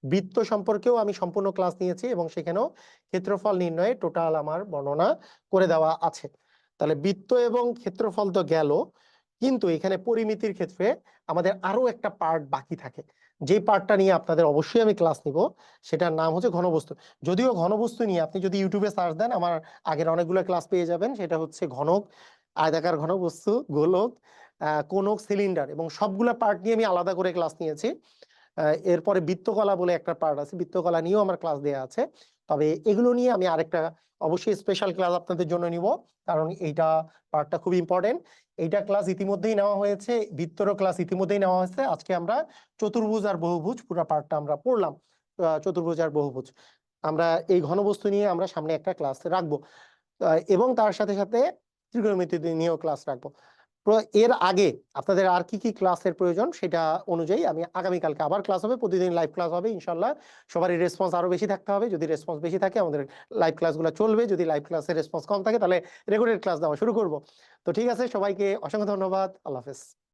বৃত্ত সম্পর্কেও আমি সম্পূর্ণ ক্লাস নিয়েছি এবং সেখানেও ক্ষেত্রফল নির্ণয়ে টোটাল আমার বর্ণনা করে দেওয়া আছে। তাহলে বৃত্ত এবং ক্ষেত্রফল তো গেল, কিন্তু এখানে পরিমিতির ক্ষেত্রে আমাদের আরো একটা পার্ট বাকি থাকে, যে পার্টটা নিয়ে আপনাদের অবশ্যই আমি ক্লাস নিব। সেটার নাম হচ্ছে ঘনবস্তু। যদিও ঘনবস্তু নিয়ে আপনি যদি ইউটিউবে সার্চ দেন আমার আগের অনেকগুলো ক্লাস পেয়ে যাবেন। সেটা হচ্ছে ঘনক, আয়তাকার ঘনবস্তু, গোলক, কোনক, সিলিন্ডার, এবং সবগুলা পার্ট নিয়ে আমি আলাদা করে ক্লাস নিয়েছি। এরপরে বৃত্তকলা বলে একটা পার্ট আছে, বৃত্তকলা নিয়েও আমার ক্লাস দেওয়া আছে। তবে এগুলো নিয়ে আমি আরেকটা অবশ্যই স্পেশাল ক্লাস আপনাদের জন্য নিব, কারণ এইটা পার্টটা খুব ইম্পর্টেন্ট। এইটা ক্লাস ইতিমধ্যেই নেওয়া হয়েছে, বৃত্তরও ক্লাস ইতিমধ্যেই নেওয়া হয়েছে। আজকে আমরা চতুর্ভুজ আর বহুভুজ পুরো পার্টটা আমরা পড়লাম। চতুর্ভুজ আর বহুভুজ আমরা এই ঘনবস্তু নিয়ে আমরা সামনে একটা ক্লাস রাখবো, এবং তার সাথে সাথে ত্রিকোণমিতি নিয়েও ক্লাস রাখবো। এর আগে আপনাদের আর কি কি ক্লাসের প্রয়োজন সেটা অনুযায়ী আমি আগামীকালকে আবার ক্লাস হবে, প্রতিদিন লাইভ ক্লাস হবে ইনশাল্লাহ। সবারই রেসপন্স আরো বেশি থাকতে হবে। যদি রেসপন্স বেশি থাকে আমাদের লাইভ ক্লাসগুলো চলবে, যদি লাইভ ক্লাসের রেসপন্স কম থাকে তাহলে রেকর্ডেড ক্লাস দেওয়া শুরু করব। তো ঠিক আছে, সবাইকে অসংখ্য ধন্যবাদ। আল্লাহ হাফেজ।